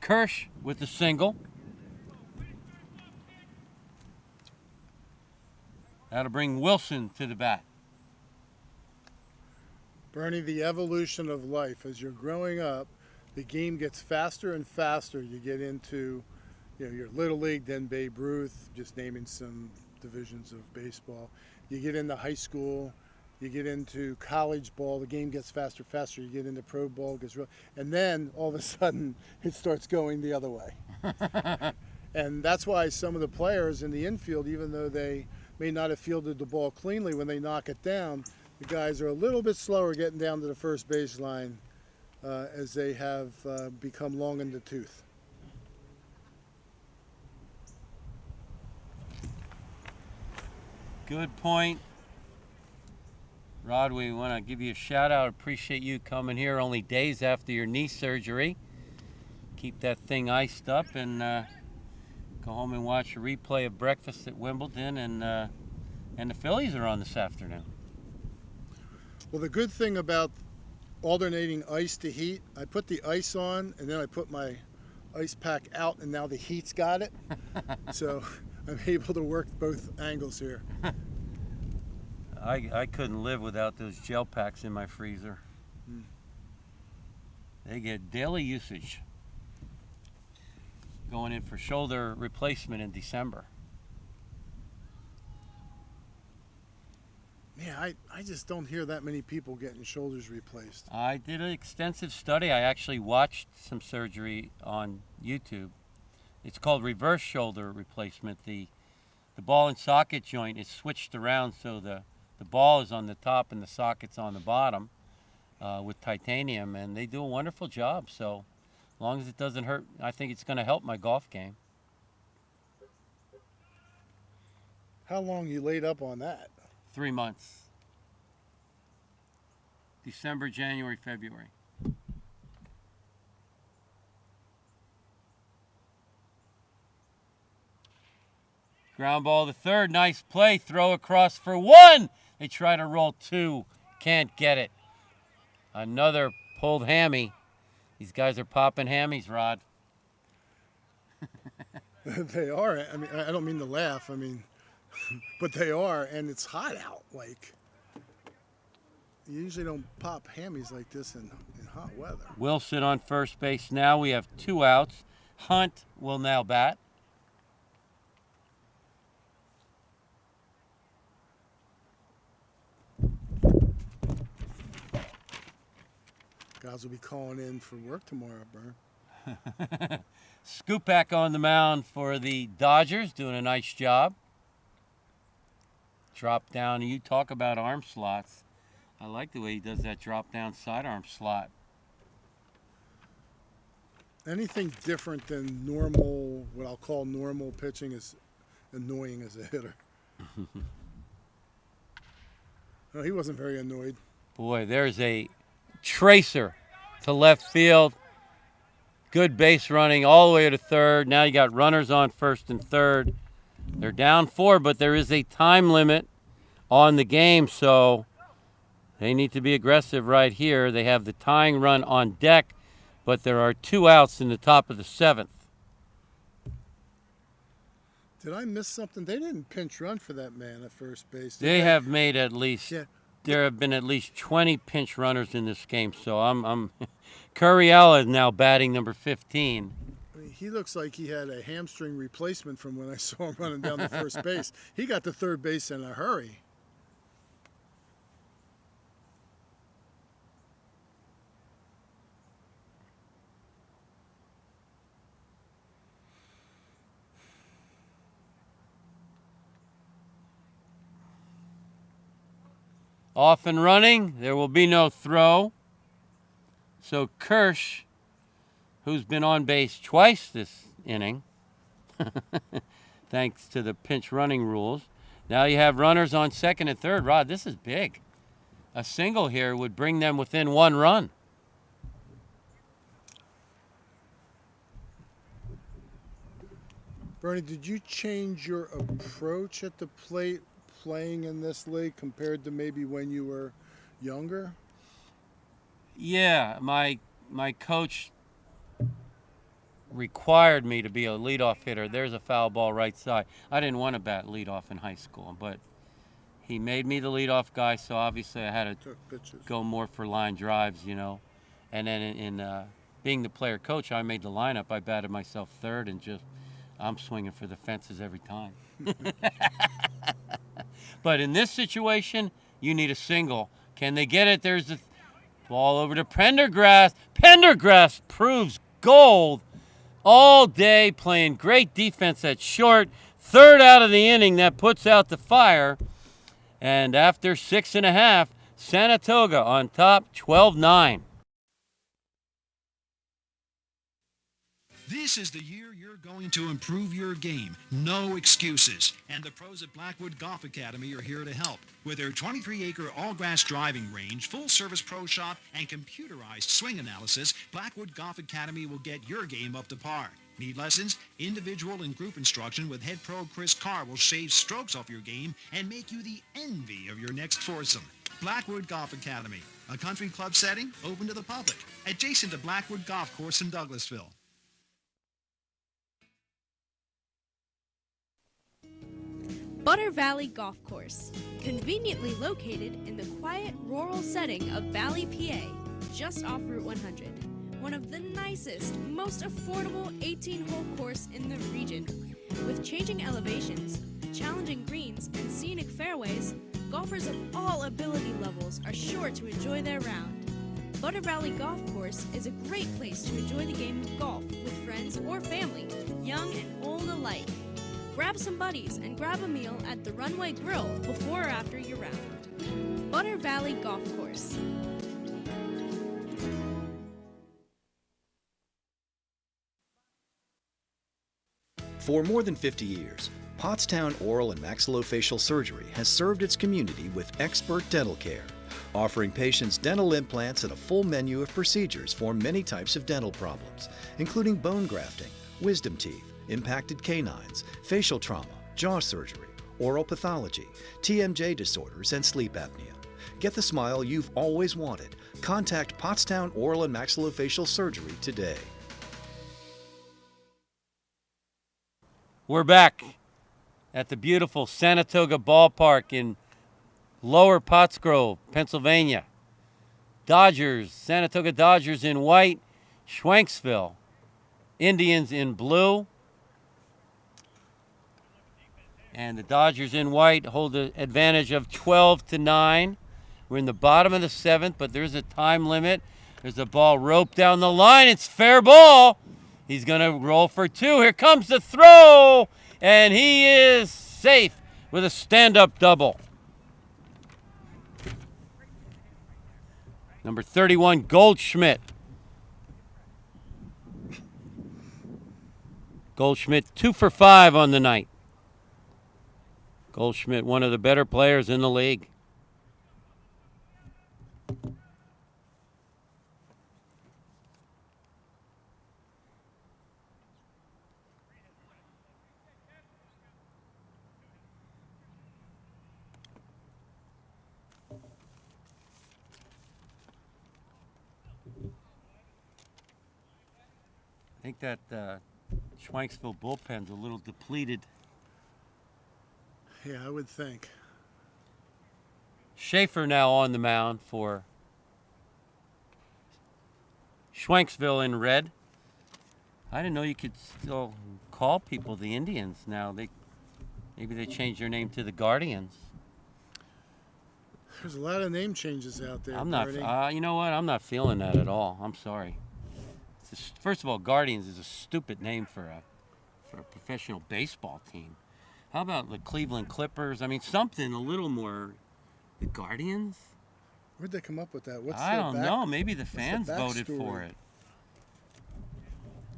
Kirsch with the single. That'll bring Wilson to the bat. Bernie, the evolution of life. As you're growing up, the game gets faster and faster. You get into, your Little League, then Babe Ruth, just naming some divisions of baseball. You get into high school, you get into college ball, the game gets faster, faster. You get into pro ball, and then all of a sudden it starts going the other way. And that's why some of the players in the infield, even though they may not have fielded the ball cleanly, when they knock it down, the guys are a little bit slower getting down to the first baseline as they have become long in the tooth. Good point. Rod, we want to give you a shout out. Appreciate you coming here only days after your knee surgery. Keep that thing iced up and go home and watch a replay of breakfast at Wimbledon, and the Phillies are on this afternoon. Well, the good thing about alternating ice to heat, I put the ice on and then I put my ice pack out, and now the heat's got it. So I'm able to work both angles here. I couldn't live without those gel packs in my freezer. They get daily usage. Going in for shoulder replacement in December. Man, I just don't hear that many people getting shoulders replaced. I did an extensive study. I actually watched some surgery on YouTube. It's called reverse shoulder replacement. The ball and socket joint is switched around, so the ball is on the top and the socket's on the bottom with titanium, and they do a wonderful job. So as long as it doesn't hurt, I think it's going to help my golf game. How long you laid up on that? 3 months. December, January, February. Ground ball to third. Nice play. Throw across for 1. They try to roll 2. Can't get it. Another pulled hammy. These guys are popping hammies, Rod. They are. I mean, I don't mean to laugh. I mean, but they are, and it's hot out. Like, you usually don't pop hammies like this in hot weather. Wilson on first base now. We have 2 outs. Hunt will now bat. Guys will be calling in for work tomorrow, Bern. Skupak on the mound for the Dodgers, doing a nice job. Drop down. You talk about arm slots. I like the way he does that drop down sidearm slot. Anything different than normal, what I'll call normal pitching, is annoying as a hitter. No, he wasn't very annoyed. Boy, there's a tracer to left field. Good base running all the way to third. Now you got runners on first and third. They're down 4, but there is a time limit on the game, so they need to be aggressive right here. They have the tying run on deck, but there are 2 outs in the top of the 7th. Did I miss something? They didn't pinch run for that man at first base. They have made at least, there have been at least 20 pinch runners in this game, so I'm Curriella is now batting number 15. I mean, he looks like he had a hamstring replacement from when I saw him running down the first base. He got to third base in a hurry. Off and running. There will be no throw. So Kirsch, who's been on base twice this inning, thanks to the pinch running rules. Now you have runners on second and third. Rod, this is big. A single here would bring them within 1 run. Bernie, did you change your approach at the plate playing in this league compared to maybe when you were younger? Yeah, my coach required me to be a leadoff hitter. There's a foul ball right side. I didn't want to bat leadoff in high school, but he made me the leadoff guy, so obviously I had to go more for line drives, you know. And then in being the player coach, I made the lineup. I batted myself third, and I'm swinging for the fences every time. But in this situation, you need a single. Can they get it? There's the ball over to Pendergrass. Pendergrass proves gold all day, playing great defense at short. 3rd out of the inning, that puts out the fire. And after 6.5, Sanatoga on top, 12-9. This is the year you're going to improve your game. No excuses. And the pros at Blackwood Golf Academy are here to help. With their 23-acre all-grass driving range, full-service pro shop, and computerized swing analysis, Blackwood Golf Academy will get your game up to par. Need lessons? Individual and group instruction with head pro Chris Carr will shave strokes off your game and make you the envy of your next foursome. Blackwood Golf Academy, a country club setting open to the public, adjacent to Blackwood Golf Course in Douglasville. Butter Valley Golf Course, conveniently located in the quiet rural setting of Valley, PA, just off Route 100. One of the nicest, most affordable 18-hole course in the region. With changing elevations, challenging greens, and scenic fairways, golfers of all ability levels are sure to enjoy their round. Butter Valley Golf Course is a great place to enjoy the game of golf with friends or family, young and old alike. Grab some buddies and grab a meal at the Runway Grill before or after your round. Butter Valley Golf Course. For more than 50 years, Pottstown Oral and Maxillofacial Surgery has served its community with expert dental care, offering patients dental implants and a full menu of procedures for many types of dental problems, including bone grafting, wisdom teeth, impacted canines, facial trauma, jaw surgery, oral pathology, TMJ disorders, and sleep apnea. Get the smile you've always wanted. Contact Pottstown Oral and Maxillofacial Surgery today. We're back at the beautiful Sanatoga Ballpark in Lower Pottsgrove, Pennsylvania. Dodgers, Sanatoga Dodgers in white, Schwenksville Indians in blue. And the Dodgers in white hold the advantage of 12-9. We're in the bottom of the 7th, but there's a time limit. There's a ball roped down the line. It's fair ball. He's going to roll for 2. Here comes the throw, and he is safe with a stand-up double. Number 31, Goldschmidt. Goldschmidt 2 for 5 on the night. Goldschmidt, one of the better players in the league. I think that Schwenksville bullpen's a little depleted. Yeah, I would think. Schaefer now on the mound for Schwenksville in red. I didn't know you could still call people the Indians now. Maybe they changed their name to the Guardians. There's a lot of name changes out there. I'm not. Bernie. You know what? I'm not feeling that at all. I'm sorry. First of all, Guardians is a stupid name for a professional baseball team. How about the Cleveland Clippers? I mean, something a little more. The Guardians? Where'd they come up with that? I don't know. Maybe the fans voted for it.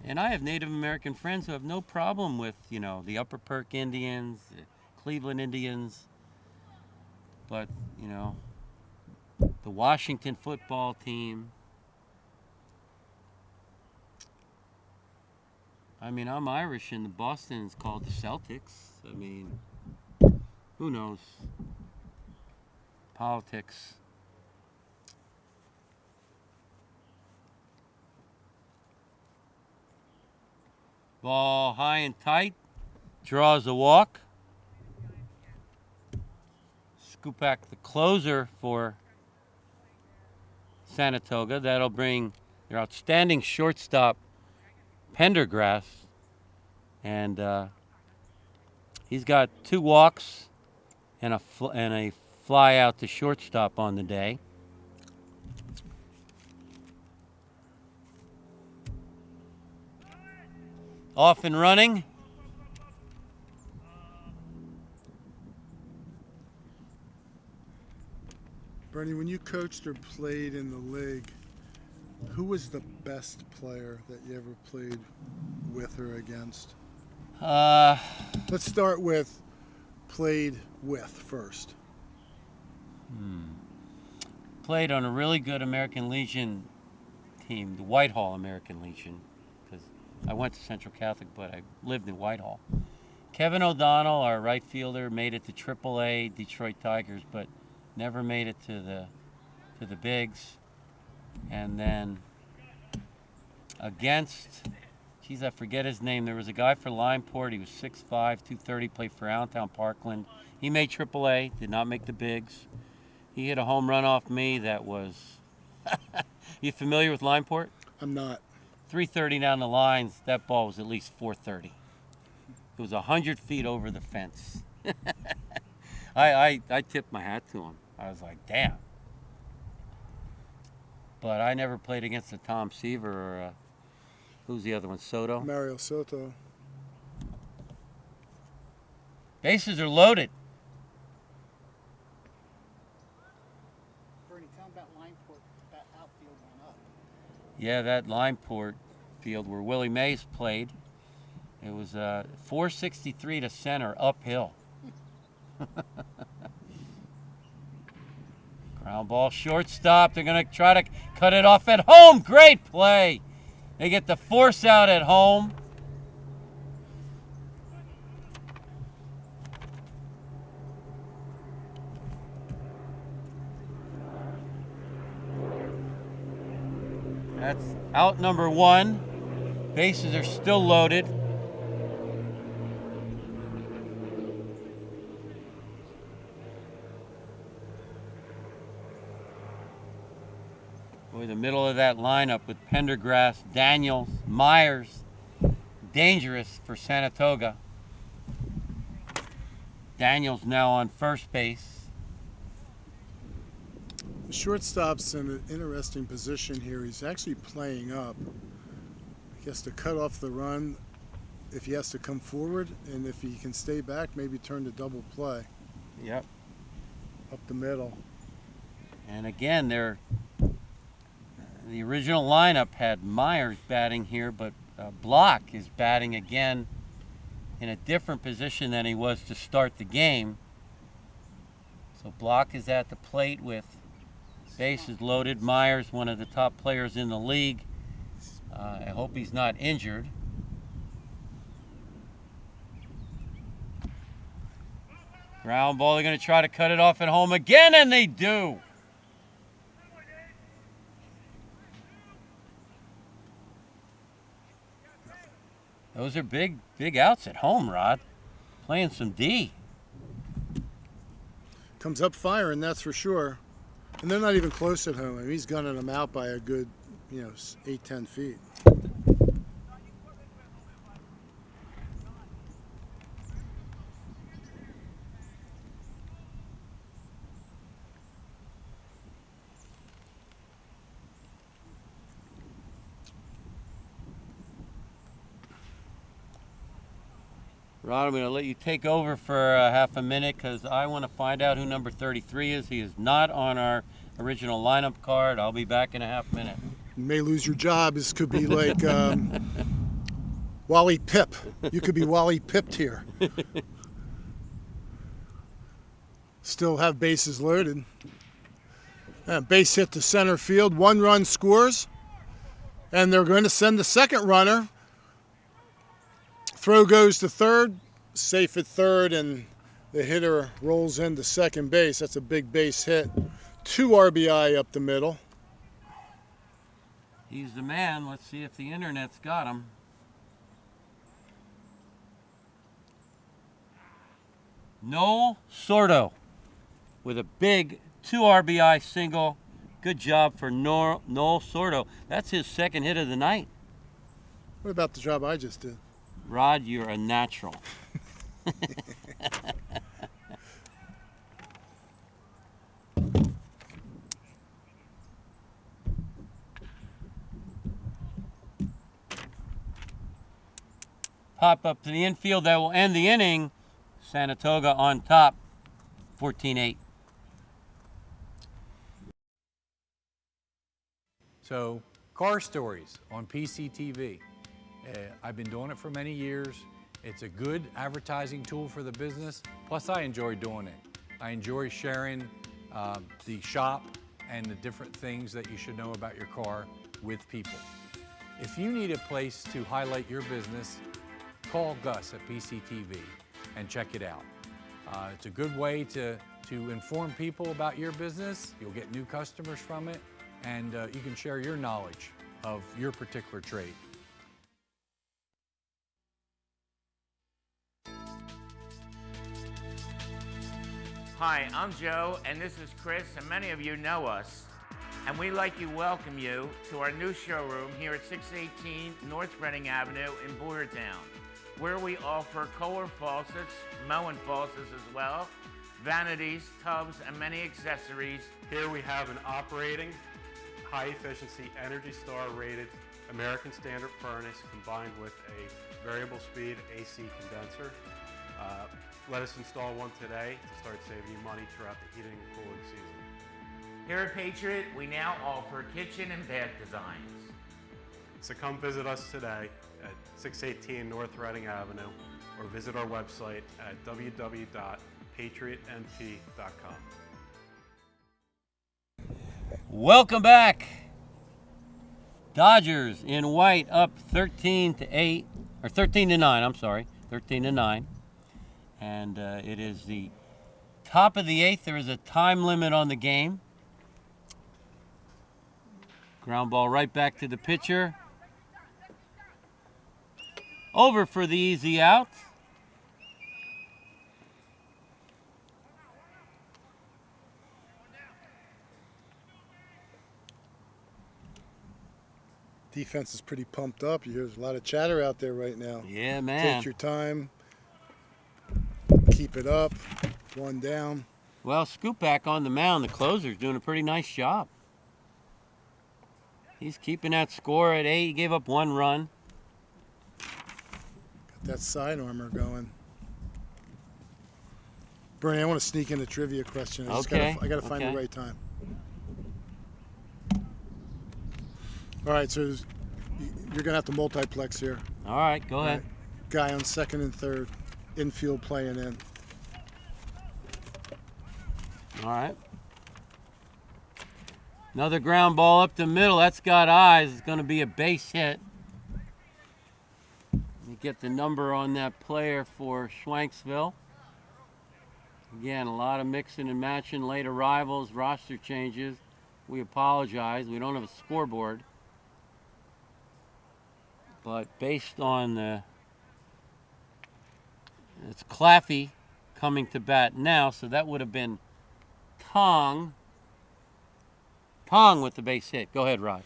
And I have Native American friends who have no problem with, the Upper Perk Indians, the Cleveland Indians. But, the Washington football team. I mean, I'm Irish, and the Boston is called the Celtics. I mean, who knows? Politics. Ball high and tight. Draws a walk. Skupak, the closer for Sanatoga. That'll bring their outstanding shortstop, Pendergrass. And he's got 2 walks and a fly out to shortstop on the day. Off and running. Bernie, when you coached or played in the league, who was the best player that you ever played with or against? Let's start with played with first. Played on a really good American Legion team, the Whitehall American Legion, because I went to Central Catholic, but I lived in Whitehall. Kevin O'Donnell, our right fielder, made it to AAA Detroit Tigers, but never made it to the bigs. And then against, geez, I forget his name. There was a guy for Limeport. He was 6'5", 230, played for Allentown Parkland. He made AAA, did not make the bigs. He hit a home run off me that was, you familiar with Limeport? I'm not. 330 down the lines, that ball was at least 430. It was 100 feet over the fence. I tipped my hat to him. I was like, damn. But I never played against a Tom Seaver or who's the other one, Soto? Mario Soto. Bases are loaded. Bernie, tell him about Limeport, that outfield went up. Yeah, that Limeport field where Willie Mays played. It was 463 to center uphill. Ground ball shortstop. They're going to try to cut it off at home. Great play. They get the force out at home. That's out number 1. Bases are still loaded. Boy, the middle of that lineup with Pendergrass, Daniels, Myers, dangerous for Sanatoga. Daniels now on first base. The shortstop's in an interesting position here. He's actually playing up. He has to cut off the run if he has to come forward, and if he can stay back, maybe turn to double play. Yep. Up the middle. And again, the original lineup had Myers batting here, but Block is batting again in a different position than he was to start the game. So Block is at the plate with bases loaded. Myers, one of the top players in the league. I hope he's not injured. Ground ball, they're going to try to cut it off at home again, and they do. Those are big outs at home, Rod. Playing some D. Comes up firing, that's for sure. And they're not even close at home. I mean, he's gunning them out by a good, 8-10 feet. Rod, I'm going to let you take over for half a minute because I want to find out who number 33 is. He is not on our original lineup card. I'll be back in a half minute. You may lose your job. This could be like Wally Pip. You could be Wally Pipped here. Still have bases loaded. Base hit to center field. 1 run scores. And they're going to send the second runner. Throw goes to third, safe at third, and the hitter rolls into second base. That's a big base hit. 2 RBI up the middle. He's the man. Let's see if the internet's got him. Noel Sordo with a big 2 RBI single. Good job for Noel Sordo. That's his second hit of the night. What about the job I just did? Rod, you're a natural. Pop up to the infield. That will end the inning. Sanatoga on top, 14-8. So, car stories on PCTV. I've been doing it for many years. It's a good advertising tool for the business. Plus, I enjoy doing it. I enjoy sharing the shop and the different things that you should know about your car with people. If you need a place to highlight your business, call Gus at PCTV and check it out. It's a good way to inform people about your business. You'll get new customers from it, and you can share your knowledge of your particular trade. Hi, I'm Joe, and this is Chris, and many of you know us. And we'd like to welcome you to our new showroom here at 618 North Reading Avenue in Boyertown, where we offer Kohler faucets, Moen faucets as well, vanities, tubs, and many accessories. Here we have an operating, high-efficiency, Energy Star rated American Standard furnace combined with a variable speed AC condenser. Let us install one today to start saving you money throughout the heating and cooling season. Here at Patriot, we now offer kitchen and bath designs. So come visit us today at 618 North Reading Avenue or visit our website at www.patriotmt.com. Welcome back. Dodgers in white up 13-8, or 13-9, I'm sorry, 13-9. And it is the top of the 8th. There is a time limit on the game. Ground ball right back to the pitcher. Over for the easy out. Defense is pretty pumped up. There's a lot of chatter out there right now. Yeah, man. Take your time. Keep it up. One down. Well, Scoop back on the mound. The closer's doing a pretty nice job. He's keeping that score at 8. He gave up 1 run. Got that side armor going. Bernie, I want to sneak in a trivia question. I got to find the right time. All right, so you're going to have to multiplex here. All right, go ahead. Guy on second and third. Infield playing in. All right. Another ground ball up the middle. That's got eyes. It's going to be a base hit. Let me get the number on that player for Schwenksville. Again, a lot of mixing and matching, late arrivals, roster changes. We apologize. We don't have a scoreboard. But based on it's Claffey coming to bat now, so that would have been Tong with the base hit. Go ahead, Rod.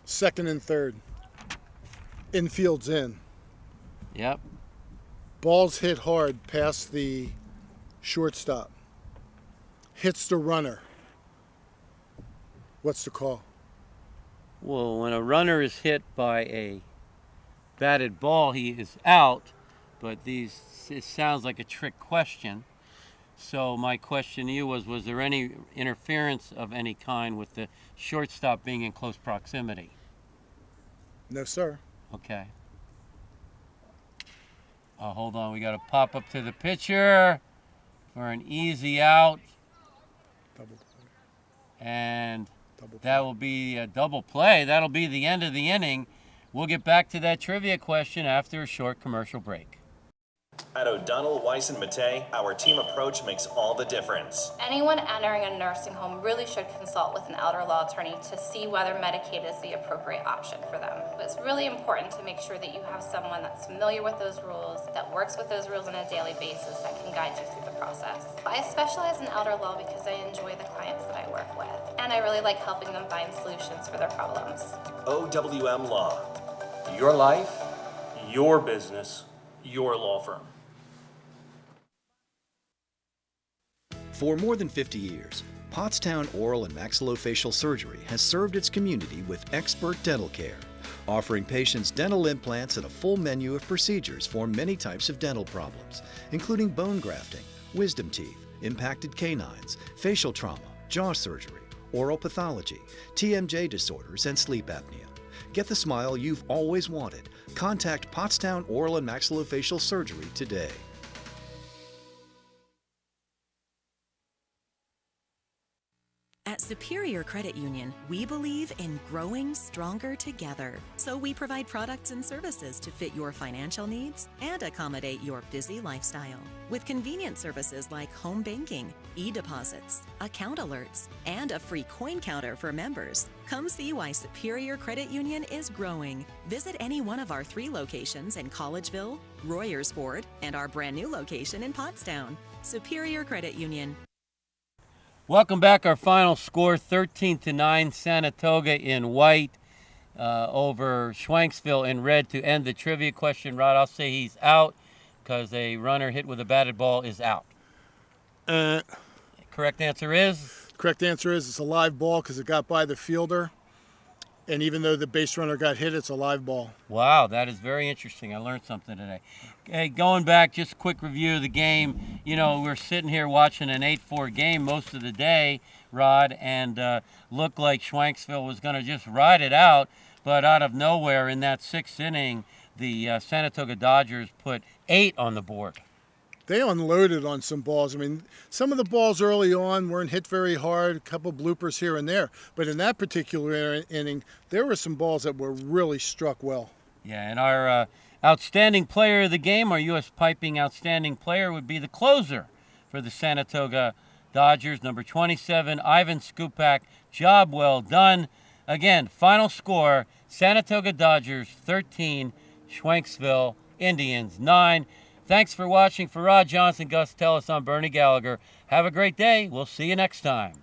Second and third. Infield's in. Yep. Ball's hit hard past the shortstop. Hits the runner. What's the call? Well, when a runner is hit by a batted ball, he is out. But it sounds like a trick question. So my question to you was there any interference of any kind with the shortstop being in close proximity? No, sir. Okay. Hold on, we got to pop up to the pitcher for an easy out. Double play. And that will be a double play. That'll be the end of the inning. We'll get back to that trivia question after a short commercial break. At O'Donnell, Weiss, and Mattei, our team approach makes all the difference. Anyone entering a nursing home really should consult with an elder law attorney to see whether Medicaid is the appropriate option for them. It's really important to make sure that you have someone that's familiar with those rules, that works with those rules on a daily basis, that can guide you through the process. I specialize in elder law because I enjoy the clients that I work with, and I really like helping them find solutions for their problems. OWM Law. Your life, your business, your law firm. For more than 50 years, Pottstown Oral and Maxillofacial Surgery has served its community with expert dental care, offering patients dental implants and a full menu of procedures for many types of dental problems, including bone grafting, wisdom teeth, impacted canines, facial trauma, jaw surgery, oral pathology, TMJ disorders, and sleep apnea. Get the smile you've always wanted. Contact Pottstown Oral and Maxillofacial Surgery today. At Superior Credit Union, we believe in growing stronger together. So we provide products and services to fit your financial needs and accommodate your busy lifestyle. With convenient services like home banking, e-deposits, account alerts, and a free coin counter for members. Come see why Superior Credit Union is growing. Visit any one of our 3 locations in Collegeville, Royersford, and our brand new location in Pottstown. Superior Credit Union. Welcome back. Our final score, 13-9, Sanatoga in white over Schwenksville in red to end the trivia question. Rod, I'll say he's out because a runner hit with a batted ball is out. Correct answer is? Correct answer is it's a live ball because it got by the fielder. And even though the base runner got hit, it's a live ball. Wow, that is very interesting. I learned something today. Hey, going back, just a quick review of the game. You know, we're sitting here watching an 8-4 game most of the day, Rod, and looked like Schwenksville was going to just ride it out. But out of nowhere, in that 6th inning, the Sanatoga Dodgers put 8 on the board. They unloaded on some balls. I mean, some of the balls early on weren't hit very hard, a couple bloopers here and there. But in that particular inning, there were some balls that were really struck well. Yeah, and our outstanding player of the game, our U.S. Piping outstanding player, would be the closer for the Sanatoga Dodgers. Number 27, Ivan Skupak. Job well done. Again, final score, Sanatoga Dodgers 13, Schwenksville Indians 9. Thanks for watching. For Rod Johnson, Gus Tellis, I'm Bernie Gallagher. Have a great day. We'll see you next time.